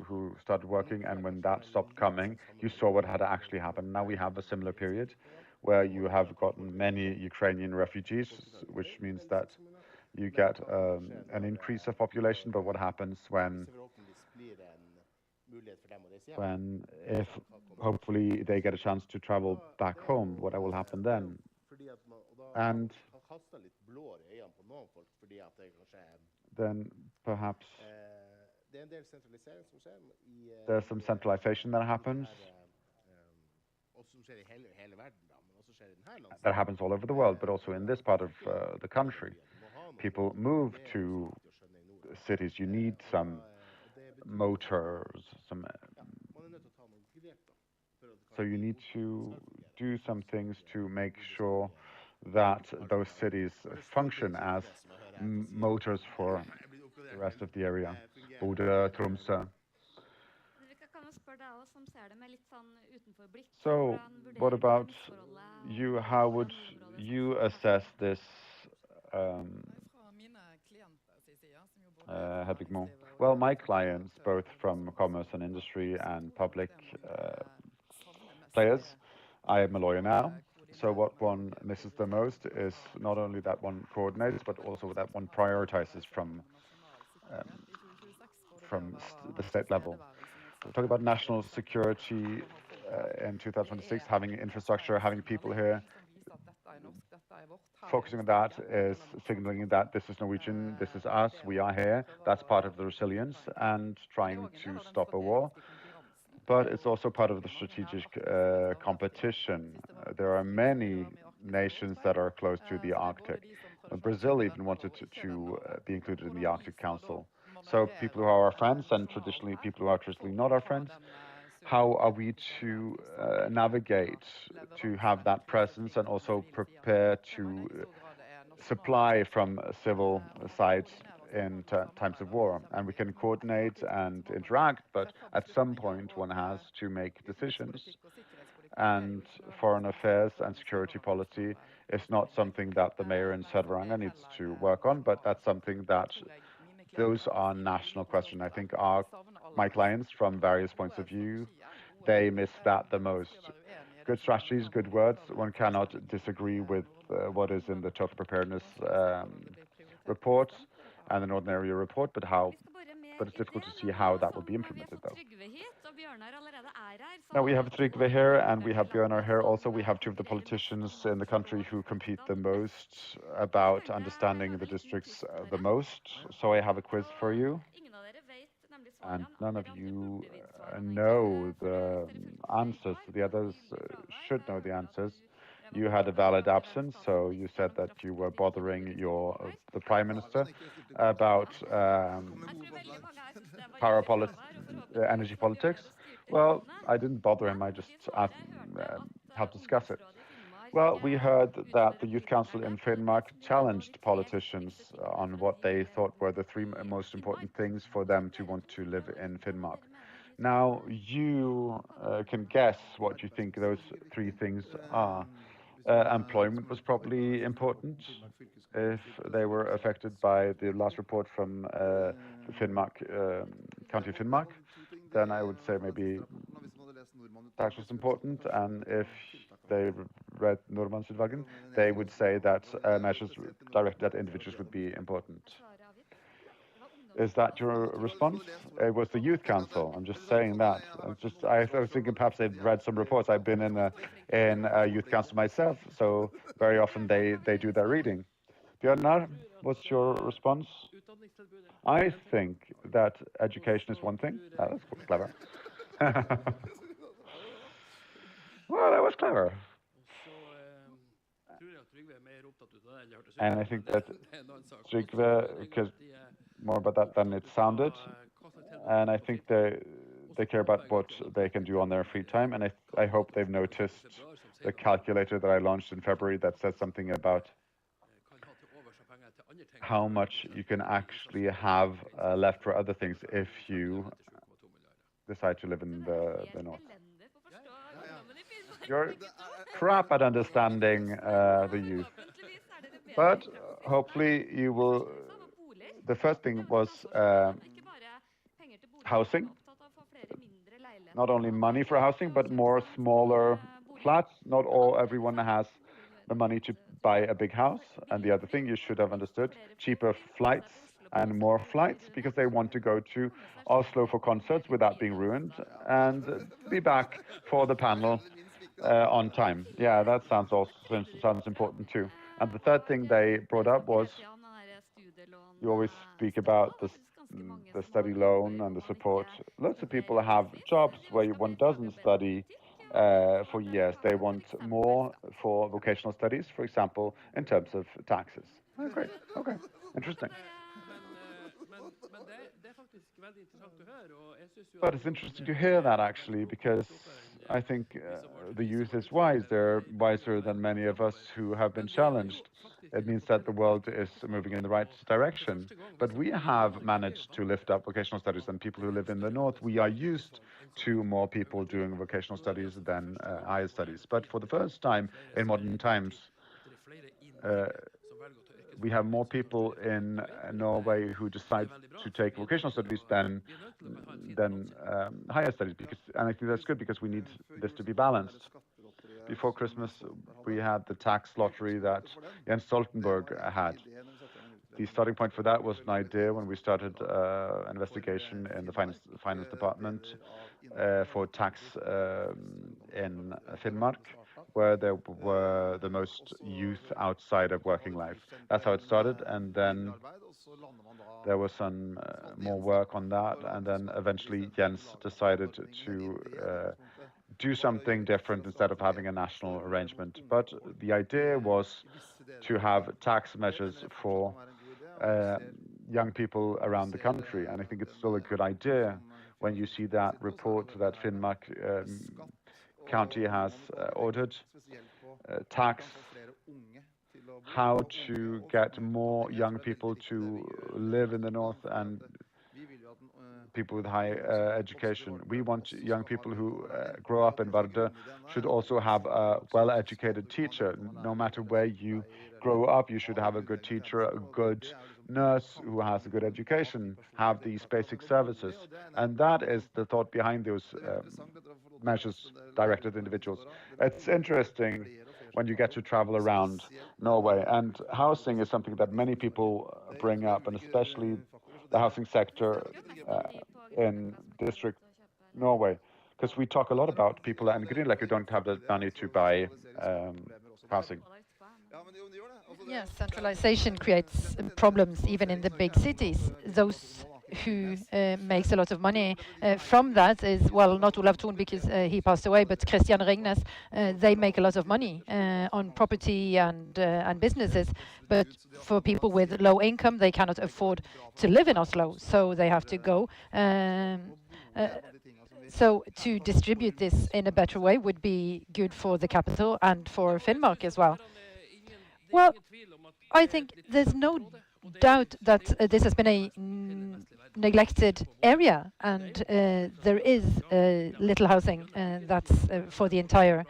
B: who started working, and when that stopped coming, you saw what had actually happened. Now we have a similar period where you have gotten many Ukrainian refugees, which means that you get an increase of population. But what happens if hopefully they get a chance to travel back home? What will happen then? And then perhaps there's some centralization that happens. That happens all over the world, but also in this part of the country. People move to cities. You need some motors, so you need to do some things to make sure that those cities function as motors for the rest of the area. Bodø, Tromsø. So, what about you? How would you assess this, Hedvig? Well, my clients, both from commerce and industry and public players, I am a lawyer now, so what one misses the most is not only that one coordinates, but also that one prioritizes from the state level. We're talking about national security in 2026, having infrastructure, having people here. Focusing on that is signaling that this is Norwegian, this is us, we are here. That's part of the resilience and trying to stop a war. But it's also part of the strategic competition. There are many nations that are close to the Arctic, Brazil even wanted to be included in the Arctic Council. So people who are our friends and traditionally people who are traditionally not our friends, how are we to navigate to have that presence and also prepare to supply from civil sides in times of war? And we can coordinate and interact, but at some point one has to make decisions. And foreign affairs and security policy is not something that the mayor in Sør-Varanger needs to work on, but that's something that those are national questions. I think my clients from various points of view, they miss that the most. Good strategies, good words. One cannot disagree with what is in the total preparedness report and the Northern Area report, but it's difficult to see how that will be implemented, though. Now we have Trygve here, and we have Bjørnar here also. We have two of the politicians in the country who compete the most about understanding the districts the most. So I have a quiz for you. And none of you know the answers. The others should know the answers. You had a valid absence, so you said that you were bothering the Prime Minister about energy politics. Well, I didn't bother him, I just asked how to discuss it. Well, we heard that the Youth Council in Finnmark challenged politicians on what they thought were the three most important things for them to want to live in Finnmark. Now, you can guess what you think those three things are. Employment was probably important if they were affected by the last report from the Finnmark, County Finnmark. Then I would say maybe tax was important, and if they read Nordmannsutvalget, they would say that measures directed at individuals would be important. Is that your response? It was the Youth Council. I'm just saying that. I was thinking perhaps they'd read some reports. I've been in a Youth Council myself, so very often they do their reading. Bjørnar, what's your response? I think that education is one thing. Oh, that's clever. Well, that was clever. And I think that Trygve cares more about that than it sounded. And I think they care about what they can do on their free time. And I hope they've noticed the calculator that I launched in February that says something about how much you can actually have left for other things if you decide to live in the north. You're crap at understanding the youth. But hopefully you will. The first thing was housing. Not only money for housing, but more smaller flats. Not everyone has the money to buy a big house. And the other thing you should have understood, cheaper flights and more flights, because they want to go to Oslo for concerts without being ruined and be back for the panel on time. Yeah, that sounds important too. And the third thing they brought up was, you always speak about the study loan and the support. Lots of people have jobs where one doesn't study for years. They want more for vocational studies, for example, in terms of taxes. Oh, great. Okay. Interesting. But it's interesting to hear that, actually, because I think the youth is wise. They're wiser than many of us who have been challenged. It means that the world is moving in the right direction. But we have managed to lift up vocational studies than people who live in the north. We are used to more people doing vocational studies than higher studies. But for the first time in modern times, we have more people in Norway who decide to take vocational studies than higher studies. And I think that's good because we need this to be balanced. Before Christmas, we had the tax lottery that Jens Stoltenberg had. The starting point for that was an idea when we started an investigation in the finance department for tax in Finnmark, where there were the most youth outside of working life. That's how it started, and then there was some more work on that, and then eventually Jens decided to do something different instead of having a national arrangement. But the idea was to have tax measures for young people around the country. And I think it's still a good idea when you see that report that Finnmark County has ordered, tax how to get more young people to live in the north and people with high education. We want young people who grow up in Vardø should also have a well-educated teacher. No matter where you grow up, you should have a good teacher, a good nurse who has a good education, have these basic services. And that is the thought behind those measures directed at individuals. It's interesting when you get to travel around Norway, and housing is something that many people bring up, and especially the housing sector in district Norway, because we talk a lot about people in Grünerløkka who don't have the money to buy housing.
E: Yes, centralization creates problems even in the big cities. Those who makes a lot of money from that is, well, not Olav Thon because he passed away, but Christian Ringnes. They make a lot of money on property and businesses, but for people with low income, they cannot afford to live in Oslo, so they have to go. So to distribute this in a better way would be good for the capital and for Finnmark as well. Well, I think there's no doubt that this has been a neglected area, and there is little housing that's for the entire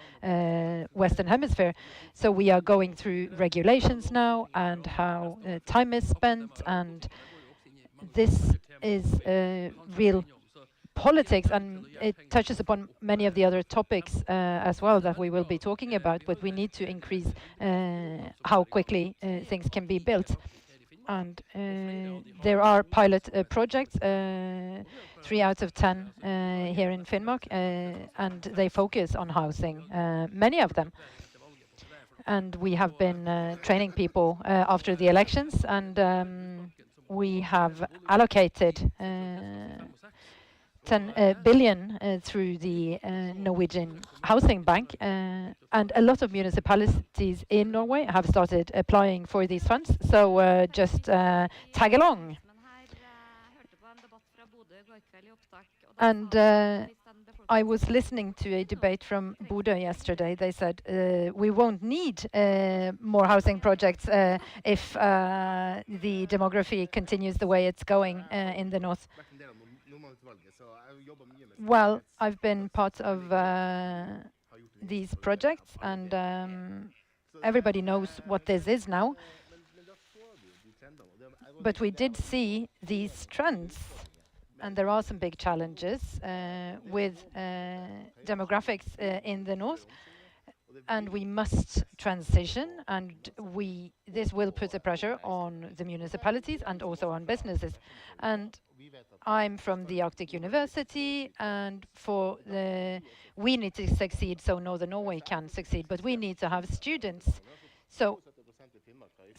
E: Western Hemisphere. So we are going through regulations now and how time is spent, and this is real politics, and it touches upon many of the other topics as well that we will be talking about, but we need to increase how quickly things can be built. And there are pilot projects, 3 out of 10 here in Finnmark, and they focus on housing, many of them. And we have been training people after the elections, and we have allocated 10 billion through the Norwegian Housing Bank, and a lot of municipalities in Norway have started applying for these funds, so just tag along. And I was listening to a debate from Bodø yesterday. They said we won't need more housing projects if the demography continues the way it's going in the north. Well, I've been part of these projects, and everybody knows what this is now. But we did see these trends, and there are some big challenges with demographics in the north, and we must transition, and this will put a pressure on the municipalities and also on businesses. And I'm from the Arctic University, and we need to succeed so Northern Norway can succeed, but we need to have students. So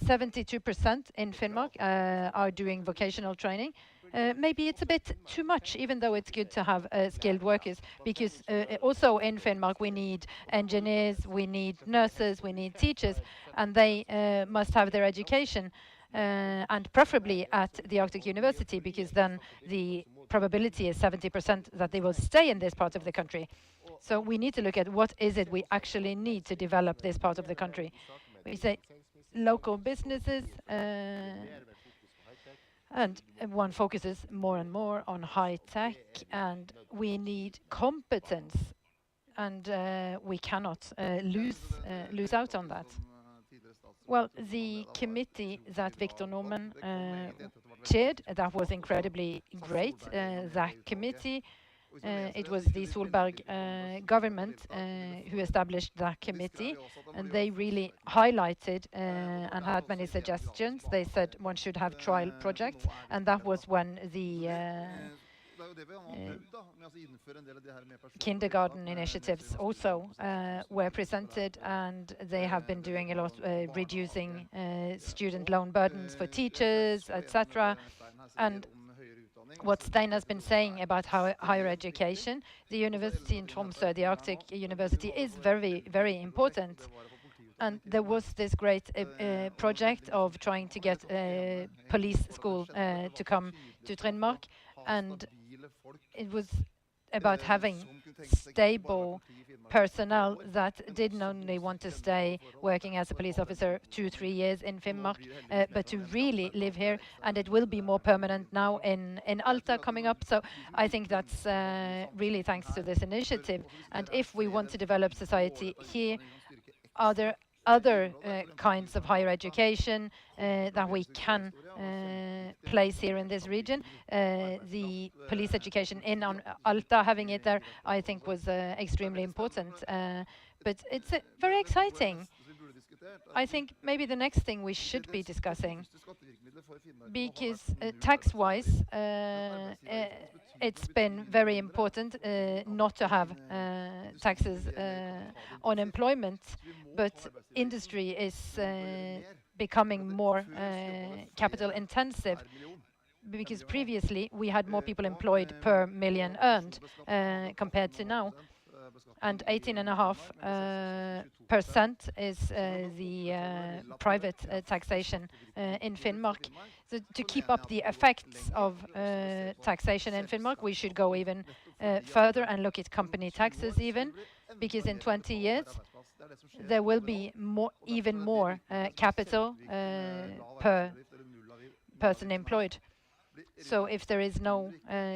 E: 72% in Finnmark are doing vocational training. Maybe it's a bit too much, even though it's good to have skilled workers, because also in Finnmark we need engineers, we need nurses, we need teachers, and they must have their education. And preferably at the Arctic University, because then the probability is 70% that they will stay in this part of the country. So we need to look at what is it we actually need to develop this part of the country. We say local businesses, and one focuses more and more on high tech, and we need competence, and we cannot lose out on that. Well, the committee that Victor Norman chaired, that was incredibly great. That committee, it was the Solberg government who established that committee, and they really highlighted and had many suggestions. They said one should have trial projects, and that was when the kindergarten initiatives also were presented, and they have been doing a lot reducing student loan burdens for teachers, etc. And what Stein has been saying about higher education, the university in Tromsø, the Arctic University, is very, very important. And there was this great project of trying to get a police school to come to Finnmark, and it was about having stable personnel that didn't only want to stay working as a police officer 2-3 years in Finnmark, but to really live here. And it will be more permanent now in Alta coming up. So I think that's really thanks to this initiative. And if we want to develop society here, are there other kinds of higher education that we can place here in this region? The police education in Alta, having it there, I think was extremely important. But it's very exciting. I think maybe the next thing we should be discussing, because tax-wise, it's been very important not to have taxes on employment, but industry is becoming more capital intensive, because previously we had more people employed per million earned compared to now. And 18.5% is the private taxation in Finnmark. So to keep up the effects of taxation in Finnmark, we should go even further and look at company taxes even, because in 20 years there will be even more capital per person employed. So if there is no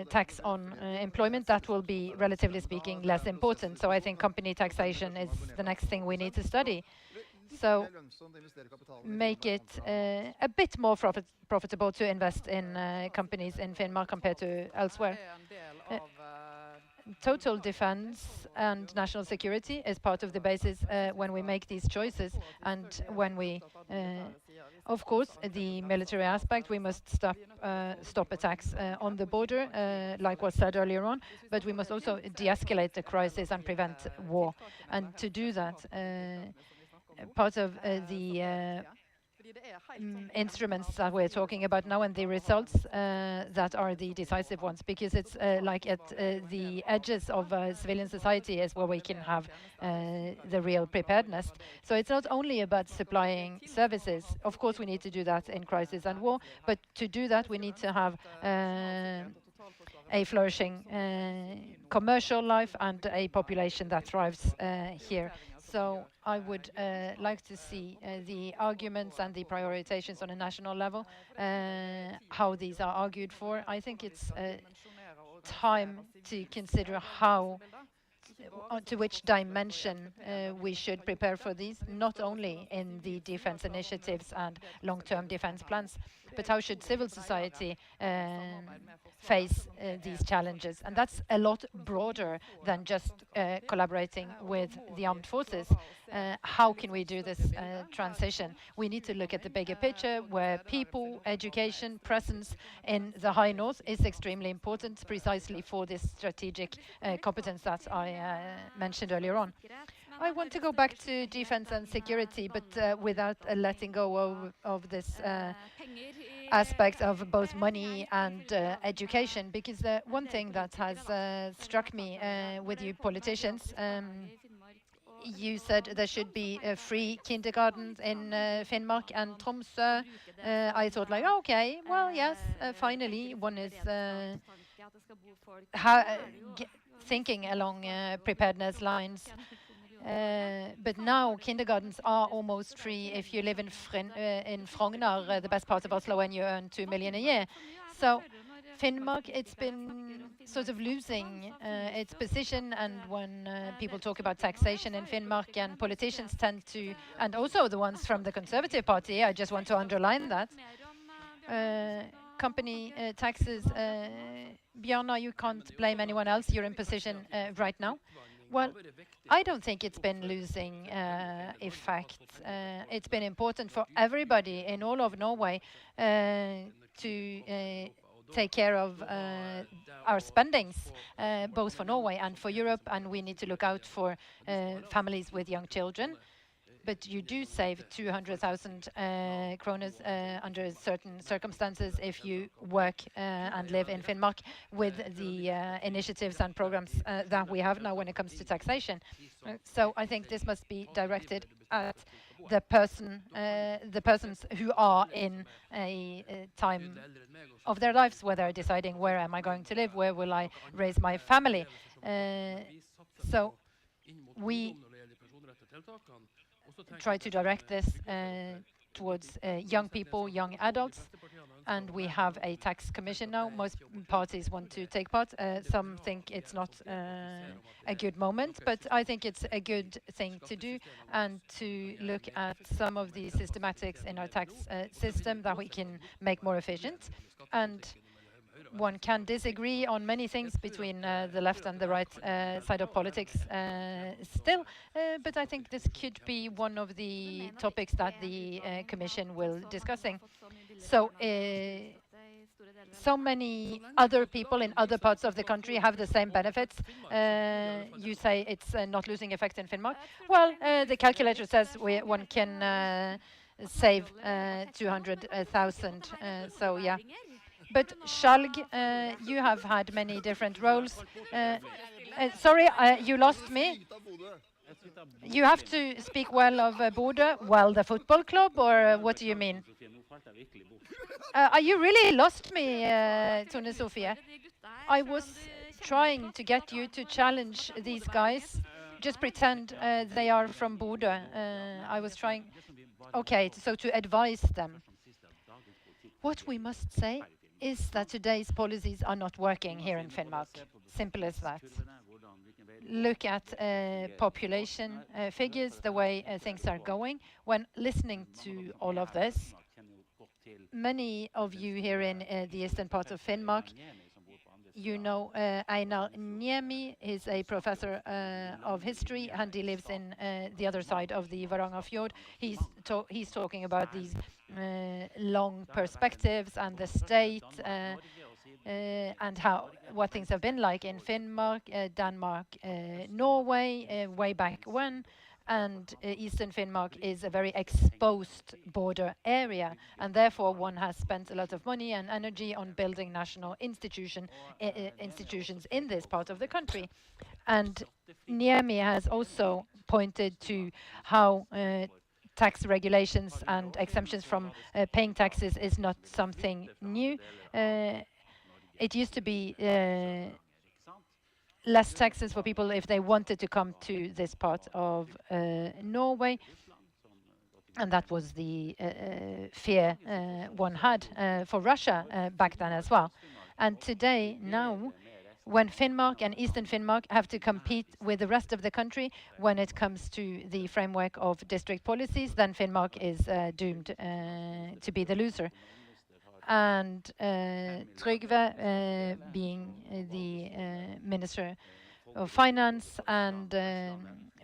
E: tax on employment, that will be, relatively speaking, less important. So I think company taxation is the next thing we need to study. So make it a bit more profitable to invest in companies in Finnmark compared to elsewhere. Total defense and national security is part of the basis when we make these choices, and when we of course, the military aspect, we must stop attacks on the border, like was said earlier on, but we must also de-escalate the crisis and prevent war. And to do that, part of the instruments that we're talking about now and the results that are the decisive ones, because it's like at the edges of civilian society is where we can have the real preparedness. So it's not only about supplying services. Of course, we need to do that in crisis and war, but to do that, we need to have a flourishing commercial life and a population that thrives here. So I would like to see the arguments and the prioritizations on a national level, how these are argued for. I think it's time to consider how, to which dimension we should prepare for these, not only in the defense initiatives and long-term defense plans, but how should civil society face these challenges. And that's a lot broader than just collaborating with the armed forces. How can we do this transition? We need to look at the bigger picture, where people, education, presence in the High North is extremely important, precisely for this strategic competence that I mentioned earlier on. I want to go back to defense and security, but without letting go of this aspect of both money and education, because one thing that has struck me with you politicians, you said there should be free kindergartens in Finnmark and Tromsø. I thought like, oh, okay, well, yes, finally one is thinking along preparedness lines. But now kindergartens are almost free if you live in Frogner, the best part of Oslo, and you earn 2 million a year. So Finnmark, it's been sort of losing its position, and when people talk about taxation in Finnmark, and politicians tend to, and also the ones from the Conservative Party, I just want to underline that, company taxes, Bjørnar, you can't blame anyone else, you're in position right now. Well, I don't think it's been losing effect. It's been important for everybody in all of Norway to take care of our spendings, both for Norway and for Europe, and we need to look out for families with young children. But you do save 200,000 kroner under certain circumstances if you work and live in Finnmark with the initiatives and programs that we have now when it comes to taxation. So I think this must be directed at the persons who are in a time of their lives where they're deciding where am I going to live, where will I raise my family. So we try to direct this towards young people, young adults, and we have a tax commission now. Most parties want to take part. Some think it's not a good moment, but I think it's a good thing to do, and to look at some of the systematics in our tax system that we can make more efficient. And one can disagree on many things between the left and the right side of politics still, but I think this could be one of the topics that the Commission will discussing. So, so many other people in other parts of the country have the same benefits. You say it's not losing effect in Finnmark. Well, the calculator says one can save 200,000. So yeah. But Skjalg, you have had many different roles. Sorry, you lost me. You have to speak well of Bodø, well, the football club, or what do you mean? You really lost me, Tone Sofie. I was trying to get you to challenge these guys. Just pretend they are from Bodø. I was trying. Okay, so to advise them. What we must say is that today's policies are not working here in Finnmark. Simple as that. Look at population figures, the way things are going. When listening to all of this, many of you here in the eastern part of Finnmark, you know Einar Niemi is a professor of history, and he lives in the other side of the Varangerfjord. He's talking about these long perspectives and the state and what things have been like in Finnmark, Denmark, Norway, way back when. And Eastern Finnmark is a very exposed border area, and therefore one has spent a lot of money and energy on building national institutions in this part of the country. And Niemi has also pointed to how tax regulations and exemptions from paying taxes is not something new. It used to be less taxes for people if they wanted to come to this part of Norway. And that was the fear one had for Russia back then as well. And today, now, when Finnmark and Eastern Finnmark have to compete with the rest of the country when it comes to the framework of district policies, then Finnmark is doomed to be the loser. And Trygve being the Minister of Finance, and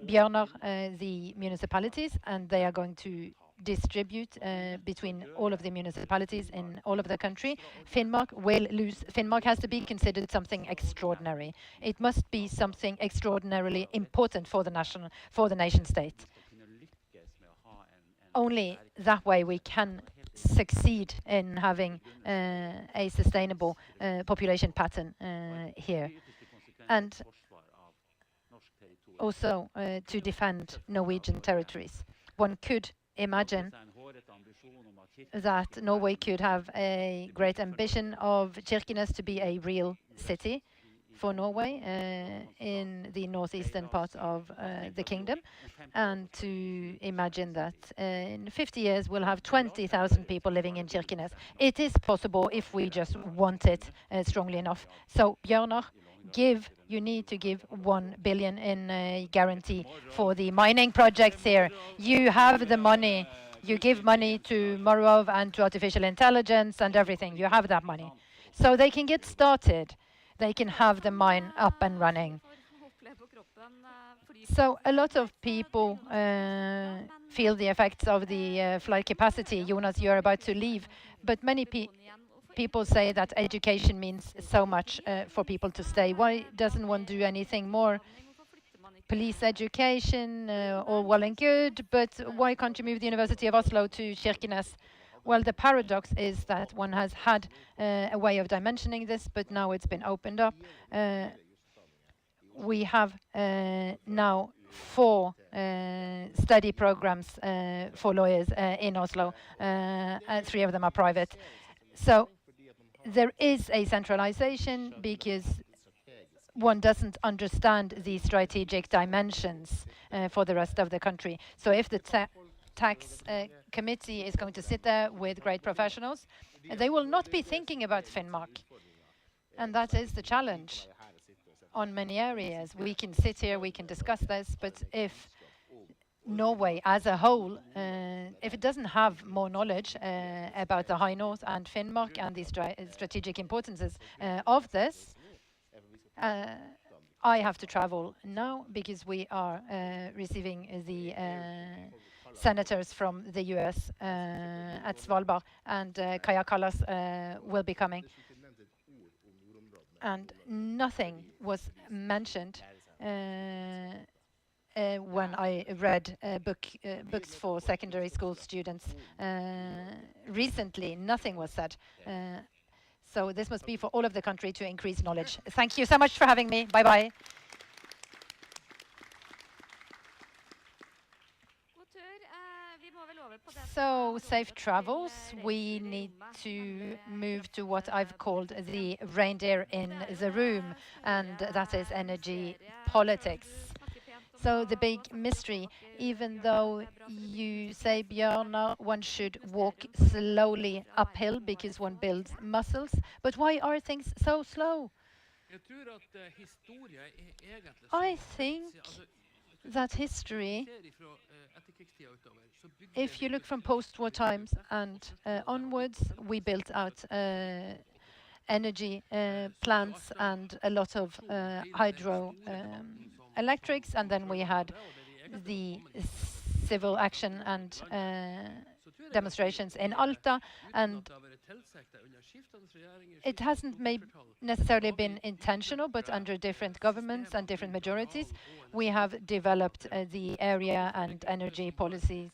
E: Bjørnar the municipalities, and they are going to distribute between all of the municipalities in all of the country. Finnmark will lose. Finnmark has to be considered something extraordinary. It must be something extraordinarily important for the nation state. Only that way we can succeed in having a sustainable population pattern here, and also to defend Norwegian territories. One could imagine that Norway could have a great ambition of Kirkenes to be a real city for Norway in the northeastern part of the kingdom, and to imagine that in 50 years we'll have 20,000 people living in Kirkenes. It is possible if we just want it strongly enough. So Bjørnar, you need to give 1 billion in guarantee for the mining projects here. You have the money. You give money to Morov and to artificial intelligence and everything. You have that money. So they can get started. They can have the mine up and running. So a lot of people feel the effects of the flight capacity. Jonas, you're about to leave. But many people say that education means so much for people to stay. Why doesn't one do anything more? Police education, all well and good, but why can't you move the University of Oslo to Kirkenes? Well, the paradox is that one has had a way of dimensioning this, but now it's been opened up. We have now 4 study programs for lawyers in Oslo. 3 of them are private. So there is a centralization because one doesn't understand the strategic dimensions for the rest of the country. So if the tax committee is going to sit there with great professionals, they will not be thinking about Finnmark. And that is the challenge on many areas. We can sit here, we can discuss this, but if Norway as a whole, if it doesn't have more knowledge about the High North and Finnmark and the strategic importances of this, I have to travel now because we are receiving the senators from the US at Svalbard, and Kaja Kallas will be coming. And nothing was mentioned when I read books for secondary school students recently. Nothing was said. So this must be for all of the country to increase knowledge. Thank you so much for having me. Bye-bye. So, safe travels. We need to move to what I've called the reindeer in the room, and that is energy politics. So the big mystery, even though you say, Bjørnar, one should walk slowly uphill because one builds muscles, but why are things so slow? I think that history, if you look from post-war times and onwards, we built out energy plants and a lot of hydro electrics, and then we had the civil action and demonstrations in Alta, and it hasn't necessarily been intentional, but under different governments and different majorities, we have developed the area and energy policies.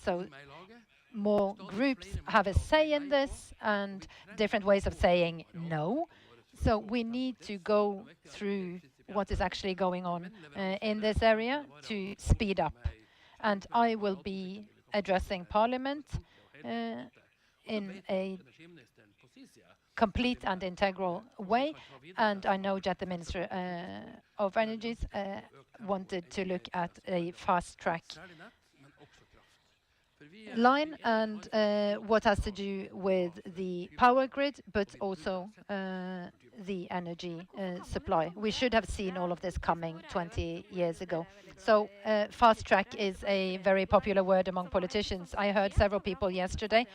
E: So more groups have a say in this and different ways of saying no. So we need to go through what is actually going on in this area to speed up. And I will be addressing Parliament in a complete and integral way. And I know that the Minister of Energies wanted to look at a fast-track line and what has to do with the power grid, but also the energy supply. We should have seen all of this coming 20 years ago. So fast track is a very popular word among politicians. I heard several people yesterday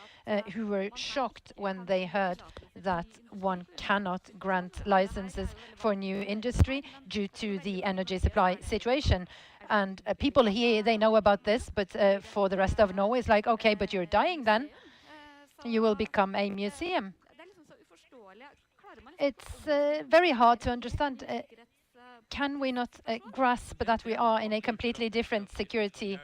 E: who were shocked when they heard that one cannot grant licenses for new industry due to the energy supply situation. And people here, they know about this, but for the rest of Norway, it's like, okay, but you're dying then. You will become a museum. It's very hard to understand. Can we not grasp that we are in a completely different security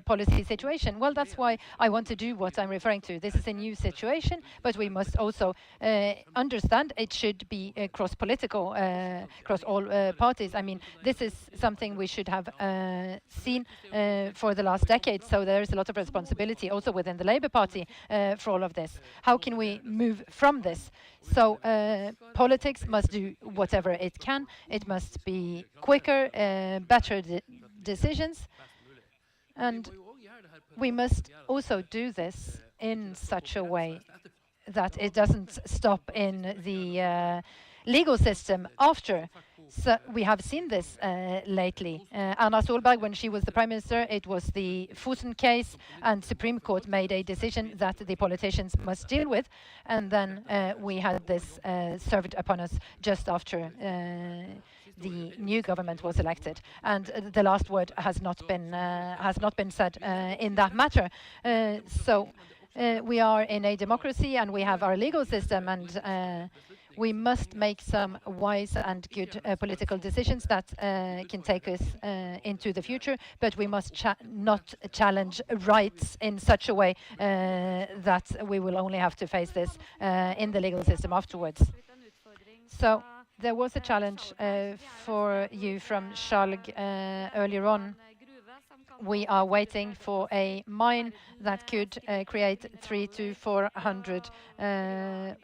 E: policy situation? Well, that's why I want to do what I'm referring to. This is a new situation, but we must also understand it should be cross-political, across all parties. I mean, this is something we should have seen for the last decade. So there is a lot of responsibility also within the Labour Party for all of this. How can we move from this? So politics must do whatever it can. It must be quicker, better decisions. And we must also do this in such a way that it doesn't stop in the legal system after. So we have seen this lately. Erna Solberg, when she was the Prime Minister, it was the Fosen case, and Supreme Court made a decision that the politicians must deal with. And then we had this served upon us just after the new government was elected, and the last word has not been said in that matter. So we are in a democracy, and we have our legal system, and we must make some wise and good political decisions that can take us into the future, but we must not challenge rights in such a way that we will only have to face this in the legal system afterwards. So There was a challenge for you from Skjalg earlier on. We are waiting for a mine that could create 300 to 400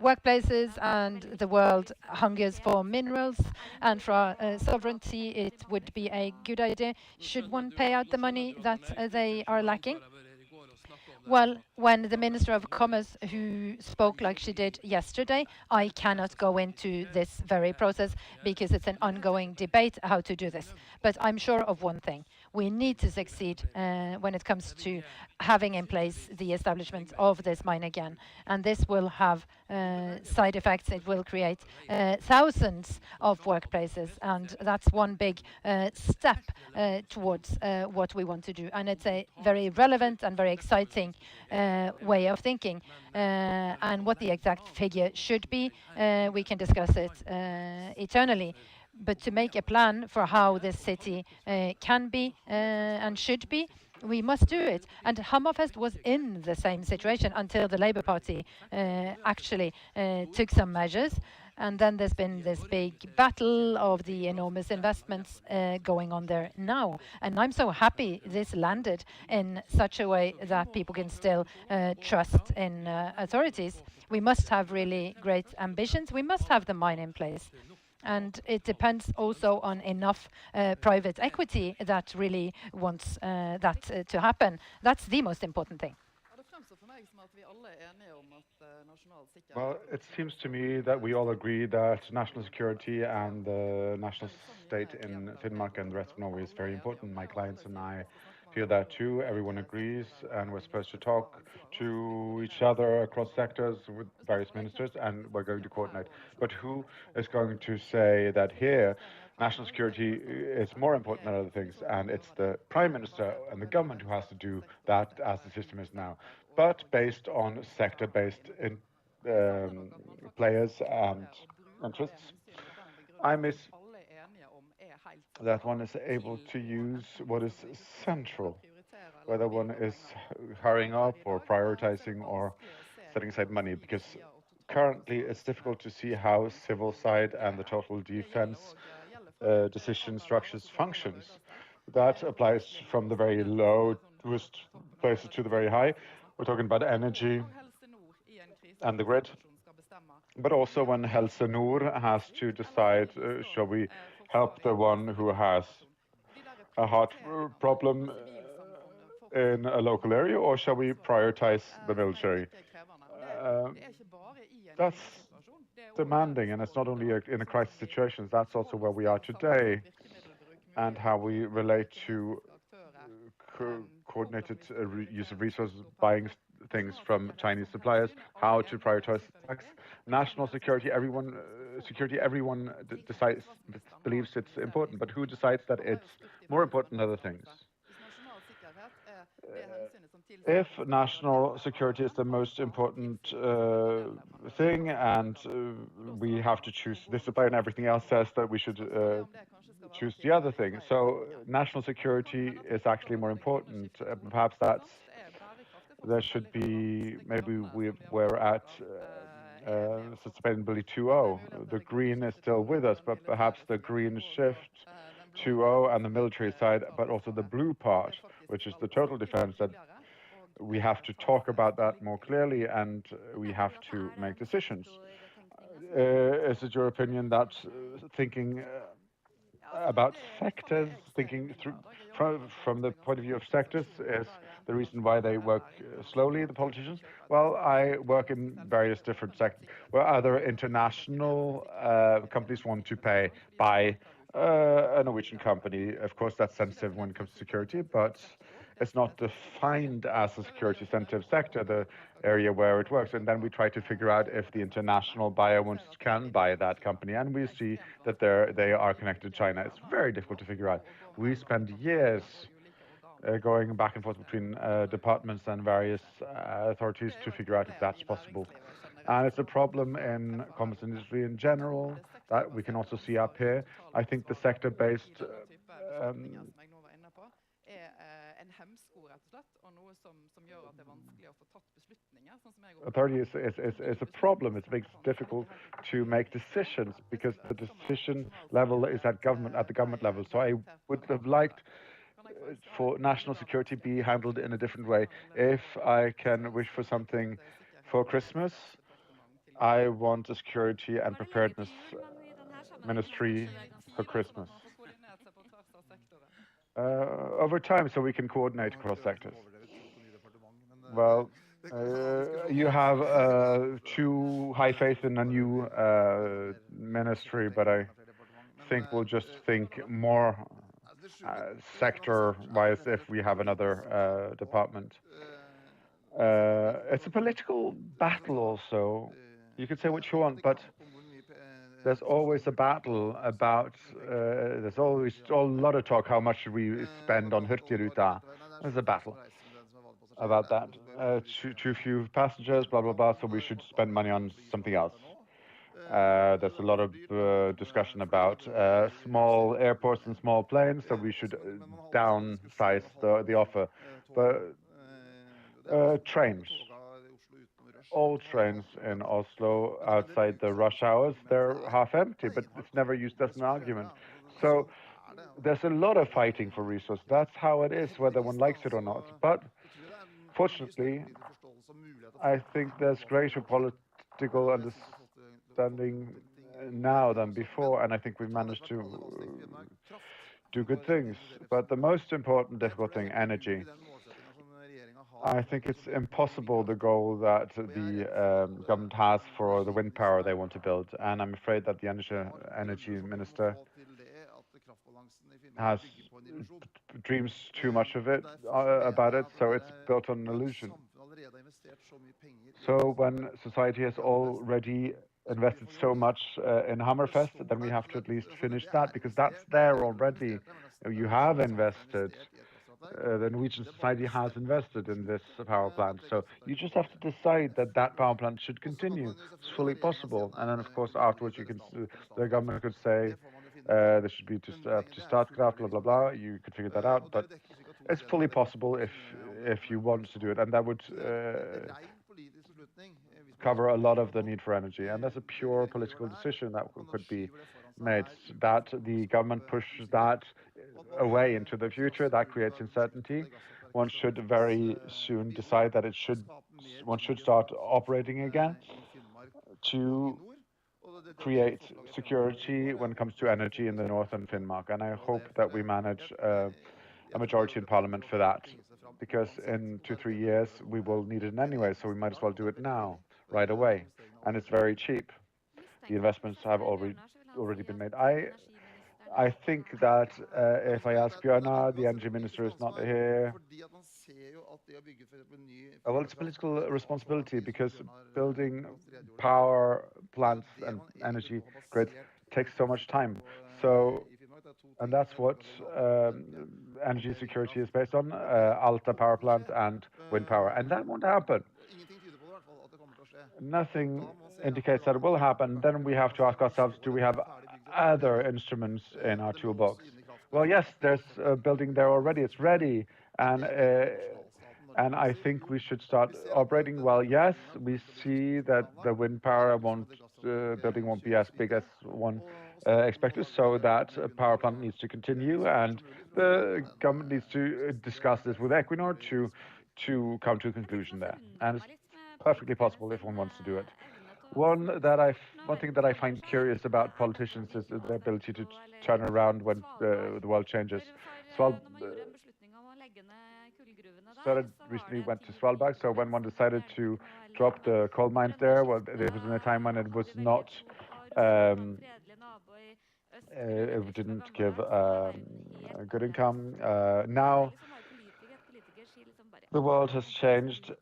E: workplaces, and the world hungers for minerals. And for sovereignty, it would be a good idea. Should one pay out the money that they are lacking? Well, when the Minister of Commerce, who spoke like she did yesterday, I cannot go into this very process because it's an ongoing debate how to do this. But I'm sure of one thing. We need to succeed when it comes to having in place the establishment of this mine again. And this will have side effects. It will create thousands of workplaces. And that's one big step towards what we want to do. And it's a very relevant and very exciting way of thinking. And what the exact figure should be, we can discuss it eternally. But to make a plan for how this city can be and should be, we must do it. And Hammerfest was in the same situation until the Labour Party actually took some measures. And then there's been this big battle of the enormous investments going on there now. And I'm so happy this landed in such a way that people can still trust in authorities. We must have really great ambitions. We must have the mine in place. And it depends also on enough private equity that really wants that to happen. That's the most important thing.
B: Well, it seems to me that we all agree that national security and the national state in Finnmark and the rest of Norway is very important. My clients and I feel that too. Everyone agrees, and we're supposed to talk to each other across sectors with various ministers, and we're going to coordinate. But who is going to say that here national security is more important than other things, and it's the Prime Minister and the government who has to do that as the system is now, but based on sector-based players and interests. I miss that one is able to use what is central, whether one is hurrying up or prioritizing or setting aside money, because currently it's difficult to see how civil side and the total defense decision structures functions. That applies from the very lowest places to the very high. We're talking about energy and the grid, but also when Helse Nord has to decide, shall we help the one who has a heart problem in a local area, or shall we prioritize the military? That's demanding, and it's not only in a crisis situation, that's also where we are today, and how we relate to coordinated use of resources, buying things from Chinese suppliers, how to prioritize tax, national security. Everyone decides, believes it's important, but who decides that it's more important than other things? If national security is the most important thing, and we have to choose this supplier, and everything else says that we should choose the other thing. So national security is actually more important. Perhaps there should be, maybe we're at sustainability 2.0. The green is still with us, but perhaps the green shift 2.0 and the military side, but also the blue part, which is the total defense, that we have to talk about that more clearly, and we have to make decisions. Is it your opinion that thinking about sectors, thinking through from the point of view of sectors, is the reason why they work slowly, the politicians? Well, I work in various different sectors where other international companies want to buy a Norwegian company. Of course, that's sensitive when it comes to security, but it's not defined as a security-sensitive sector, the area where it works. And then we try to figure out if the international buyer can buy that company. And we see that they are connected to China. It's very difficult to figure out. We spend years going back and forth between departments and various authorities to figure out if that's possible. And it's a problem in commerce industry in general that we can also see up here. I think the sector-based authority is a problem. It makes it difficult to make decisions because the decision level is at the government level. So I would have liked for national security be handled in a different way. If I can wish for something for Christmas, I want a security and preparedness ministry for Christmas. Over time, so we can coordinate across sectors. Well, you have too high faith in a new ministry, but I think we'll just think more sector-wise if we have another department. It's a political battle also. You can say what you want, but there's always a battle about, there's always a lot of talk, how much should we spend on Hurtigruta? There's a battle about that. Too few passengers, blah, blah, blah, so we should spend money on something else. There's a lot of discussion about small airports and small planes, so we should downsize the offer. But trains, all trains in Oslo outside the rush hours, they're half empty, but it's never used as an argument. So there's a lot of fighting for resources. That's how it is, whether one likes it or not. But fortunately, I think there's greater political understanding now than before, and I think we've managed to do good things. But the most important difficult thing, energy. I think it's impossible, the goal that the government has for the wind power they want to build, and I'm afraid that the energy minister has dreams too much of it about it, so it's built on an illusion. So when society has already invested so much in Hammerfest, then we have to at least finish that, because that's there already. You have invested. The Norwegian society has invested in this power plant, so you just have to decide that that power plant should continue. It's fully possible, and then of course afterwards you can, the government could say there should be to Statkraft, blah blah blah. You could figure that out, but it's fully possible if you want to do it, and that would cover a lot of the need for energy, and that's a pure political decision that could be made. That the government pushes that away into the future, that creates uncertainty. One should very soon decide that one should start operating again to create security when it comes to energy in the north and Finnmark. And I hope that we manage a majority in parliament for that, because in 2-3 years we will need it anyway, so we might as well do it now, right away. And it's very cheap. The investments have already been made. I think that if I ask Bjørnar, the energy minister is not here. Well, it's a political responsibility, because building power plants and energy grids takes so much time. So, and that's what energy security is based on, Alta power plant and wind power. And that won't happen. Nothing indicates that it will happen. Then we have to ask ourselves, do we have other instruments in our toolbox? Well, yes, there's a building there already. It's ready, and I think we should start operating. Well, yes, we see that the wind power building won't be as big as one expected, so that power plant needs to continue, and the government needs to discuss this with Equinor to come to a conclusion there. And it's perfectly possible if one wants to do it. One thing that I find curious about politicians is their ability to turn around when the world changes. Recently went to Svalbard, so when one decided to drop the coal mines there, well, it was in a time when it was not, it didn't give a good income. Now the world has changed,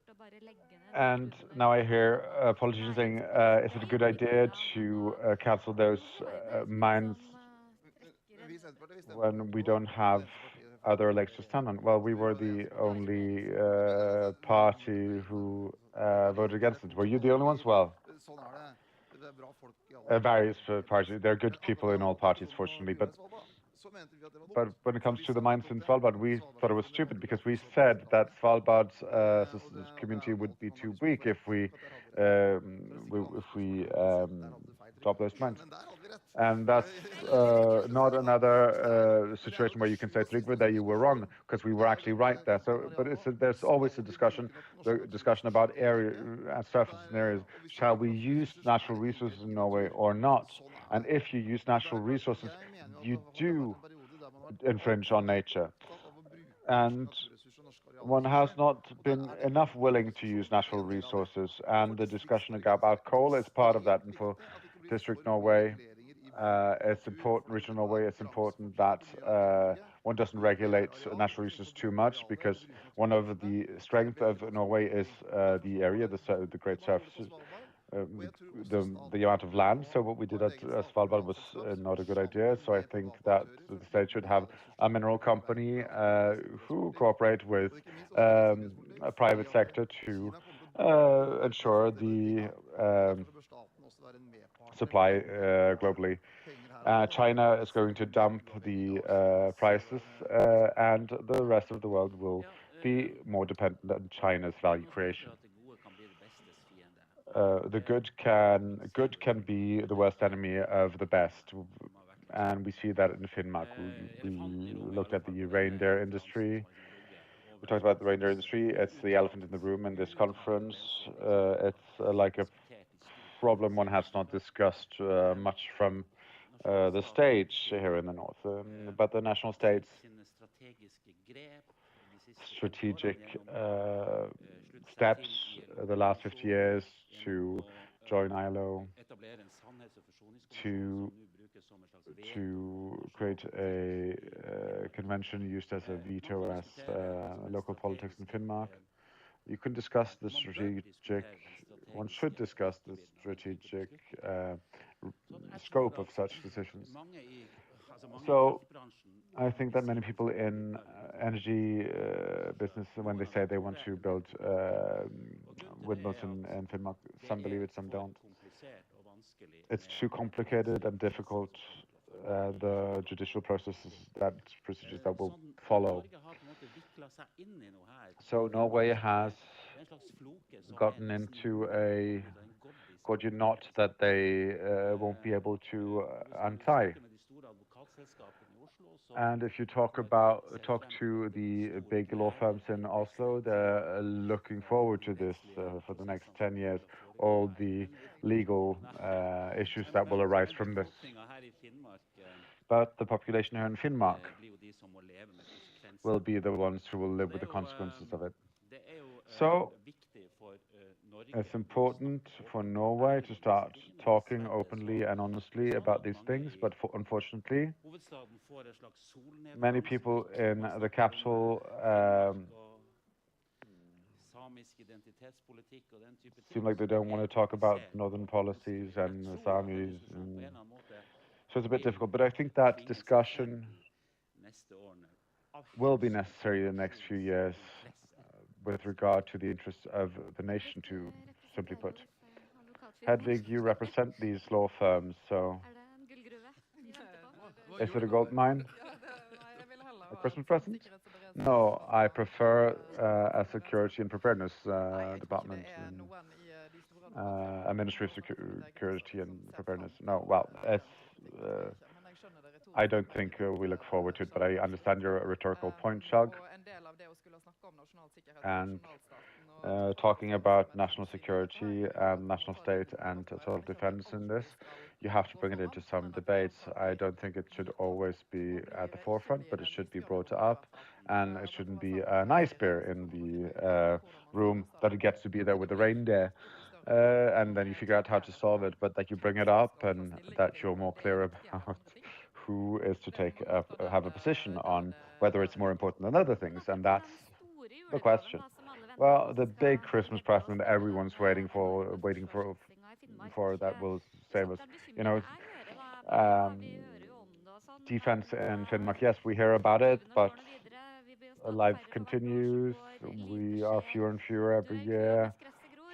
B: and now I hear politicians saying, is it a good idea to cancel those mines when we don't have other legs to stand on? Well, we were the only party who voted against it. Were you the only ones? Well, various parties. There are good people in all parties, fortunately, but But when it comes to the mines in Svalbard, we thought it was stupid because we said that Svalbard's community would be too weak if we drop those mines. And that's not another situation where you can say to Trygve that you were wrong, because we were actually right there. So, but there's always a discussion about area and surface areas. Shall we use natural resources in Norway or not? And if you use natural resources, you do infringe on nature. And one has not been enough willing to use natural resources, and the discussion about coal is part of that. And for District Norway, it's important, regional Norway, it's important that one doesn't regulate natural resources too much, because one of the strengths of Norway is the area, the great surfaces, the amount of land. So what we did at Svalbard was not a good idea. So I think that the state should have a mineral company who cooperate with a private sector to ensure the supply globally. China is going to dump the prices, and the rest of the world will be more dependent on China's value creation. The good can be the worst enemy of the best, and we see that in Finnmark. We looked at the reindeer industry. We talked about the reindeer industry. It's the elephant in the room in this conference. It's like a problem one has not discussed much from the stage here in the north, but the national states' strategic steps the last 50 years to join ILO, to create a convention used as a veto as local politics in Finnmark. You can discuss the strategic, one should discuss the strategic scope of such decisions. So I think that many people in energy business, when they say they want to build windmills in Finnmark, some believe it, some don't. It's too complicated and difficult, the judicial processes, procedures that will follow. So Norway has gotten into a gorgeous knot that they won't be able to untie. And if you talk to the big law firms in Oslo, they're looking forward to this for the next 10 years, all the legal issues that will arise from this. But the population here in Finnmark will be the ones who will live with the consequences of it. So it's important for Norway to start talking openly and honestly about these things, but unfortunately, many people in the capital seem like they don't want to talk about northern policies and the Samis. So it's a bit difficult, but I think that discussion will be necessary in the next few years with regard to the interests of the nation, to simply put. Hedvig, you represent these law firms, so is it a gold mine? A Christmas present? No, I prefer a security and preparedness department, a ministry of security and preparedness. No, well, it's I don't think we look forward to it, but I understand your rhetorical point, Shug. And talking about national security and national state and total defense in this, you have to bring it into some debates. I don't think it should always be at the forefront, but it should be brought up, and it shouldn't be a nice bear in the room that it gets to be there with the reindeer. And then you figure out how to solve it, but that you bring it up and that you're more clear about who is to have a position on whether it's more important than other things, and that's the question. Well, the big Christmas present everyone's waiting for that will save us. You know, defense in Finnmark, yes, we hear about it, but life continues. We are fewer and fewer every year.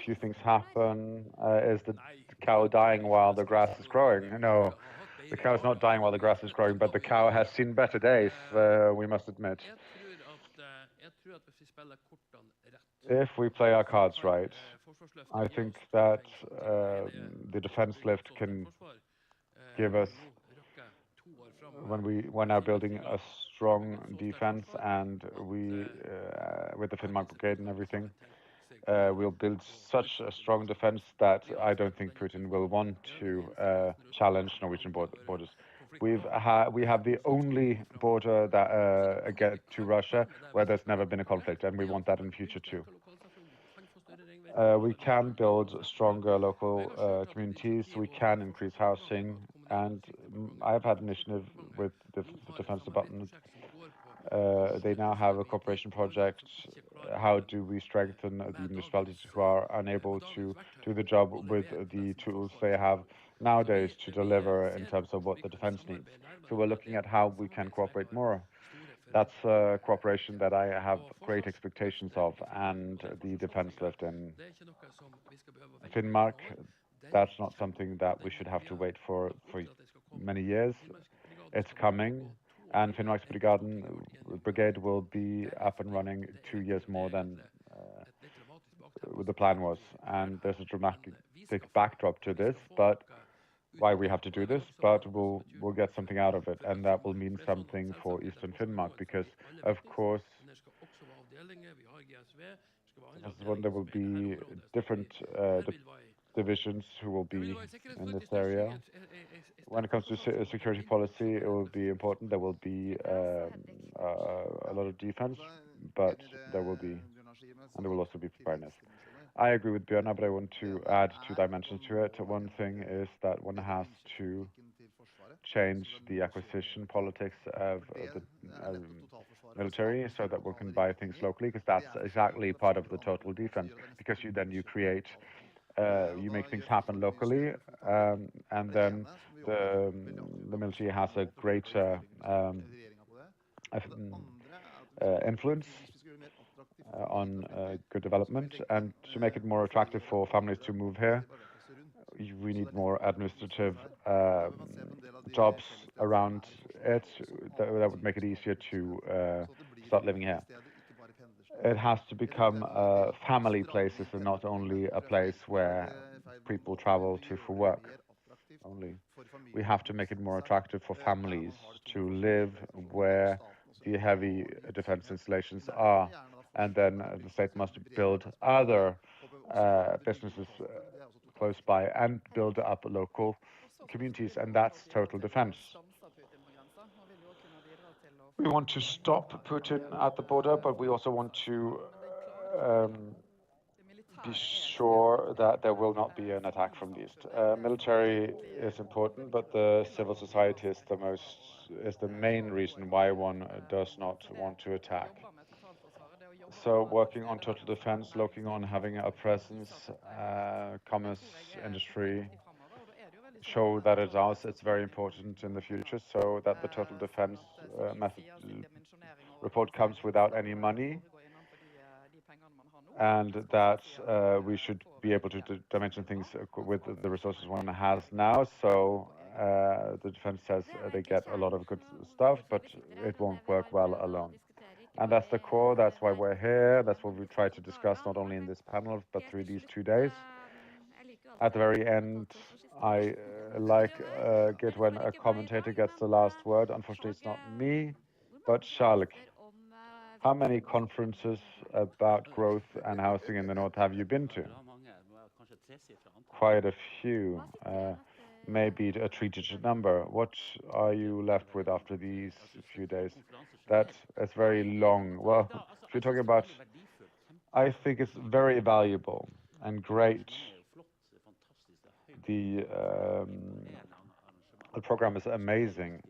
B: Few things happen. Is the cow dying while the grass is growing? No. The cow is not dying while the grass is growing, but the cow has seen better days, we must admit. If we play our cards right, I think that the defense lift can give us, we're now building a strong defense, and we, with the Finnmark Brigade and everything, we'll build such a strong defense that I don't think Putin will want to challenge Norwegian borders. We have the only border that to Russia where there's never been a conflict, and we want that in the future too. We can build stronger local communities. We can increase housing, and I've had an initiative with the Defense Department. They now have a cooperation project. How do we strengthen the municipalities who are unable to do the job with the tools they have nowadays to deliver in terms of what the defense needs? So we're looking at how we can cooperate more. That's cooperation that I have great expectations of, and the defense lift in Finnmark, that's not something that we should have to wait for many years. It's coming, and Finnmark's brigade will be up and running 2 years more than the plan was. And there's a dramatic backdrop to this, but why we have to do this, but we'll get something out of it, and that will mean something for Eastern Finnmark, because of course there will be different divisions who will be in this area. When it comes to security policy, it will be important. There will be a lot of defense, but there will also be preparedness. I agree with Bjørnar, but I want to add 2 dimensions to it. One thing is that one has to change the acquisition politics of the military so that one can buy things locally, because that's exactly part of the total defense, because you create, you make things happen locally, and then the military has a greater influence on good development. And to make it more attractive for families to move here, we need more administrative jobs around it that would make it easier to start living here. It has to become family places and not only a place where people travel to for work only. We have to make it more attractive for families to live where the heavy defense installations are, and then the state must build other businesses close by and build up local communities, and that's total defense. We want to stop Putin at the border, but we also want to be sure that there will not be an attack from the east. Military is important, but the civil society is the main reason why one does not want to attack. So working on total defense, looking on having a presence, commerce, industry, show that it's ours. It's very important in the future, so that the total defense report comes without any money, and that we should be able to dimension things with the resources one has now. So the defense says they get a lot of good stuff, but it won't work well alone. And that's the core. That's why we're here. That's what we try to discuss, not only in this panel, but through these 2 days. At the very end, I get when a commentator gets the last word. Unfortunately, it's not me, but Charles. How many conferences about growth and housing in the north have you been to? Quite a few. Maybe a 3-digit number. What are you left with after these few days? That's very long. Well, if you're talking about, I think it's very valuable and great. The program is amazing.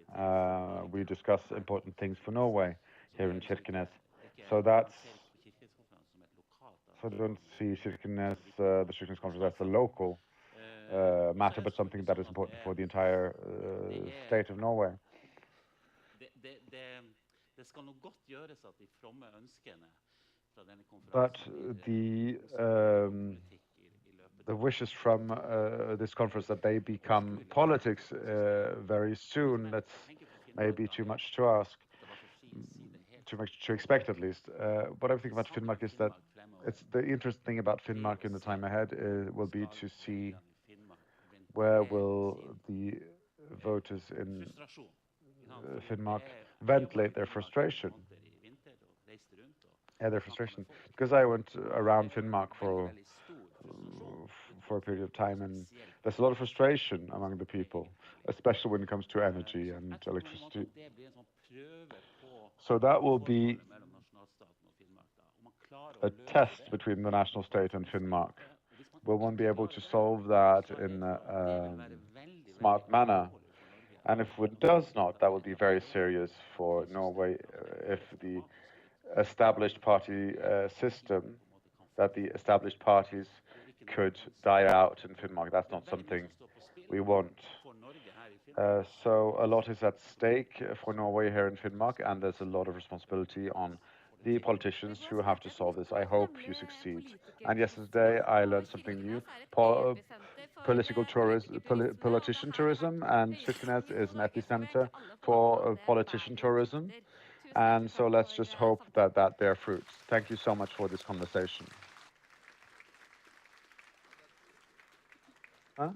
B: We discuss important things for Norway here in Kirkenes. So don't see Kirkenes, the Kirkeneskonferansen as a local matter, but something that is important for the entire state of Norway. But the the wishes from this conference that they become politics very soon, that's maybe too much to ask, too much to expect at least. What I think about Finnmark is that it's the interesting thing about Finnmark in the time ahead will be to see where will the voters in Finnmark ventilate their frustration. Yeah, their frustration. Because I went around Finnmark for a period of time, and there's a lot of frustration among the people, especially when it comes to energy and electricity. So that will be a test between the national state and Finnmark. Will one be able to solve that in a smart manner? And if it does not, that would be very serious for Norway if the established party system, that the established parties could die out in Finnmark. That's not something we want. So a lot is at stake for Norway here in Finnmark, and there's a lot of responsibility on the politicians who have to solve this. I hope you succeed. And yesterday I learned something new. Political tourism, politician tourism, and Kirkenes is an epicenter for politician tourism. And so let's just hope that that bear fruits. Thank you so much for this conversation. Huh?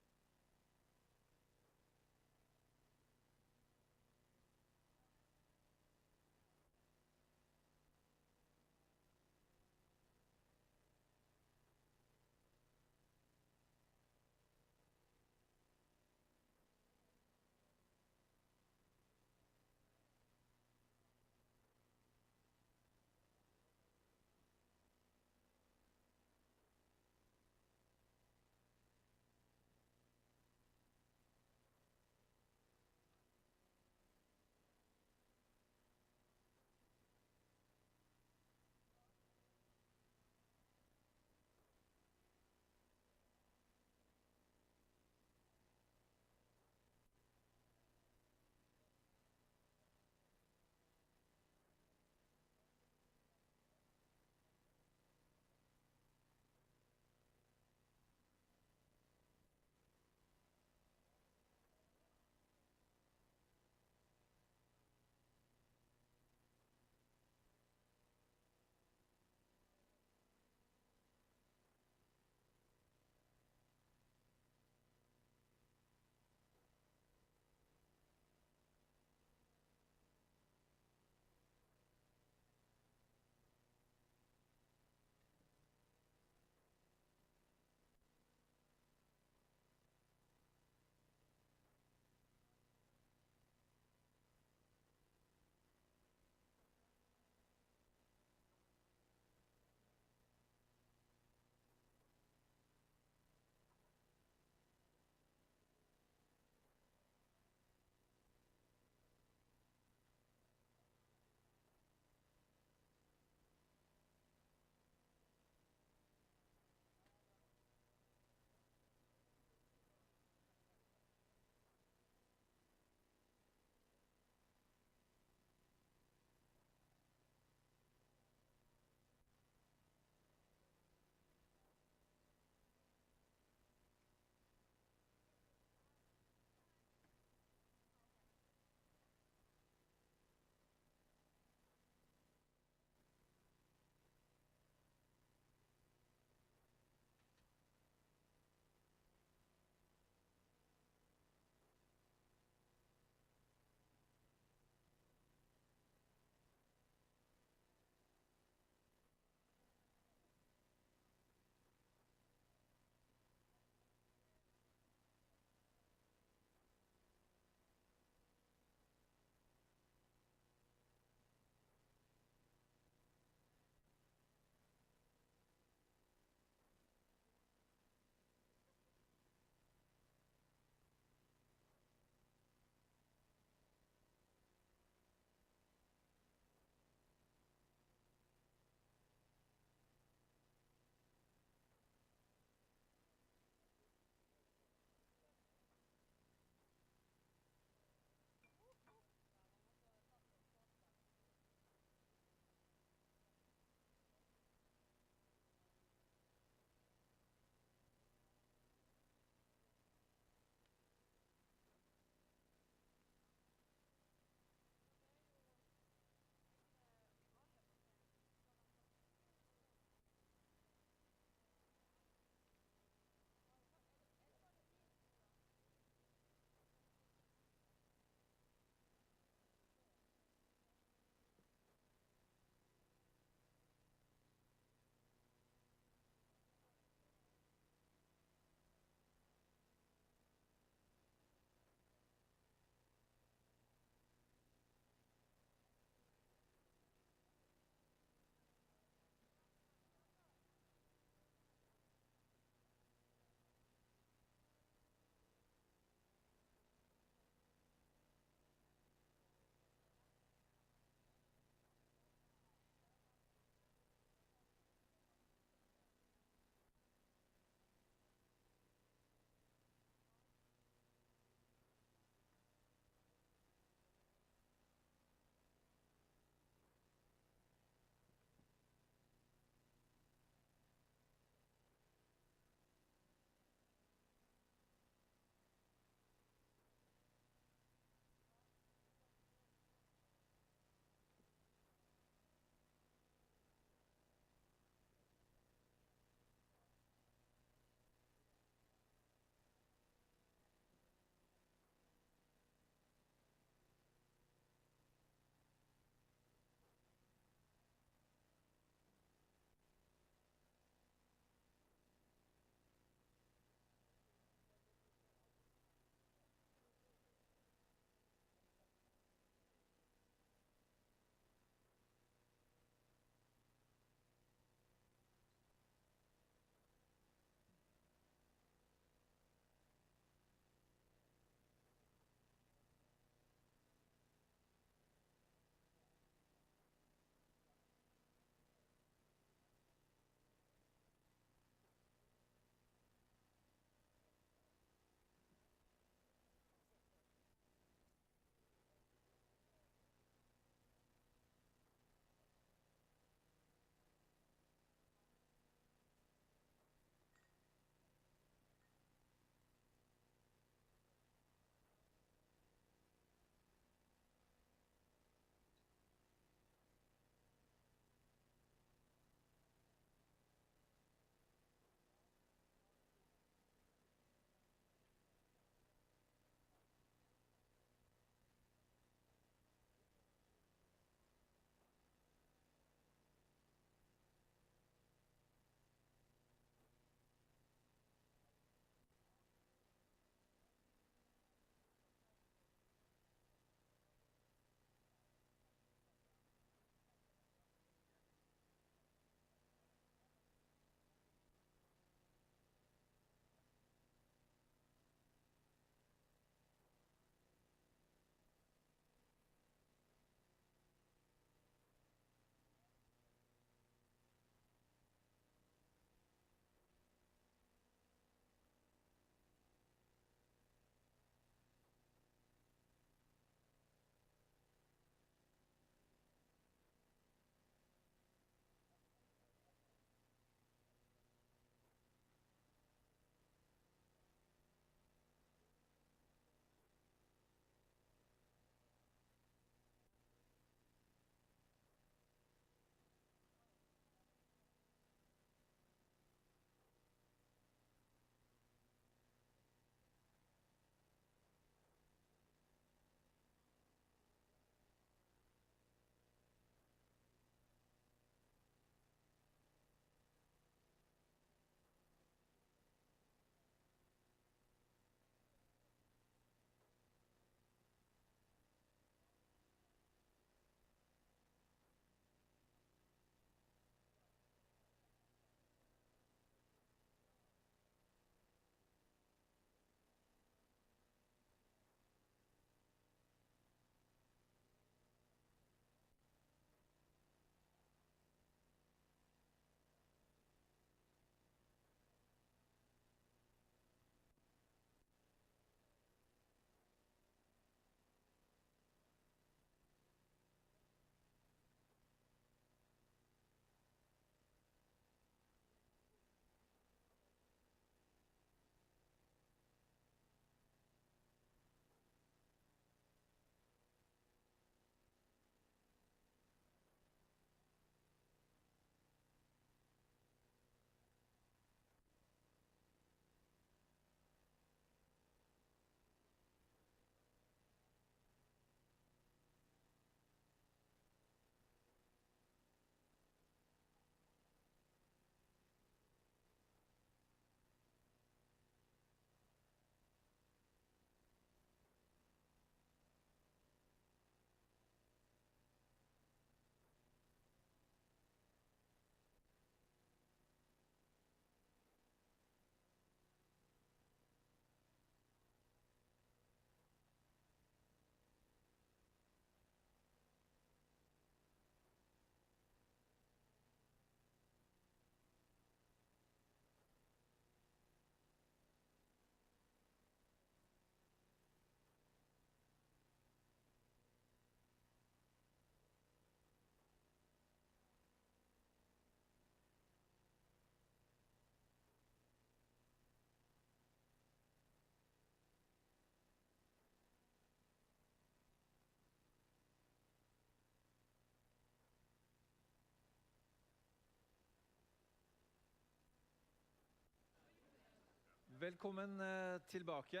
Q: Velkommen tilbake.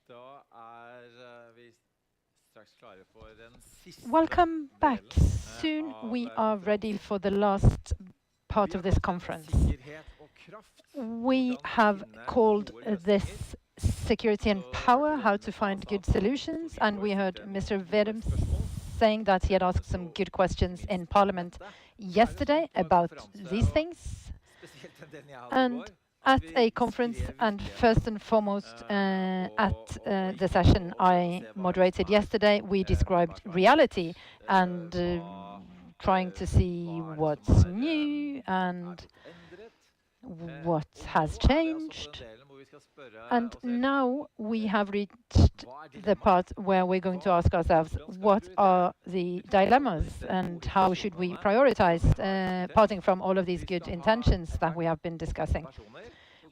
Q: Da vi straks klare for den siste
E: Welcome back. Soon we are ready for the last part of this conference. We have called this Security and Power, how to find good solutions, and we heard Mr. Vedum saying that he had asked some good questions in Parliament yesterday about these things. And at a conference, and first and foremost at the session I moderated yesterday, we described reality and trying to see what's new and what has changed. And now we have reached the part where we're going to ask ourselves, what are the dilemmas and how should we prioritize, parting from all of these good intentions that we have been discussing.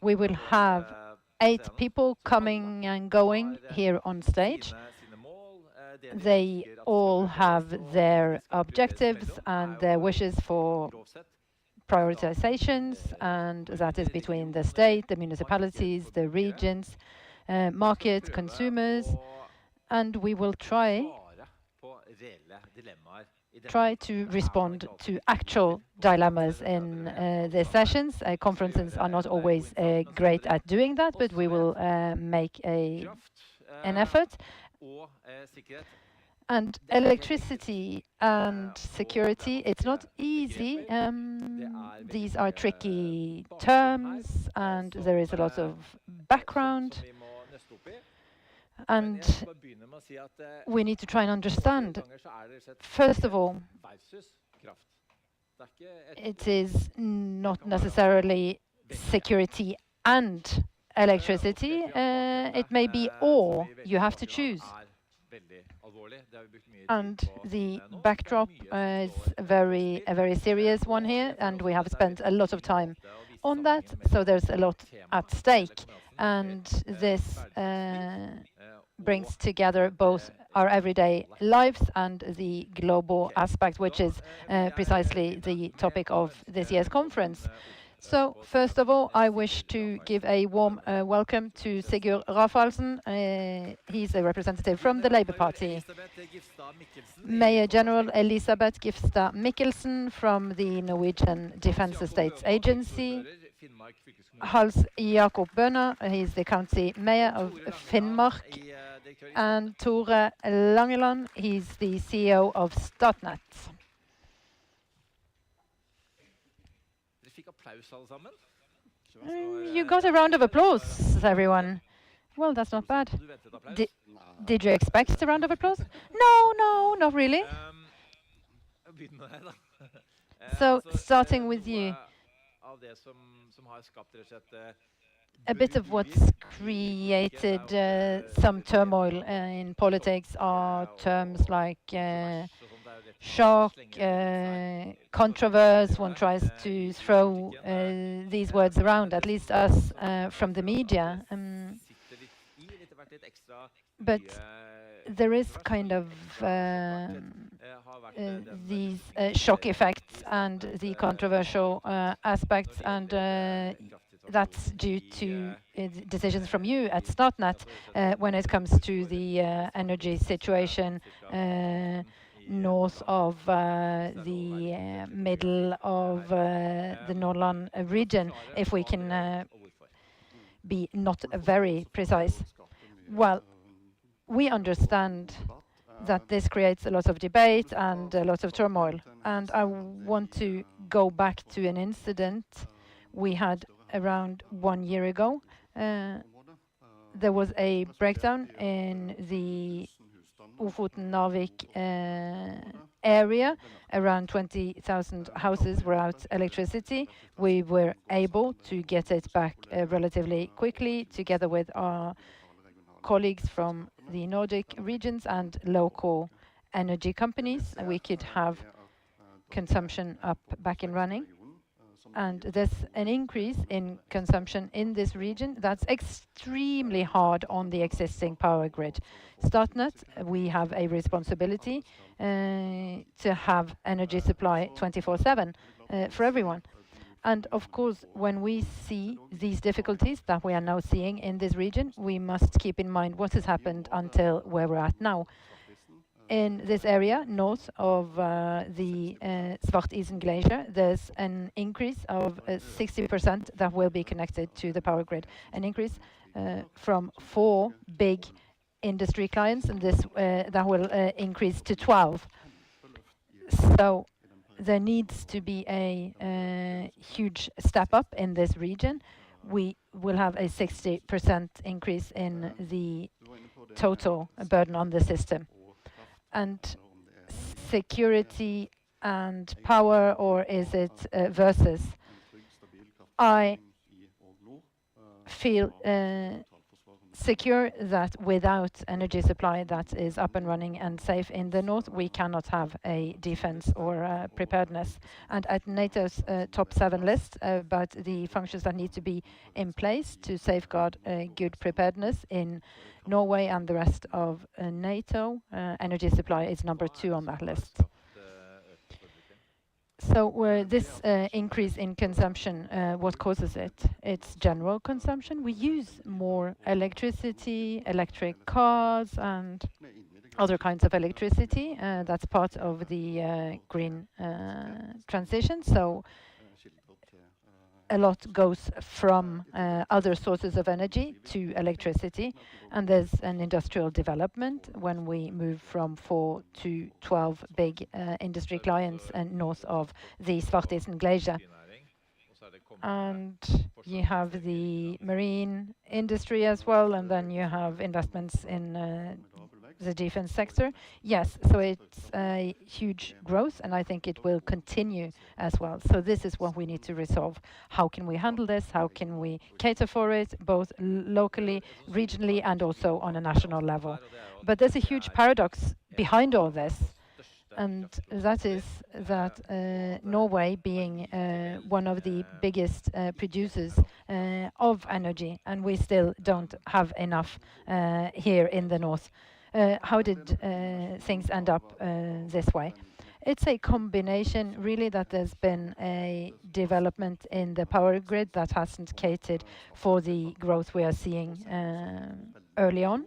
E: We will have 8 people coming and going here on stage. They all have their objectives and their wishes for prioritizations, and that is between the state, the municipalities, the regions, market, consumers, and we will try to respond to actual dilemmas in the sessions. Conferences are not always great at doing that, but we will make an effort. And electricity and security, it's not easy. These are tricky terms, and there is a lot of background. And we need to try and understand. First of all, it is not necessarily security and electricity. It may be or. You have to choose. And the backdrop is a very serious one here, and we have spent a lot of time on that, so there's a lot at stake. And this brings together both our everyday lives and the global aspect, which is precisely the topic of this year's conference. So, first of all, I wish to give a warm welcome to Sigurd Rafaelsen. He's a representative from the Labour Party. Mayor General Elisabeth Gifstad Mikkelsen from the Norwegian Defence Estates Agency. Hals Jakob Bøhner, he's the county mayor of Finnmark. And Tore Langeland, he's the CEO of Statnett. You got a round of applause, everyone. Well, that's not bad. Did you expect a round of applause? No, not really. So, starting with you. A bit of what's created some turmoil in politics are terms like shock, controversy. One tries to throw these words around, at least us from the media. But there is kind of these shock effects and the controversial aspects, and that's due to decisions from you at Statnett when it comes to the energy situation north of the middle of the Nordland region, if we can be not very precise. Well, we understand that this creates a lot of debate and a lot of turmoil. And I want to go back to an incident we had around 1 year ago. There was a breakdown in the Ofoten-Narvik area. Around 20,000 houses were without electricity. We were able to get it back relatively quickly, together with our colleagues from the Nordic regions and local energy companies. We could have consumption back and running. And there's an increase in consumption in this region that's extremely hard on the existing power grid. Statnett, we have a responsibility to have energy supply 24/7 for everyone. And of course, when we see these difficulties that we are now seeing in this region, we must keep in mind what has happened until where we're at now. In this area, north of the Svartisen glacier, there's an increase of 60% that will be connected to the power grid. An increase from 4 big industry clients, and this that will increase to 12. So there needs to be a huge step up in this region. We will have a 60% increase in the total burden on the system. And security and power, or is it versus? I feel secure that without energy supply that is up and running and safe in the north, we cannot have a defense or preparedness. And at NATO's top 7 list about the functions that need to be in place to safeguard good preparedness in Norway and the rest of NATO, energy supply is number 2 on that list. So this increase in consumption, what causes it? It's general consumption. We use more electricity, electric cars, and other kinds of electricity. That's part of the green transition. So a lot goes from other sources of energy to electricity, and there's an industrial development when we move from 4 to 12 big industry clients north of the Svartisen glacier. And you have the marine industry as well, and then you have investments in the defense sector. Yes, so it's a huge growth, and I think it will continue as well. So this is what we need to resolve. How can we handle this? How can we cater for it, both locally, regionally, and also on a national level? But there's a huge paradox behind all this, and that is that Norway being one of the biggest producers of energy, and we still don't have enough here in the north. How did things end up this way? It's a combination, really, that there's been a development in the power grid that hasn't catered for the growth we are seeing early on.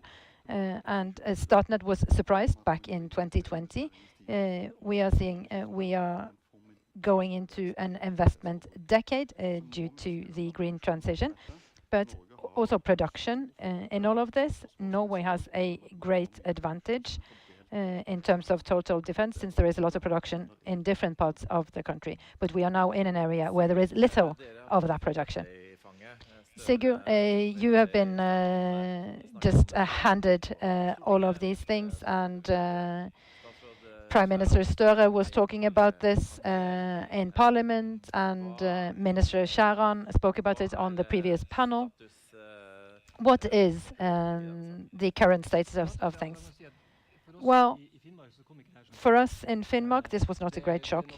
E: And Statnett was surprised back in 2020. We are going into an investment decade due to the green transition, but also production. In all of this, Norway has a great advantage in terms of total defense, since there is a lot of production in different parts of the country. But we are now in an area where there is little of that production. Sigurd, you have been just handed all of these things, and Prime Minister Støre was talking about this in Parliament, and Minister Skjæran spoke about it on the previous panel. What is the current status of things? Well, for us in Finnmark, this was not a great shock.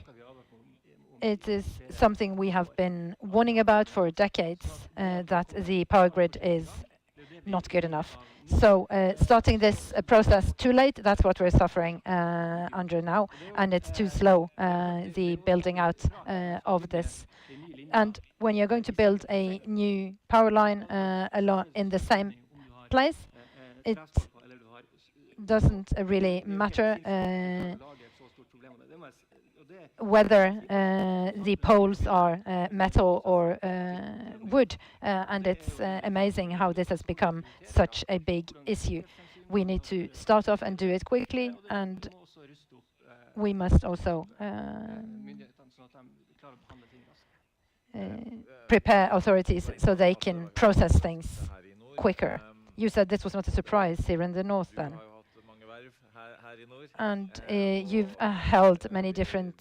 E: It is something we have been warning about for decades, that the power grid is not good enough. So starting this process too late, that's what we're suffering under now, and it's too slow, the building out of this. And when you're going to build a new power line in the same place, it doesn't really matter whether the poles are metal or wood, and it's amazing how this has become such a big issue. We need to start off and do it quickly, and we must also prepare authorities so they can process things quicker. You said this was not a surprise here in the north then. And you've held many different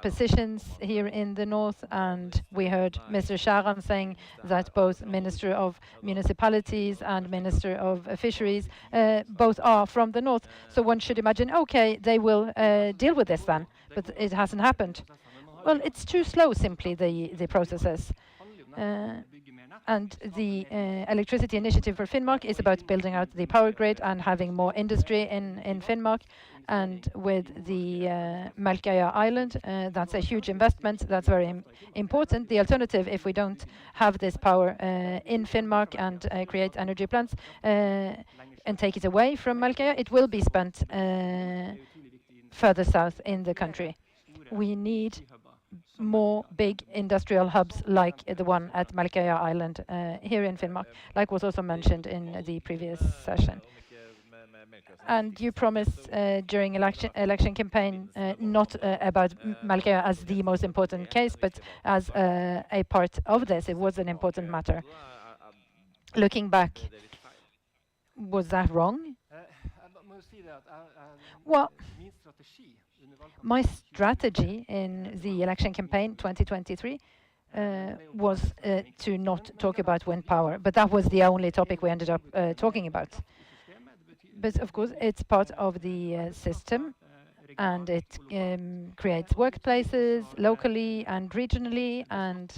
E: positions here in the north, and we heard Mr. Skjæran saying that both Minister of Municipalities and Minister of Fisheries both are from the north. So one should imagine, okay, they will deal with this then, but it hasn't happened. Well, it's too slow, simply, the processes. And the electricity initiative for Finnmark is about building out the power grid and having more industry in Finnmark. And with the Melkøya Island, that's a huge investment. That's very important. The alternative, if we don't have this power in Finnmark and create energy plants and take it away from Melkøya, it will be spent further south in the country. We need more big industrial hubs like the one at Melkøya Island here in Finnmark, like was also mentioned in the previous session. And you promised during election campaign not about Melkøya as the most important case, but as a part of this. It was an important matter. Looking back, was that wrong? Well, my strategy in the election campaign 2023 was to not talk about wind power, but that was the only topic we ended up talking about. But of course, it's part of the system, and it creates workplaces locally and regionally, and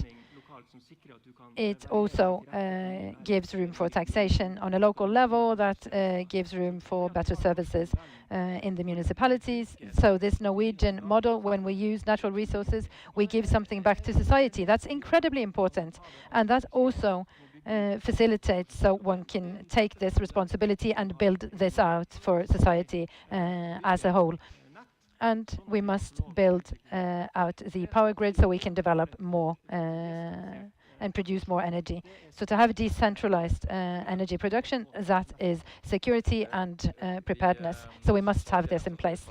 E: it also gives room for taxation on a local level that gives room for better services in the municipalities. So this Norwegian model, when we use natural resources, we give something back to society. That's incredibly important, and that also facilitates so one can take this responsibility and build this out for society as a whole. And we must build out the power grid so we can develop more and produce more energy. So to have decentralized energy production, that is security and preparedness. So we must have this in place.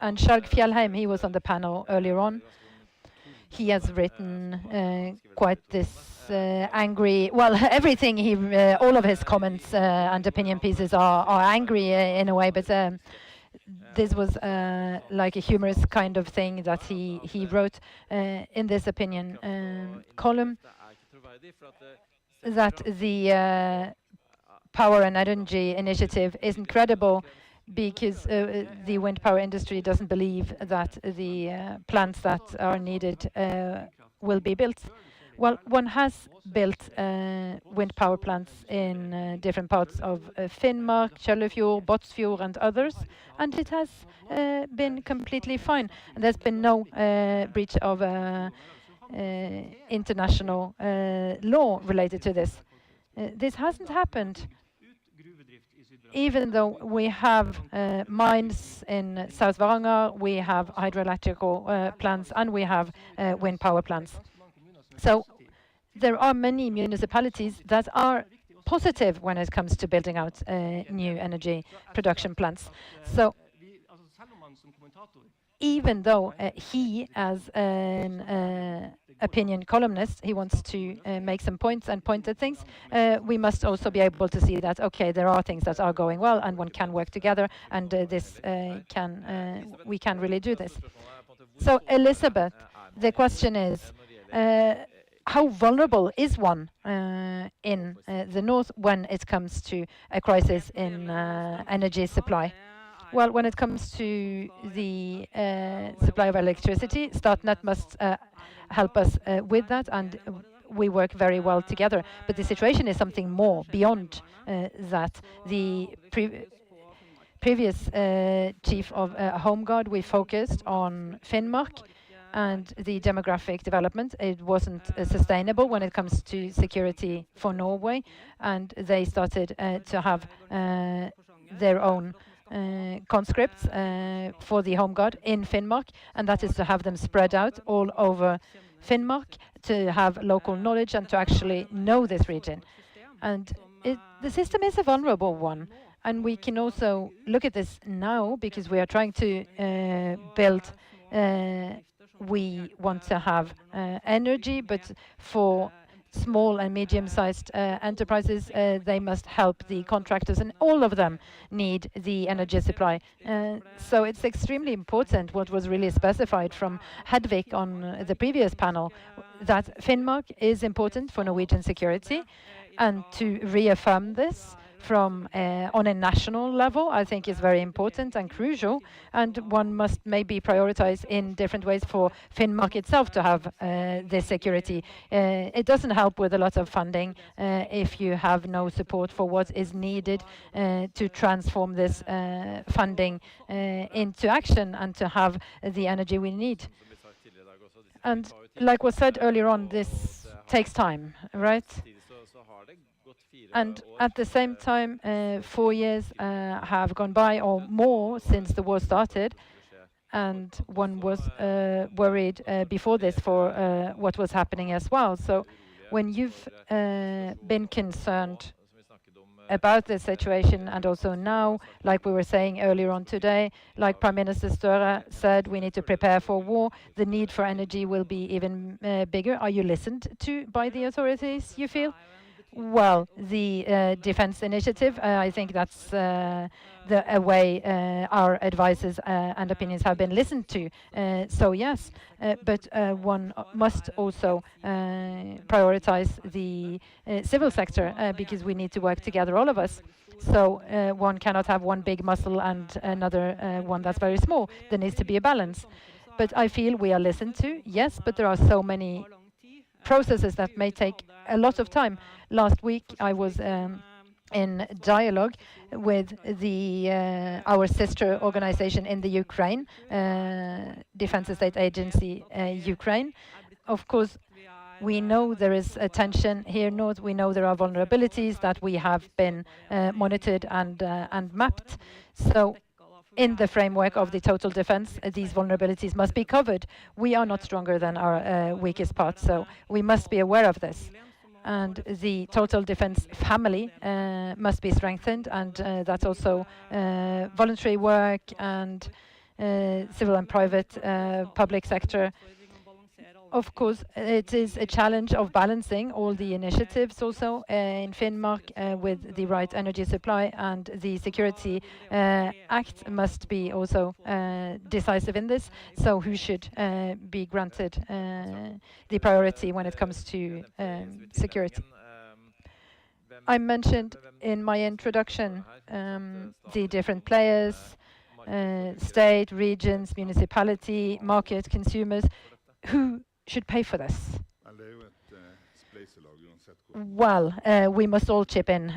E: And Skjalg Fjellheim, he was on the panel earlier on. He has written quite this angry, well, everything he, all of his comments and opinion pieces are angry in a way, but this was like a humorous kind of thing that he wrote in this opinion column, that the power and energy initiative is incredible because the wind power industry doesn't believe that the plants that are needed will be built. Well, one has built wind power plants in different parts of Finnmark, Kjøllefjord, Båtsfjord and others, and it has been completely fine. And there's been no breach of international law related to this. This hasn't happened, even though we have mines in South Varanger, we have hydroelectrical plants, and we have wind power plants. So there are many municipalities that are positive when it comes to building out new energy production plants. So even though he, as an opinion columnist, he wants to make some points and point at things, we must also be able to see that, okay, there are things that are going well and one can work together, and we can really do this. So Elizabeth, the question is, how vulnerable is one in the north when it comes to a crisis in energy supply? Well, when it comes to the supply of electricity, Statnett must help us with that, and we work very well together. But the situation is something more beyond that. The previous chief of Home Guard, we focused on Finnmark and the demographic development. It wasn't sustainable when it comes to security for Norway, and they started to have their own conscripts for the Home Guard in Finnmark, and that is to have them spread out all over Finnmark, to have local knowledge and to actually know this region. And the system is a vulnerable one, and we can also look at this now because we are trying to build we want to have energy, but for small and medium-sized enterprises, they must help the contractors, and all of them need the energy supply. So it's extremely important what was really specified from Hedvig on the previous panel, that Finnmark is important for Norwegian security, and to reaffirm this from on a national level, I think is very important and crucial, and one must maybe prioritize in different ways for Finnmark itself to have this security. It doesn't help with a lot of funding if you have no support for what is needed to transform this funding into action and to have the energy we need. And like was said earlier on, this takes time, right? And at the same time, 4 years have gone by or more since the war started, and one was worried before this for what was happening as well. So when you've been concerned about this situation, and also now, like we were saying earlier on today, like Prime Minister Støre said, we need to prepare for war. The need for energy will be even bigger. Are you listened to by the authorities, you feel? Well, the defense initiative, I think that's the way our advices and opinions have been listened to. So yes, but one must also prioritize the civil sector because we need to work together, all of us. So one cannot have one big muscle and another one that's very small. There needs to be a balance. But I feel we are listened to, yes, but there are so many processes that may take a lot of time. Last week, I was in dialogue with our sister organization in the Ukraine, Defense State Agency Ukraine. Of course, we know there is a tension here north. We know there are vulnerabilities that we have been monitored and mapped. So in the framework of the total defense, these vulnerabilities must be covered. We are not stronger than our weakest part, so we must be aware of this. And the total defense family must be strengthened, and that's also voluntary work and civil and private public sector. Of course, it is a challenge of balancing all the initiatives also in Finnmark with the right energy supply, and the Security Act must be also decisive in this. So who should be granted the priority when it comes to security? I mentioned in my introduction the different players, state, regions, municipality, market, consumers. Who should pay for this? Well, we must all chip in,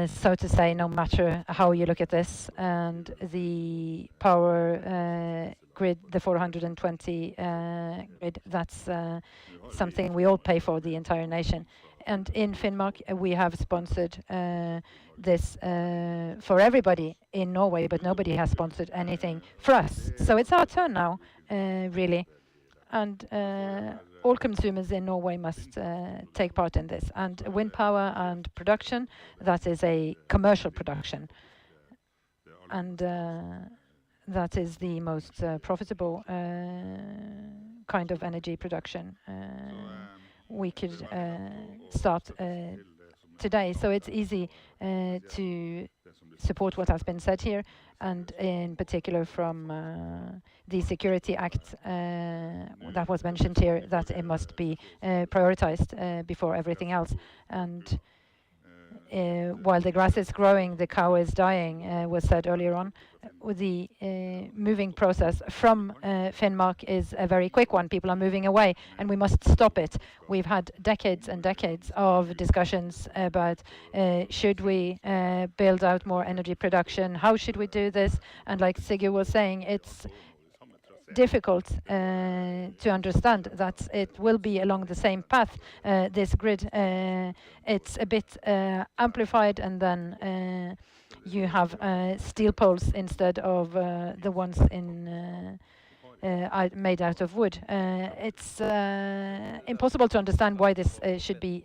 E: so to say, no matter how you look at this. And the power grid, the 420 grid, that's something we all pay for, the entire nation. And in Finnmark, we have sponsored this for everybody in Norway, but nobody has sponsored anything for us. So it's our turn now, really. And all consumers in Norway must take part in this. And wind power and production, that is a commercial production. And that is the most profitable kind of energy production. We could start today. So it's easy to support what has been said here, and in particular from the Security Act that was mentioned here, that it must be prioritized before everything else. And while the grass is growing, the cow is dying, was said earlier on. The moving process from Finnmark is a very quick one. People are moving away, and we must stop it. We've had decades and decades of discussions about should we build out more energy production? How should we do this? And like Sigurd was saying, it's difficult to understand that it will be along the same path, this grid. It's a bit amplified, and then you have steel poles instead of the ones made out of wood. It's impossible to understand why this should be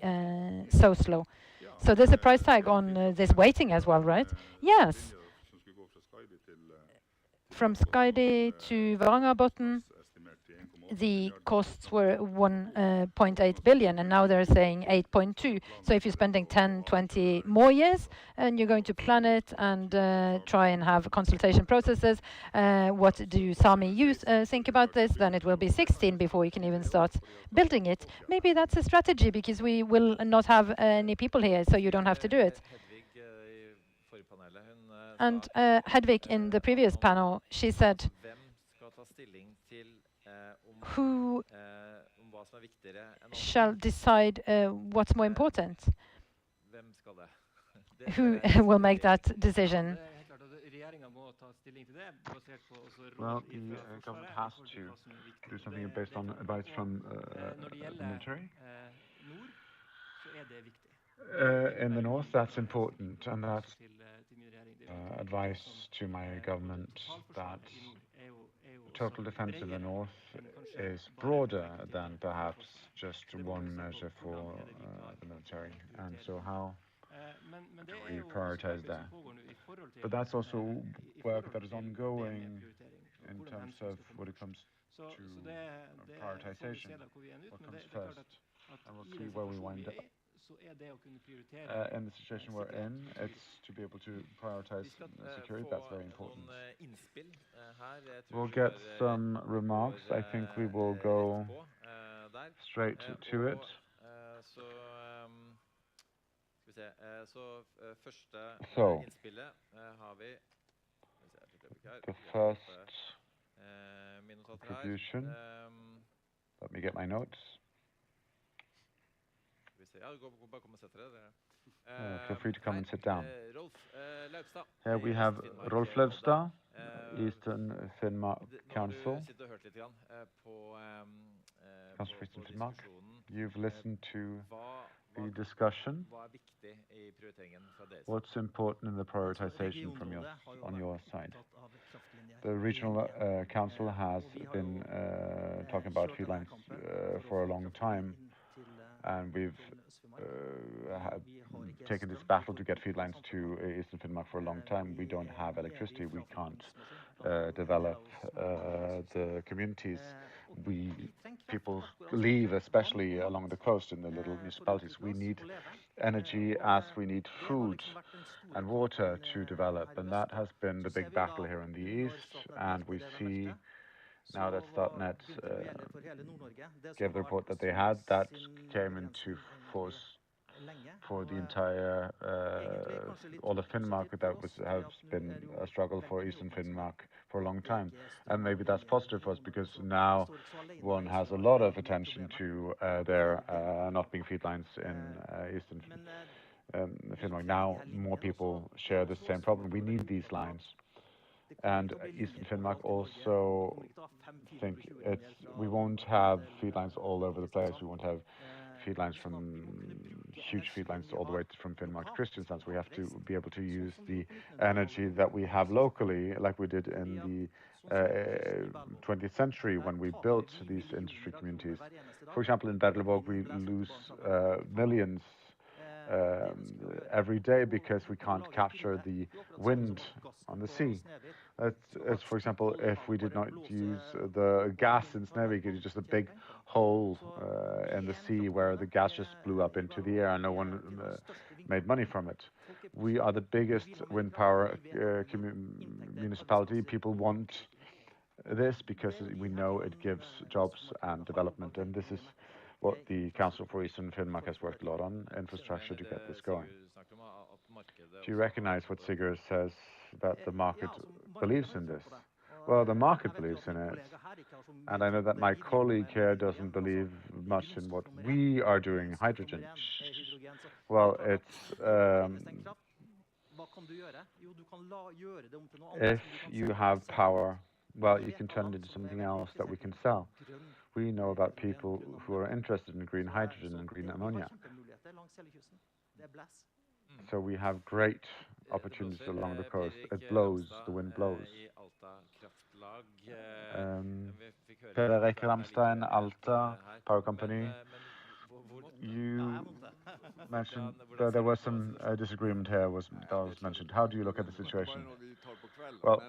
E: so slow. So there's a price tag on this waiting as well, right? Yes. From Skaidi to Varangerbotn, the costs were 1.8 billion, and now they're saying 8.2. So if you're spending 10, 20 more years, and you're going to plan it and try and have consultation processes, what do Sami youth think about this? Then it will be 16 before you can even start building it. Maybe that's a strategy, because we will not have any people here, so you don't have to do it. And Hedvig, in the previous panel, she said, who shall decide what's more important? Who will make that decision?
B: Well, the government has to do something based on advice from the military. In the north, that's important, and that's advice to my government that total defense in the north is broader than perhaps just one measure for the military. And so how do we prioritize that? But that's also work that is ongoing in terms of what it comes to prioritization, what comes first, and we'll see where we wind up. In the situation we're in, it's to be able to prioritize security. That's very important. We'll get some remarks. I think we will go straight to it. So, the first contribution, let me get my notes. Feel free to come and sit down. Here we have Rolf Løvstad, Eastern Finnmark Council. Council for Eastern Finnmark. You've listened to the discussion. What's important in the prioritization on your side? The regional council has been talking about feed lines for a long time, and we've taken this battle to get feed lines to Eastern Finnmark for a long time. We don't have electricity. We can't develop the communities. People leave, especially along the coast in the little municipalities. We need energy as we need food and water to develop, and that has been the big battle here in the east. And we see now that Statnett gave the report that they had, that came into force for the entire, all of Finnmark. That has been a struggle for Eastern Finnmark for a long time. And maybe that's positive for us, because now one has a lot of attention to there not being feed lines in Eastern Finnmark. Now more people share the same problem. We need these lines. And Eastern Finnmark also think we won't have feed lines all over the place. We won't have feed lines huge feed lines all the way from Finnmark to Kristiansand. We have to be able to use the energy that we have locally, like we did in the 20th century when we built these industry communities. For example, in Berlevåg, we lose millions every day because we can't capture the wind on the sea. It's, for example, if we did not use the gas in Snøhvit, it's just a big hole in the sea where the gas just blew up into the air and no one made money from it. We are the biggest wind power municipality. People want this because we know it gives jobs and development, and this is what the Council for Eastern Finnmark has worked a lot on, infrastructure to get this going. Do you recognize what Sigurd says, that the market believes in this? Well, the market believes in it, and I know that my colleague here doesn't believe much in what we are doing, hydrogen. Well, it's if you have power, well, you can turn it into something else that we can sell. We know about people who are interested in green hydrogen and green ammonia. So we have great opportunities along the coast. It blows, the wind blows. Peder Eikeramstein, Alta Power Company, you mentioned that there was some disagreement here that was mentioned. How do you look at the situation? Well,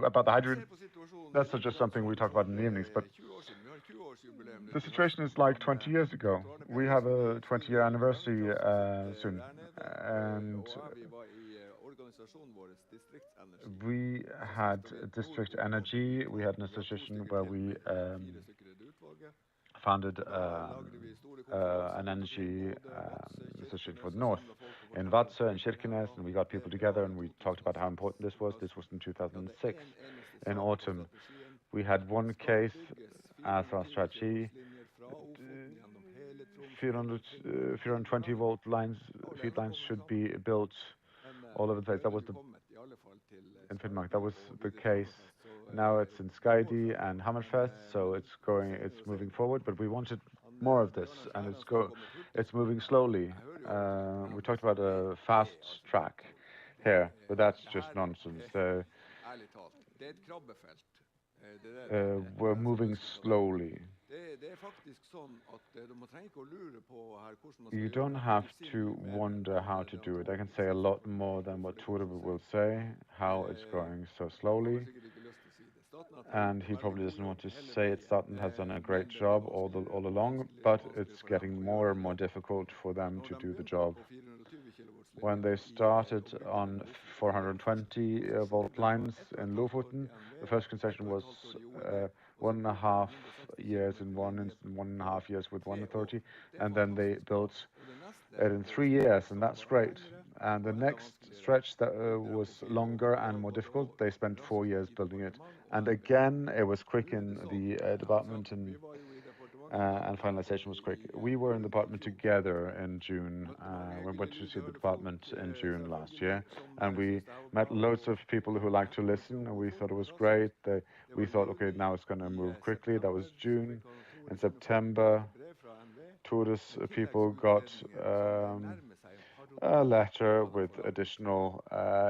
B: about the hydrogen, that's just something we talk about in the evenings, but the situation is like 20 years ago. We have a 20-year anniversary soon, and we had district energy. We had an association where we founded an energy association for the north in Vadsø and Kirkenes, and we got people together and we talked about how important this was. This was in 2006, in autumn. We had one case as our strategy. 420 volt lines, feed lines should be built all over the place. That was in Finnmark. That was the case. Now it's in Skaidi and Hammerfest, so it's moving forward. But we wanted more of this, and it's moving slowly. We talked about a fast track here, but that's just nonsense. We're moving slowly. You don't have to wonder how to do it. I can say a lot more than what Tore will say, how it's going so slowly. And he probably doesn't want to say it. Statnett has done a great job all along, but it's getting more and more difficult for them to do the job. When they started on 420 volt lines in Lofoten, the first concession was 1.5 years in one and 1.5 years with one authority, and then they built it in 3 years, and that's great. And the next stretch that was longer and more difficult, they spent 4 years building it. And again, it was quick in the department, and finalization was quick. We were in the department together in June. We went to see the department in June last year, and we met loads of people who like to listen, and we thought it was great. We thought, okay, now it's going to move quickly. That was June. In September, tourist people got a letter with additional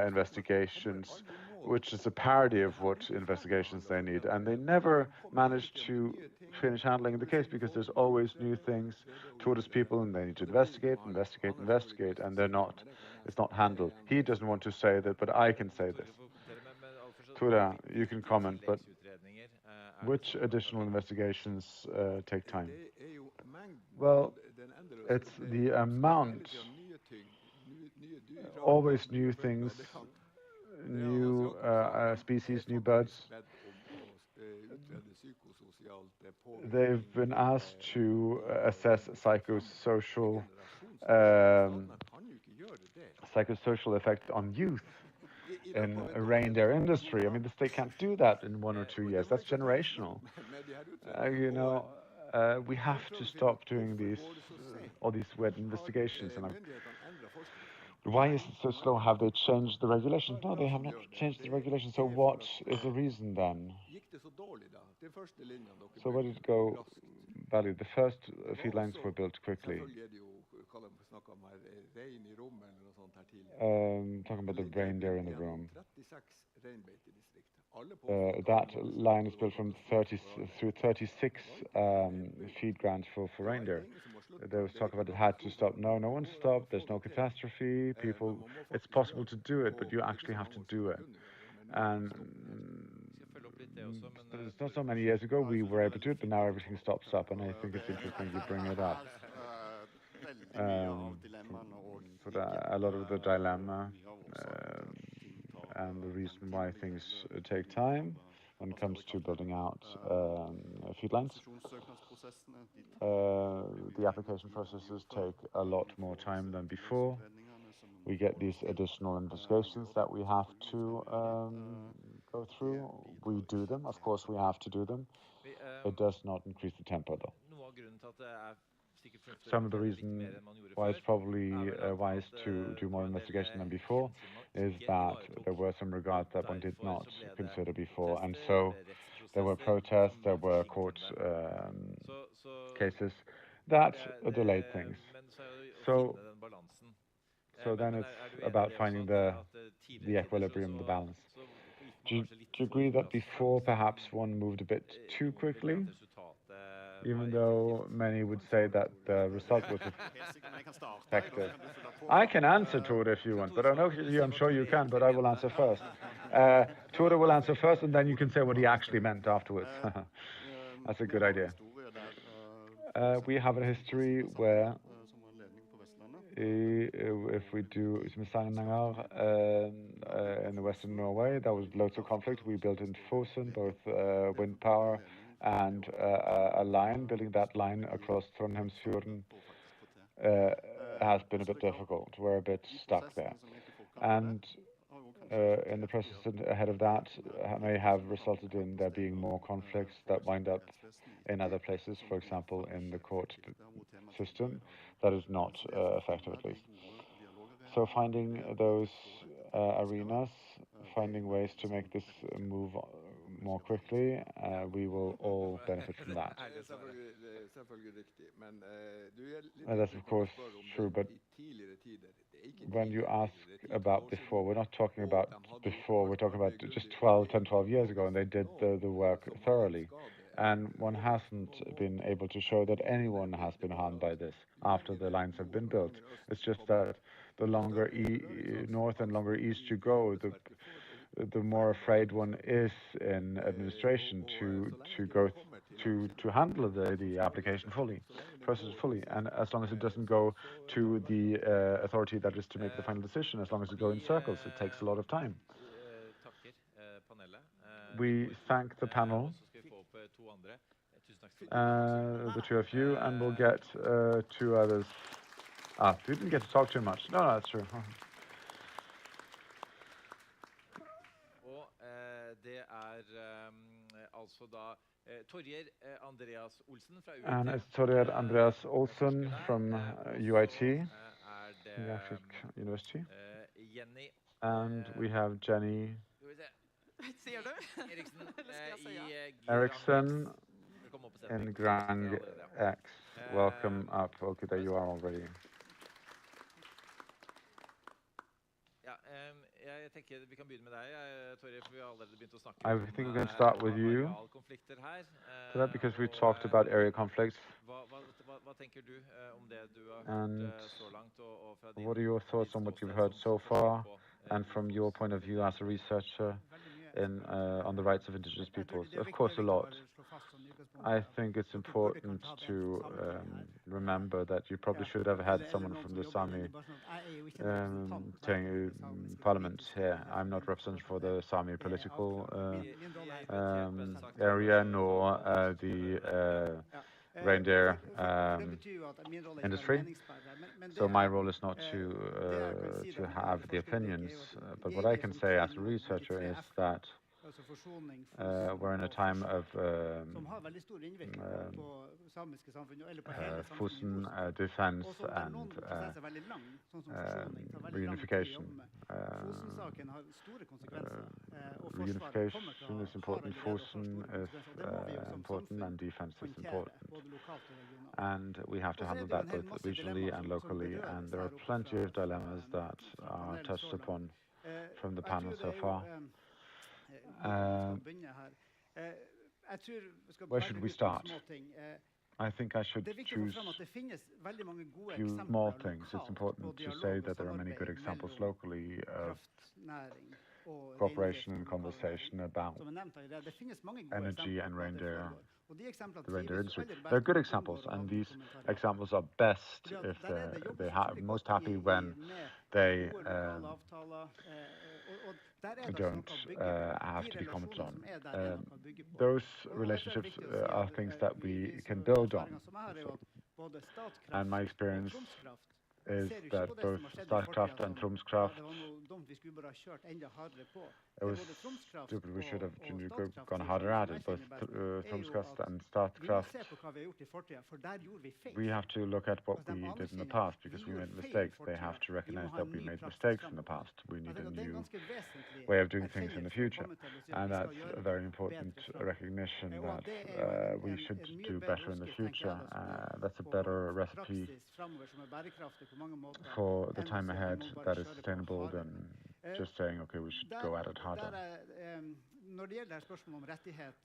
B: investigations, which is a parody of what investigations they need. And they never managed to finish handling the case because there's always new things, tourist people, and they need to investigate, and it's not handled. He doesn't want to say that, but I can say this. Tore, you can comment, but which additional investigations take time? Well, it's the amount, always new things, new species, new birds. They've been asked to assess psychosocial effect on youth in a reindeer industry. I mean, the state can't do that in 1 or 2 years. That's generational. We have to stop doing all these weird investigations. Why is it so slow? Have they changed the regulations? No, they have not changed the regulations. So what is the reason then? So where did it go badly? The first feed lines were built quickly. Talking about the reindeer in the room. That line is built from 36 feed grounds for reindeer. There was talk about it had to stop. No one stopped. There's no catastrophe. It's possible to do it, but you actually have to do it. And it's not so many years ago we were able to do it, but now everything stops up, and I think it's interesting you bring it up. A lot of the dilemma and the reason why things take time when it comes to building out feed lines. The application processes take a lot more time than before. We get these additional investigations that we have to go through. We do them. Of course, we have to do them. It does not increase the tempo, though. Some of the reason why it's probably wise to do more investigation than before is that there were some regards that one did not consider before, and so there were protests, there were court cases that delayed things. So then it's about finding the equilibrium, the balance. Do you agree that before perhaps one moved a bit too quickly? Even though many would say that the result was effective. I can answer, Tore, if you want, but I know I'm sure you can, but I will answer first. Tore will answer first, and then you can say what he actually meant afterwards. That's a good idea. We have a history where if we do Smesanger in the western Norway, there was loads of conflict. We built in Fosen, both wind power and building that line across Trondheimsfjorden has been a bit difficult. We're a bit stuck there. And in the process ahead of that may have resulted in there being more conflicts that wind up in other places, for example, in the court system. That is not effective, at least. So finding those arenas, finding ways to make this move more quickly, we will all benefit from that. That's of course true, but when you ask about before, we're not talking about before, we're talking about just 10, 12 years ago, and they did the work thoroughly. And one hasn't been able to show that anyone has been harmed by this after the lines have been built. It's just that the longer north and longer east you go, the more afraid one is in administration to handle the application fully, process fully. And as long as it doesn't go to the authority that is to make the final decision, as long as it goes in circles, it takes a lot of time. We thank the panel, the two of you, and we'll get two others. We didn't get to talk too much. No, that's true. And it's Torgeir Andreas Olsen from UiT, University. And we have Jenny Eriksen in Grand X. Welcome up. Okay, there you are already. I think we can start with you, because we talked about area conflicts. And what are your thoughts on what you've heard so far, and from your point of view as a researcher on the rights of indigenous peoples? Of course, a lot. I think it's important to remember that you probably should have had someone from the Sami parliament here. I'm not representative for the Sami political area, nor the reindeer industry. So my role is not to have the opinions, but what I can say as a researcher is that we're in a time of Fosen defense and reunification. Reunification is important, Fosen is important, and defense is important. And we have to handle that both regionally and locally, and there are plenty of dilemmas that are touched upon from the panel so far. Where should we start? I think I should choose a few small things. It's important to say that there are many good examples locally of cooperation and conversation about energy and the reindeer industry. They're good examples, and these examples are best if they're most happy when they don't have to be commented on. Those relationships are things that we can build on. And my experience is that both Statkraft and Tromskraft, it was stupid, we should have gone harder at it, both Tromskraft and Statkraft. We have to look at what we did in the past, because we made mistakes. They have to recognize that we made mistakes in the past. We need a new way of doing things in the future, and that's a very important recognition that we should do better in the future. That's a better recipe for the time ahead that is sustainable than just saying, okay, we should go at it harder.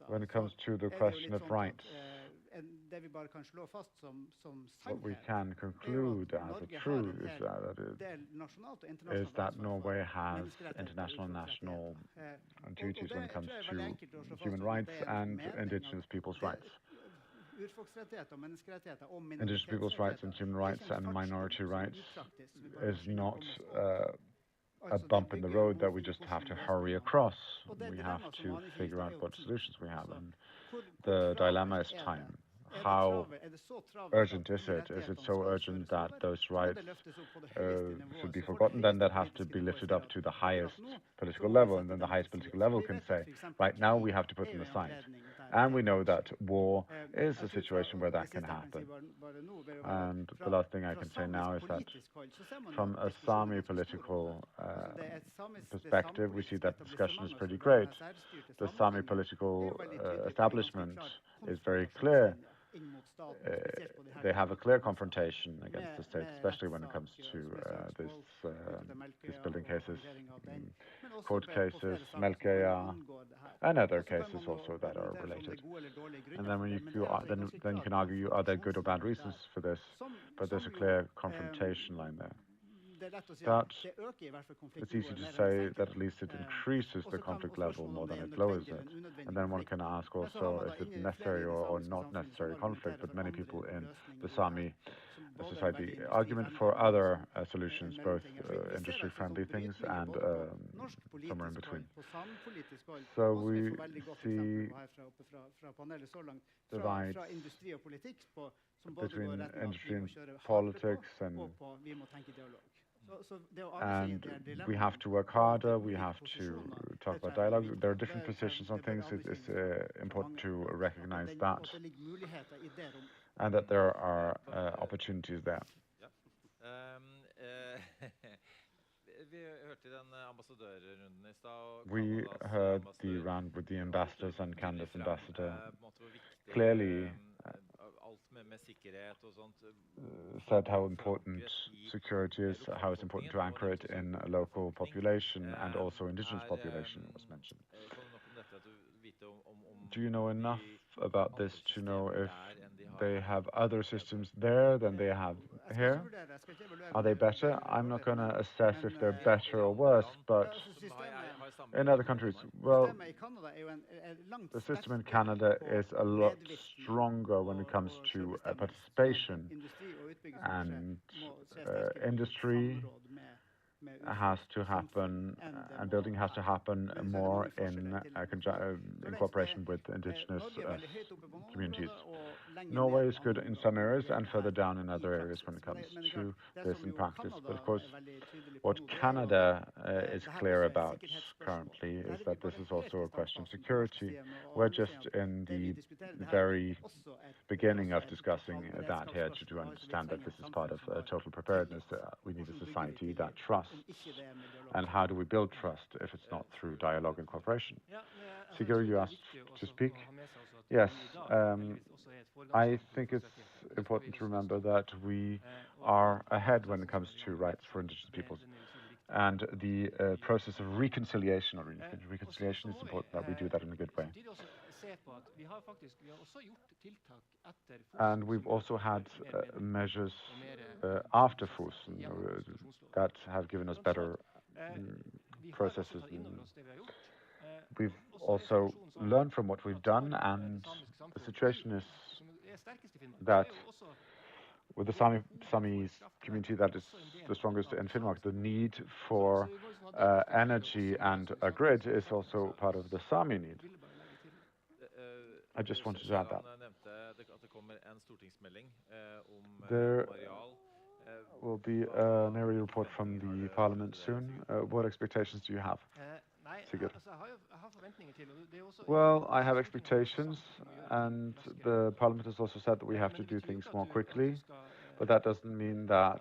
B: When it comes to the question of rights, what we can conclude as a truth is that Norway has international and national duties when it comes to human rights and indigenous people's rights. Indigenous people's rights and human rights and minority rights is not a bump in the road that we just have to hurry across. We have to figure out what solutions we have, and the dilemma is time. How urgent is it? Is it so urgent that those rights should be forgotten? Then that has to be lifted up to the highest political level, and then the highest political level can say, right now we have to put them aside. And we know that war is a situation where that can happen. And the last thing I can say now is that from a Sami political perspective, we see that discussion is pretty great. The Sami political establishment is very clear. They have a clear confrontation against the state, especially when it comes to these building cases, court cases, Melkeya, and other cases also that are related. And then when then you can argue, are there good or bad reasons for this? But there's a clear confrontation line there. But it's easy to say that at least it increases the conflict level more than it lowers it. And then one can ask also, is it necessary or not necessary conflict? But many people in the Sami society argument for other solutions, both industry-friendly things and somewhere in between. So we see divides between industry and politics, and we have to work harder, we have to talk about dialogue. There are different positions on things. It's important to recognize that, and that there are opportunities there. We heard the round with the ambassadors and Canada's ambassador clearly said how important security is, how it's important to anchor it in a local population, and also indigenous population was mentioned. Do you know enough about this to know if they have other systems there than they have here? Are they better? I'm not going to assess if they're better or worse, but in other countries, well, the system in Canada is a lot stronger when it comes to participation, and industry has to happen, and building has to happen more in cooperation with indigenous communities. Norway is good in some areas and further down in other areas when it comes to this in practice. But of course, what Canada is clear about currently is that this is also a question of security. We're just in the very beginning of discussing that here to understand that this is part of total preparedness. We need a society that trusts. And how do we build trust if it's not through dialogue and cooperation? Sigurd, you asked to speak? Yes. I think it's important to remember that we are ahead when it comes to rights for indigenous peoples. And the process of reconciliation, reconciliation is important that we do that in a good way. And we've also had measures after Fosen that have given us better processes. We've also learned from what we've done, and the situation is that with the Sami community that is the strongest in Finnmark, the need for energy and a grid is also part of the Sami need. I just wanted to add that. There will be an area report from the Parliament soon. What expectations do you have? Sigurd? Well, I have expectations, and the Parliament has also said that we have to do things more quickly, but that doesn't mean that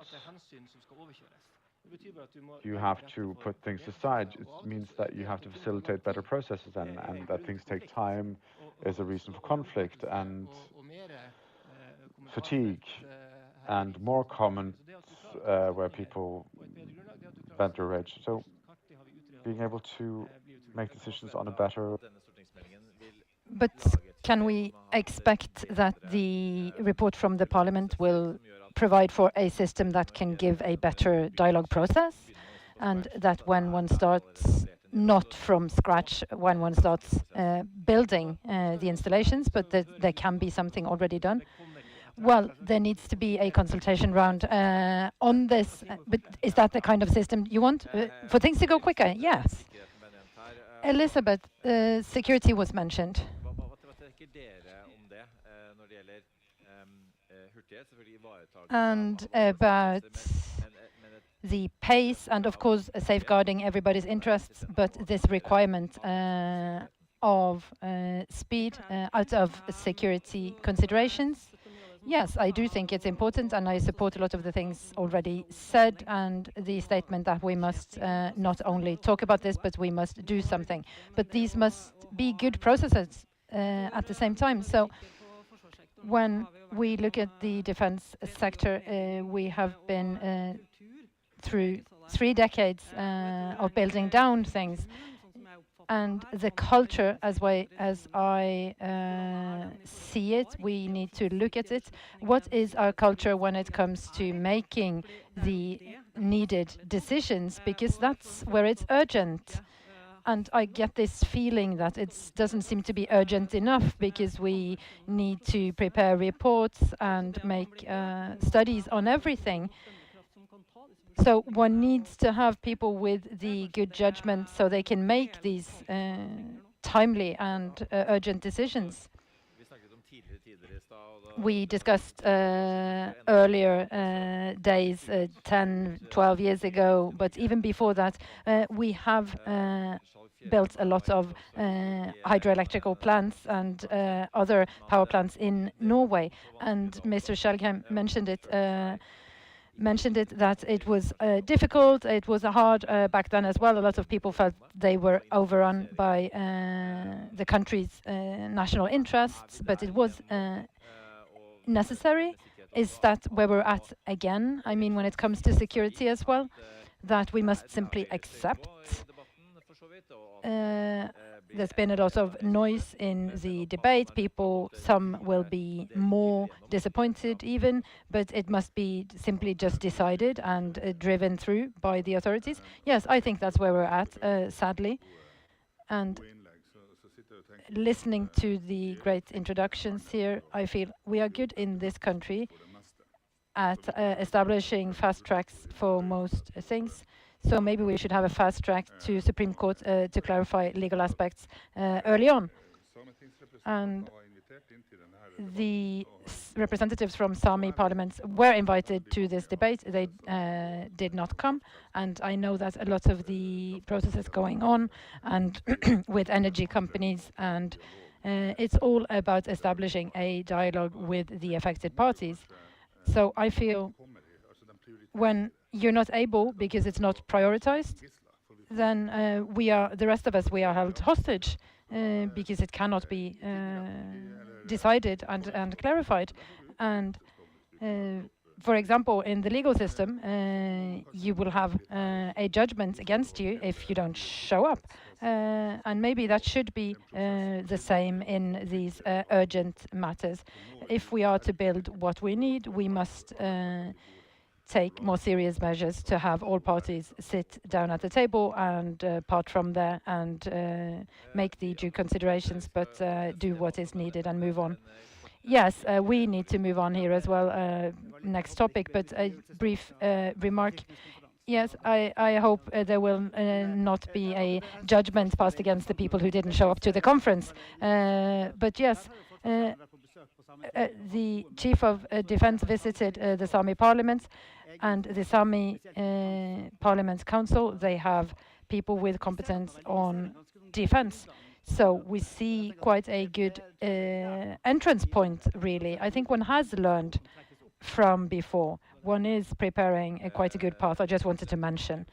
B: you have to put things aside. It means that you have to facilitate better processes, and that things take time is a reason for conflict and fatigue and more comments where people vent their rage. So being able to make decisions on a better...
E: But can we expect that the report from the Parliament will provide for a system that can give a better dialogue process, and that when one starts not from scratch, when one starts building the installations, but that there can be something already done? Well, there needs to be a consultation round on this, but is that the kind of system you want? For things to go quicker? Yes. Elizabeth, security was mentioned. And about the pace and, of course, safeguarding everybody's interests, but this requirement of speed out of security considerations. Yes, I do think it's important, and I support a lot of the things already said, and the statement that we must not only talk about this, but we must do something. But these must be good processes at the same time. So when we look at the defense sector, we have been through 3 decades of building down things. And the culture, as I see it, we need to look at it. What is our culture when it comes to making the needed decisions? Because that's where it's urgent. And I get this feeling that it doesn't seem to be urgent enough, because we need to prepare reports and make studies on everything. So one needs to have people with the good judgment so they can make these timely and urgent decisions. We discussed earlier days, 10, 12 years ago, but even before that, we have built a lot of hydroelectrical plants and other power plants in Norway. And Mr. Skjelgheim mentioned it that it was difficult, it was hard back then as well. A lot of people felt they were overrun by the country's national interests, but it was necessary. Is that where we're at again? I mean, when it comes to security as well, that we must simply accept. There's been a lot of noise in the debate. Some will be more disappointed even, but it must be simply just decided and driven through by the authorities. Yes, I think that's where we're at, sadly. And listening to the great introductions here, I feel we are good in this country at establishing fast tracks for most things. So maybe we should have a fast track to Supreme Court to clarify legal aspects early on. And the representatives from Sami parliaments were invited to this debate. They did not come. And I know that a lot of the processes going on and with energy companies, and it's all about establishing a dialogue with the affected parties. So I feel when you're not able, because it's not prioritized, then the rest of us, we are held hostage because it cannot be decided and clarified. And for example, in the legal system, you will have a judgment against you if you don't show up. And maybe that should be the same in these urgent matters. If we are to build what we need, we must take more serious measures to have all parties sit down at the table and part from there and make the due considerations, but do what is needed and move on. Yes, we need to move on here as well. Next topic, but a brief remark. Yes, I hope there will not be a judgment passed against the people who didn't show up to the conference. But yes, the Chief of Defense visited the Sami Parliament, and the Sami Parliament's Council, they have people with competence on defense. So we see quite a good entrance point, really. I think one has learned from before. One is preparing quite a good path. I just wanted to mention.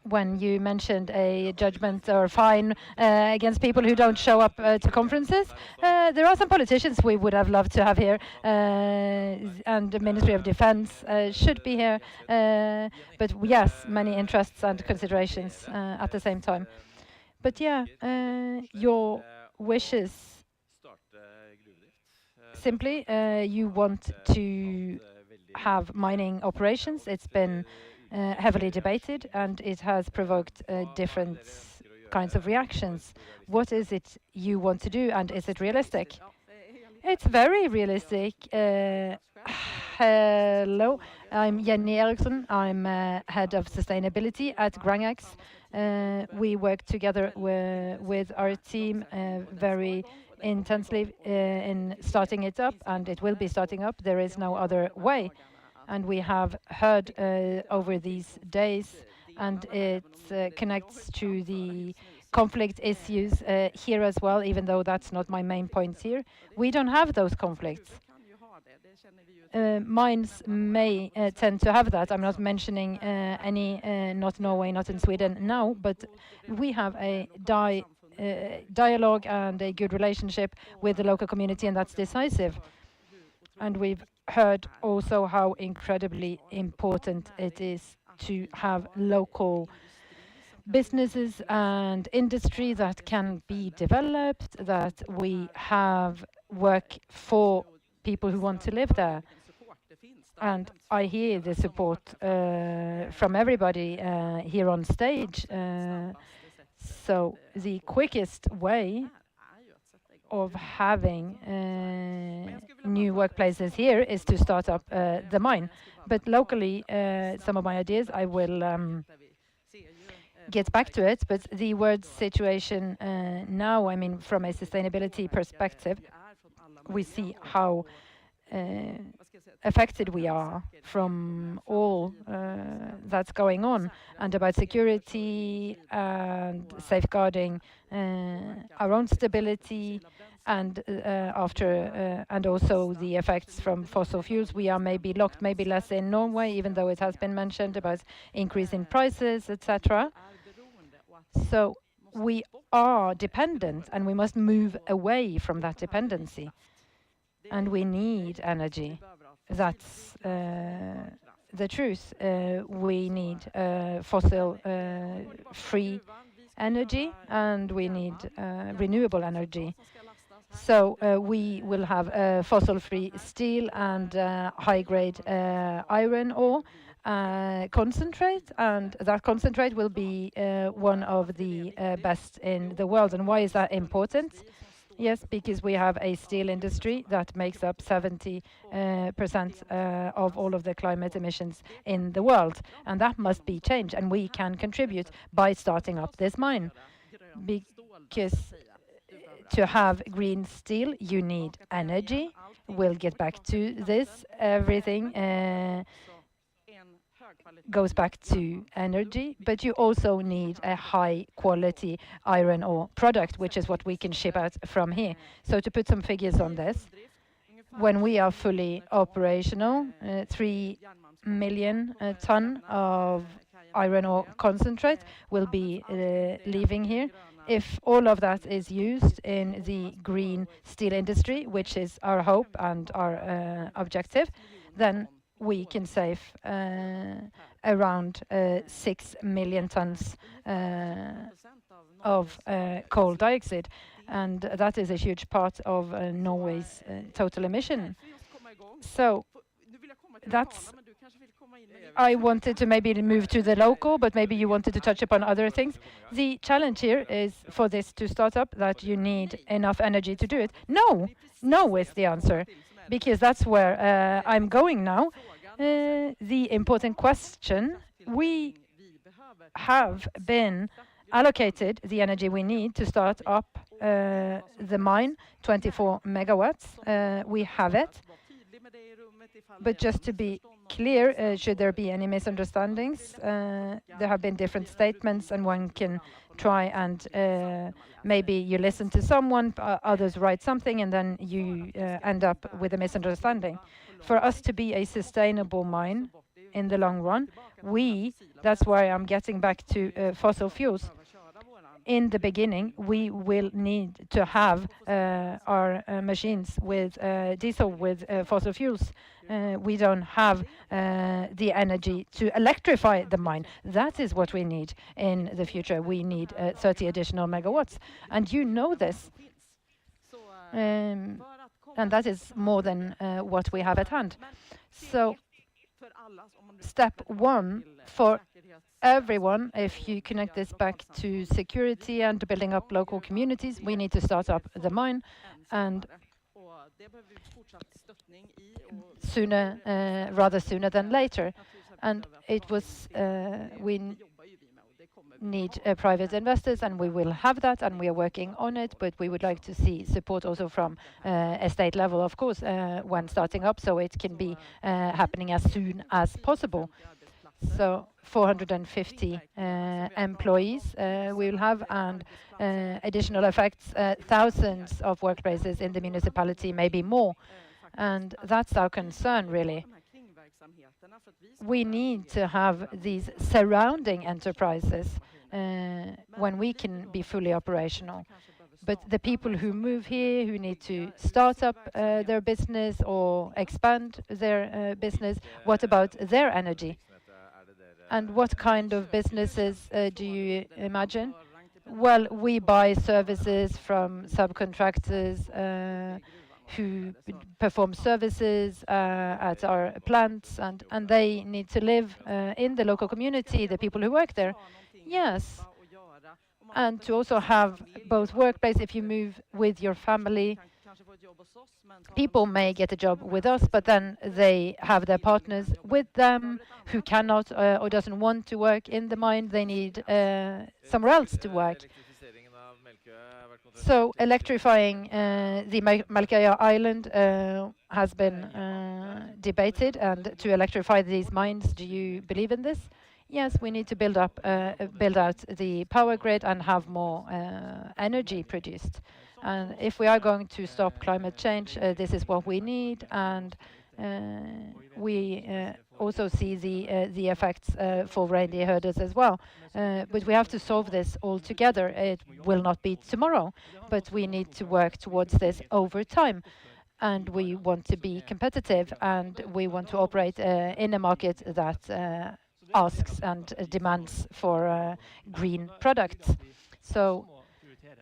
E: When you mentioned a judgment or fine against people who don't show up to conferences, there are some politicians we would have loved to have here, and the Ministry of Defense should be here. But yes, many interests and considerations at the same time. But yeah, your wishes. Simply, you want to have mining operations. It's been heavily debated, and it has provoked different kinds of reactions. What is it you want to do, and is it realistic? It's very realistic. Hello, I'm Jenny Eriksson. I'm head of sustainability at Grangex. We work together with our team very intensely in starting it up, and it will be starting up. There is no other way. And we have heard over these days, and it connects to the conflict issues here as well, even though that's not my main point here. We don't have those conflicts. Mines may tend to have that. I'm not mentioning any, not Norway, not in Sweden now, but we have a dialogue and a good relationship with the local community, and that's decisive. And we've heard also how incredibly important it is to have local businesses and industry that can be developed, that we have work for people who want to live there. And I hear the support from everybody here on stage. So the quickest way of having new workplaces here is to start up the mine. But locally, some of my ideas, I will get back to it. But the word situation now, I mean, from a sustainability perspective, we see how affected we are from all that's going on, and about security and safeguarding our own stability, and and also the effects from fossil fuels. We are maybe locked, maybe less in Norway, even though it has been mentioned about increase in prices, etc. So we are dependent, and we must move away from that dependency. And we need energy. That's the truth. We need fossil-free energy, and we need renewable energy. So we will have fossil-free steel and high-grade iron ore concentrate, and that concentrate will be one of the best in the world. And why is that important? Yes, because we have a steel industry that makes up 70% of all of the climate emissions in the world. And that must be changed. And we can contribute by starting up this mine. Because to have green steel, you need energy. We'll get back to this. Everything goes back to energy, but you also need a high-quality iron ore product, which is what we can ship out from here. So to put some figures on this, when we are fully operational, 3 million ton of iron ore concentrate will be leaving here. If all of that is used in the green steel industry, which is our hope and our objective, then we can save around 6 million tons of coal dioxide. And that is a huge part of Norway's total emission. So that's... I wanted to maybe move to the local, but maybe you wanted to touch upon other things. The challenge here is for this to start up that you need enough energy to do it. No, no is the answer, because that's where I'm going now. The important question, we have been allocated the energy we need to start up the mine, 24 megawatts. We have it. But just to be clear, should there be any misunderstandings, there have been different statements, and one can try and maybe you listen to someone, others write something, and then you end up with a misunderstanding. For us to be a sustainable mine in the long run, that's why I'm getting back to fossil fuels. In the beginning, we will need to have our machines with diesel, with fossil fuels. We don't have the energy to electrify the mine. That is what we need in the future. We need 30 additional megawatts. And you know this. And that is more than what we have at hand. So step one for everyone, if you connect this back to security and building up local communities, we need to start up the mine. And sooner, rather sooner than later. And it was, we need private investors, and we will have that, and we are working on it, but we would like to see support also from a state level, of course, when starting up, so it can be happening as soon as possible. So 450 employees we will have, and additional effects, thousands of workplaces in the municipality, maybe more. And that's our concern, really. We need to have these surrounding enterprises when we can be fully operational. But the people who move here, who need to start up their business or expand their business, what about their energy? And what kind of businesses do you imagine? Well, we buy services from subcontractors who perform services at our plants, and they need to live in the local community, the people who work there. Yes. And to also have both workplace, if you move with your family, people may get a job with us, but then they have their partners with them who cannot or doesn't want to work in the mine. They need somewhere else to work. So electrifying the Melkøya Island has been debated, and to electrify these mines, do you believe in this? Yes, we need to build out the power grid and have more energy produced. And if we are going to stop climate change, this is what we need. And we also see the effects for reindeer herders as well. But we have to solve this all together. It will not be tomorrow, but we need to work towards this over time. And we want to be competitive, and we want to operate in a market that asks and demands for green products. So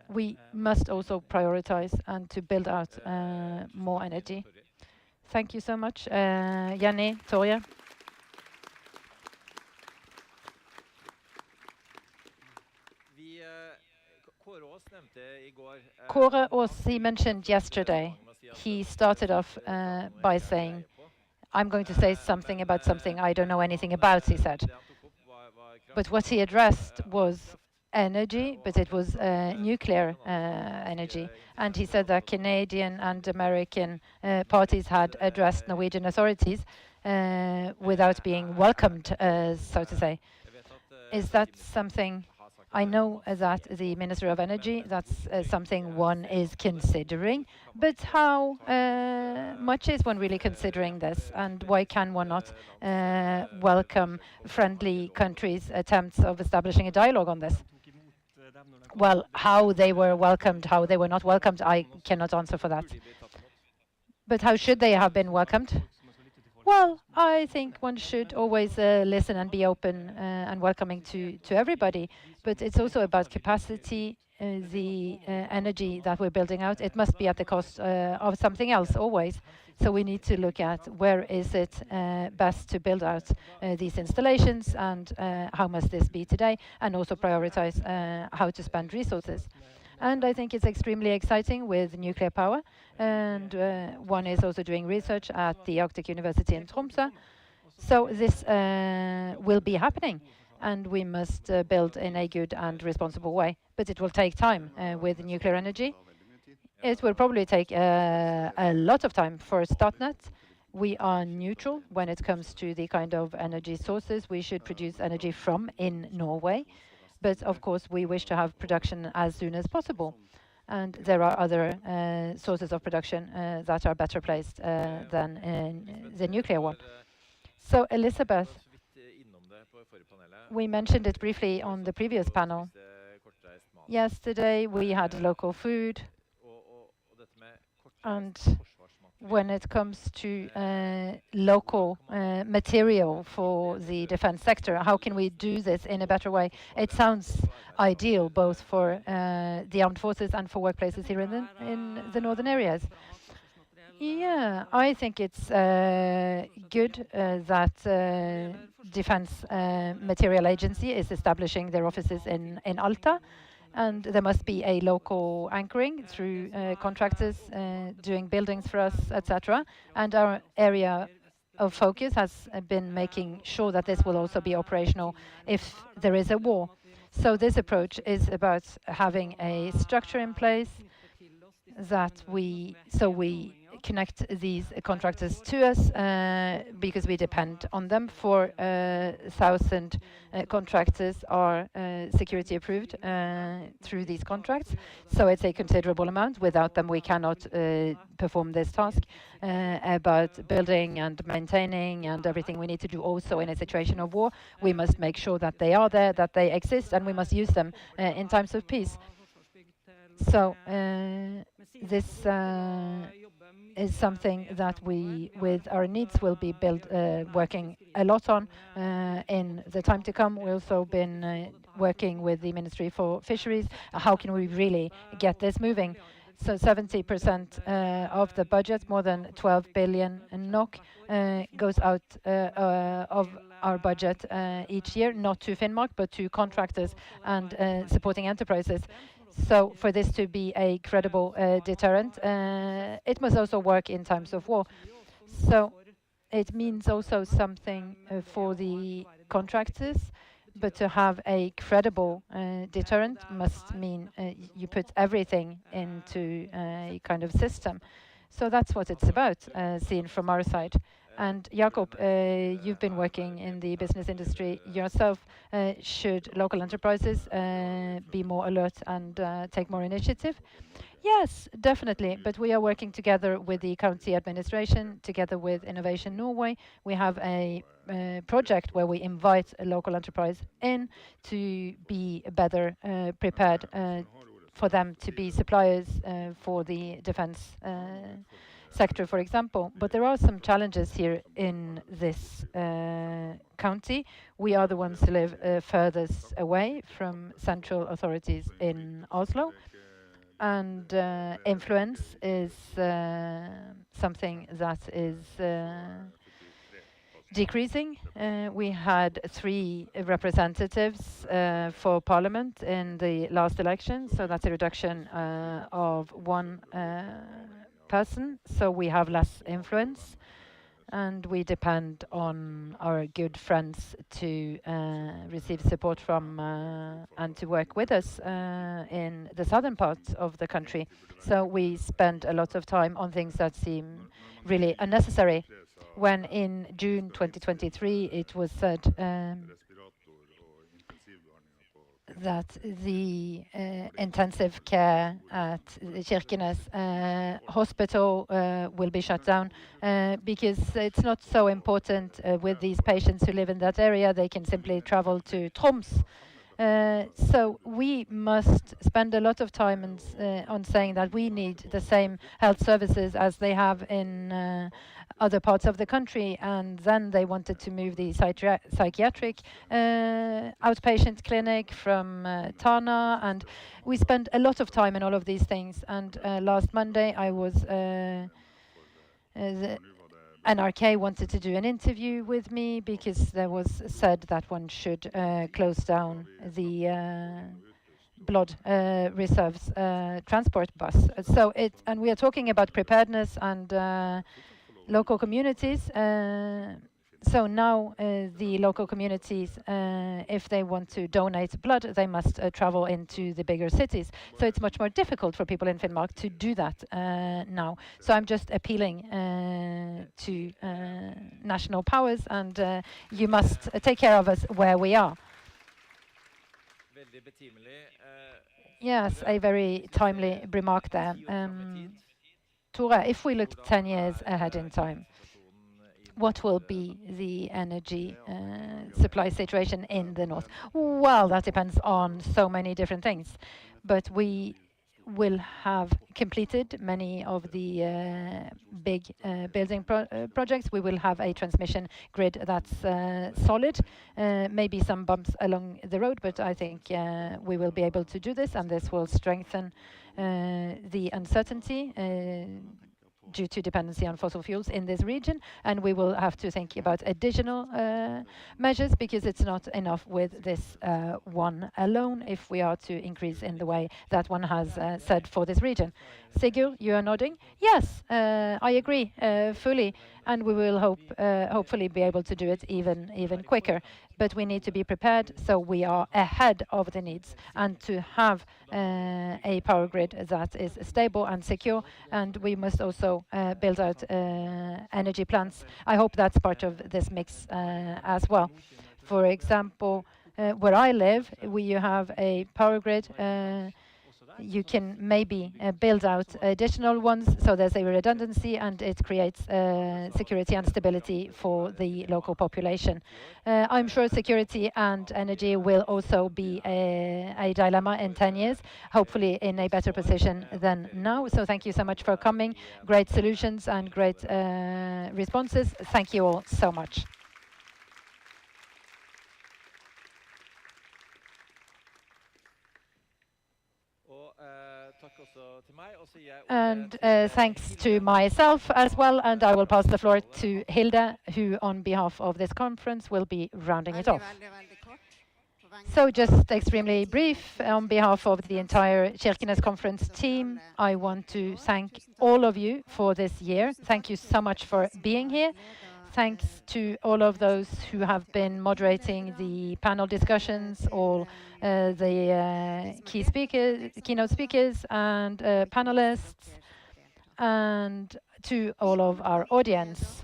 E: we must also prioritize and to build out more energy. Thank you so much. Janne, Torje. Kåre Aas, he mentioned yesterday, he started off by saying, I'm going to say something about something I don't know anything about, he said. But what he addressed was energy, but it was nuclear energy. And he said that Canadian and American parties had addressed Norwegian authorities without being welcomed, so to say. Is that something? I know that the Minister of Energy, that's something one is considering, but how much is one really considering this, and why can one not welcome friendly countries' attempts of establishing a dialogue on this? Well, how they were welcomed, how they were not welcomed, I cannot answer for that. But how should they have been welcomed? Well, I think one should always listen and be open and welcoming to everybody. But it's also about capacity, the energy that we're building out. It must be at the cost of something else always. So we need to look at where is it best to build out these installations, and how must this be today, and also prioritize how to spend resources. And I think it's extremely exciting with nuclear power. And one is also doing research at the Arctic University in Tromsø. So this will be happening, and we must build in a good and responsible way. But it will take time with nuclear energy. It will probably take a lot of time for Statnett. We are neutral when it comes to the kind of energy sources we should produce energy from in Norway. But of course, we wish to have production as soon as possible. And there are other sources of production that are better placed than the nuclear one. So, Elizabeth, we mentioned it briefly on the previous panel. Yesterday, we had local food. And when it comes to local material for the defense sector, how can we do this in a better way? It sounds ideal both for the armed forces and for workplaces here in the northern areas. Yeah, I think it's good that Defense Material Agency is establishing their offices in Alta. And there must be a local anchoring through contractors doing buildings for us, etc. And our area of focus has been making sure that this will also be operational if there is a war. So this approach is about having a structure in place that we connect these contractors to us because we depend on them. 4,000 contractors are security approved through these contracts. So it's a considerable amount. Without them, we cannot perform this task about building and maintaining and everything we need to do also in a situation of war. We must make sure that they are there, that they exist, and we must use them in times of peace. So this is something that we, with our needs, will be working a lot on in the time to come. We've also been working with the Ministry for Fisheries. How can we really get this moving? So 70% of the budget, more than 12 billion NOK, goes out of our budget each year, not to Finnmark, but to contractors and supporting enterprises. So for this to be a credible deterrent, it must also work in times of war. So it means also something for the contractors, but to have a credible deterrent must mean you put everything into a kind of system. So that's what it's about, seen from our side. And Jakob, you've been working in the business industry yourself. Should local enterprises be more alert and take more initiative? Yes, definitely. But we are working together with the county administration, together with Innovation Norway. We have a project where we invite a local enterprise in to be better prepared for them to be suppliers for the defense sector, for example. But there are some challenges here in this county. We are the ones who live furthest away from central authorities in Oslo. And influence is something that is decreasing. We had 3 representatives for parliament in the last election, so that's a reduction of 1 person, so we have less influence, and we depend on our good friends to receive support from and to work with us in the southern part of the country. So we spend a lot of time on things that seem really unnecessary. When in June 2023 it was said that the intensive care at Kirkenes hospital will be shut down because it's not so important with these patients who live in that area. They can simply travel to Troms. So we must spend a lot of time on saying that we need the same health services as they have in other parts of the country, and then they wanted to move the psychiatric outpatient clinic from Tana, and we spent a lot of time in all of these things. And last Monday I was the NRK wanted to do an interview with me because there was said that one should close down the blood reserves transport bus. So and we are talking about preparedness and local communities. So now the local communities, if they want to donate blood, they must travel into the bigger cities. So it's much more difficult for people in Finnmark to do that now. So I'm just appealing to national powers, and you must take care of us where we are. Yes, a very timely remark there. Tore, if we look 10 years ahead in time, what will be the energy supply situation in the north? Well, that depends on so many different things. But we will have completed many of the big building projects. We will have a transmission grid that's solid. Maybe some bumps along the road, but I think we will be able to do this, and this will strengthen the uncertainty due to dependency on fossil fuels in this region, and we will have to think about additional measures because it's not enough with this one alone if we are to increase in the way that one has said for this region. Sigurd, you are nodding. Yes, I agree fully, and we will hopefully be able to do it even quicker. But we need to be prepared so we are ahead of the needs and to have a power grid that is stable and secure. And we must also build out energy plants. I hope that's part of this mix as well. For example, where I live, you have a power grid. You can maybe build out additional ones, so there's a redundancy and it creates security and stability for the local population. I'm sure security and energy will also be a dilemma in 10 years, hopefully in a better position than now. So thank you so much for coming. Great solutions and great responses. Thank you all so much. And thanks to myself as well, and I will pass the floor to Hilde, who on behalf of this conference will be rounding it off. So just extremely brief, on behalf of the entire Kirkeneskonferansen team, I want to thank all of you for this year. Thank you so much for being here. Thanks to all of those who have been moderating the panel discussions, all the keynote speakers and panelists, and to all of our audience.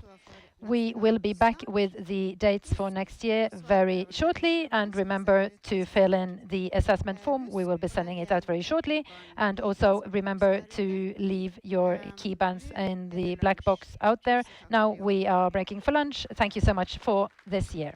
E: We will be back with the dates for next year very shortly, and remember to fill in the assessment form. We will be sending it out very shortly, and also remember to leave your key bands in the black box out there. Now we are breaking for lunch. Thank you so much for this year.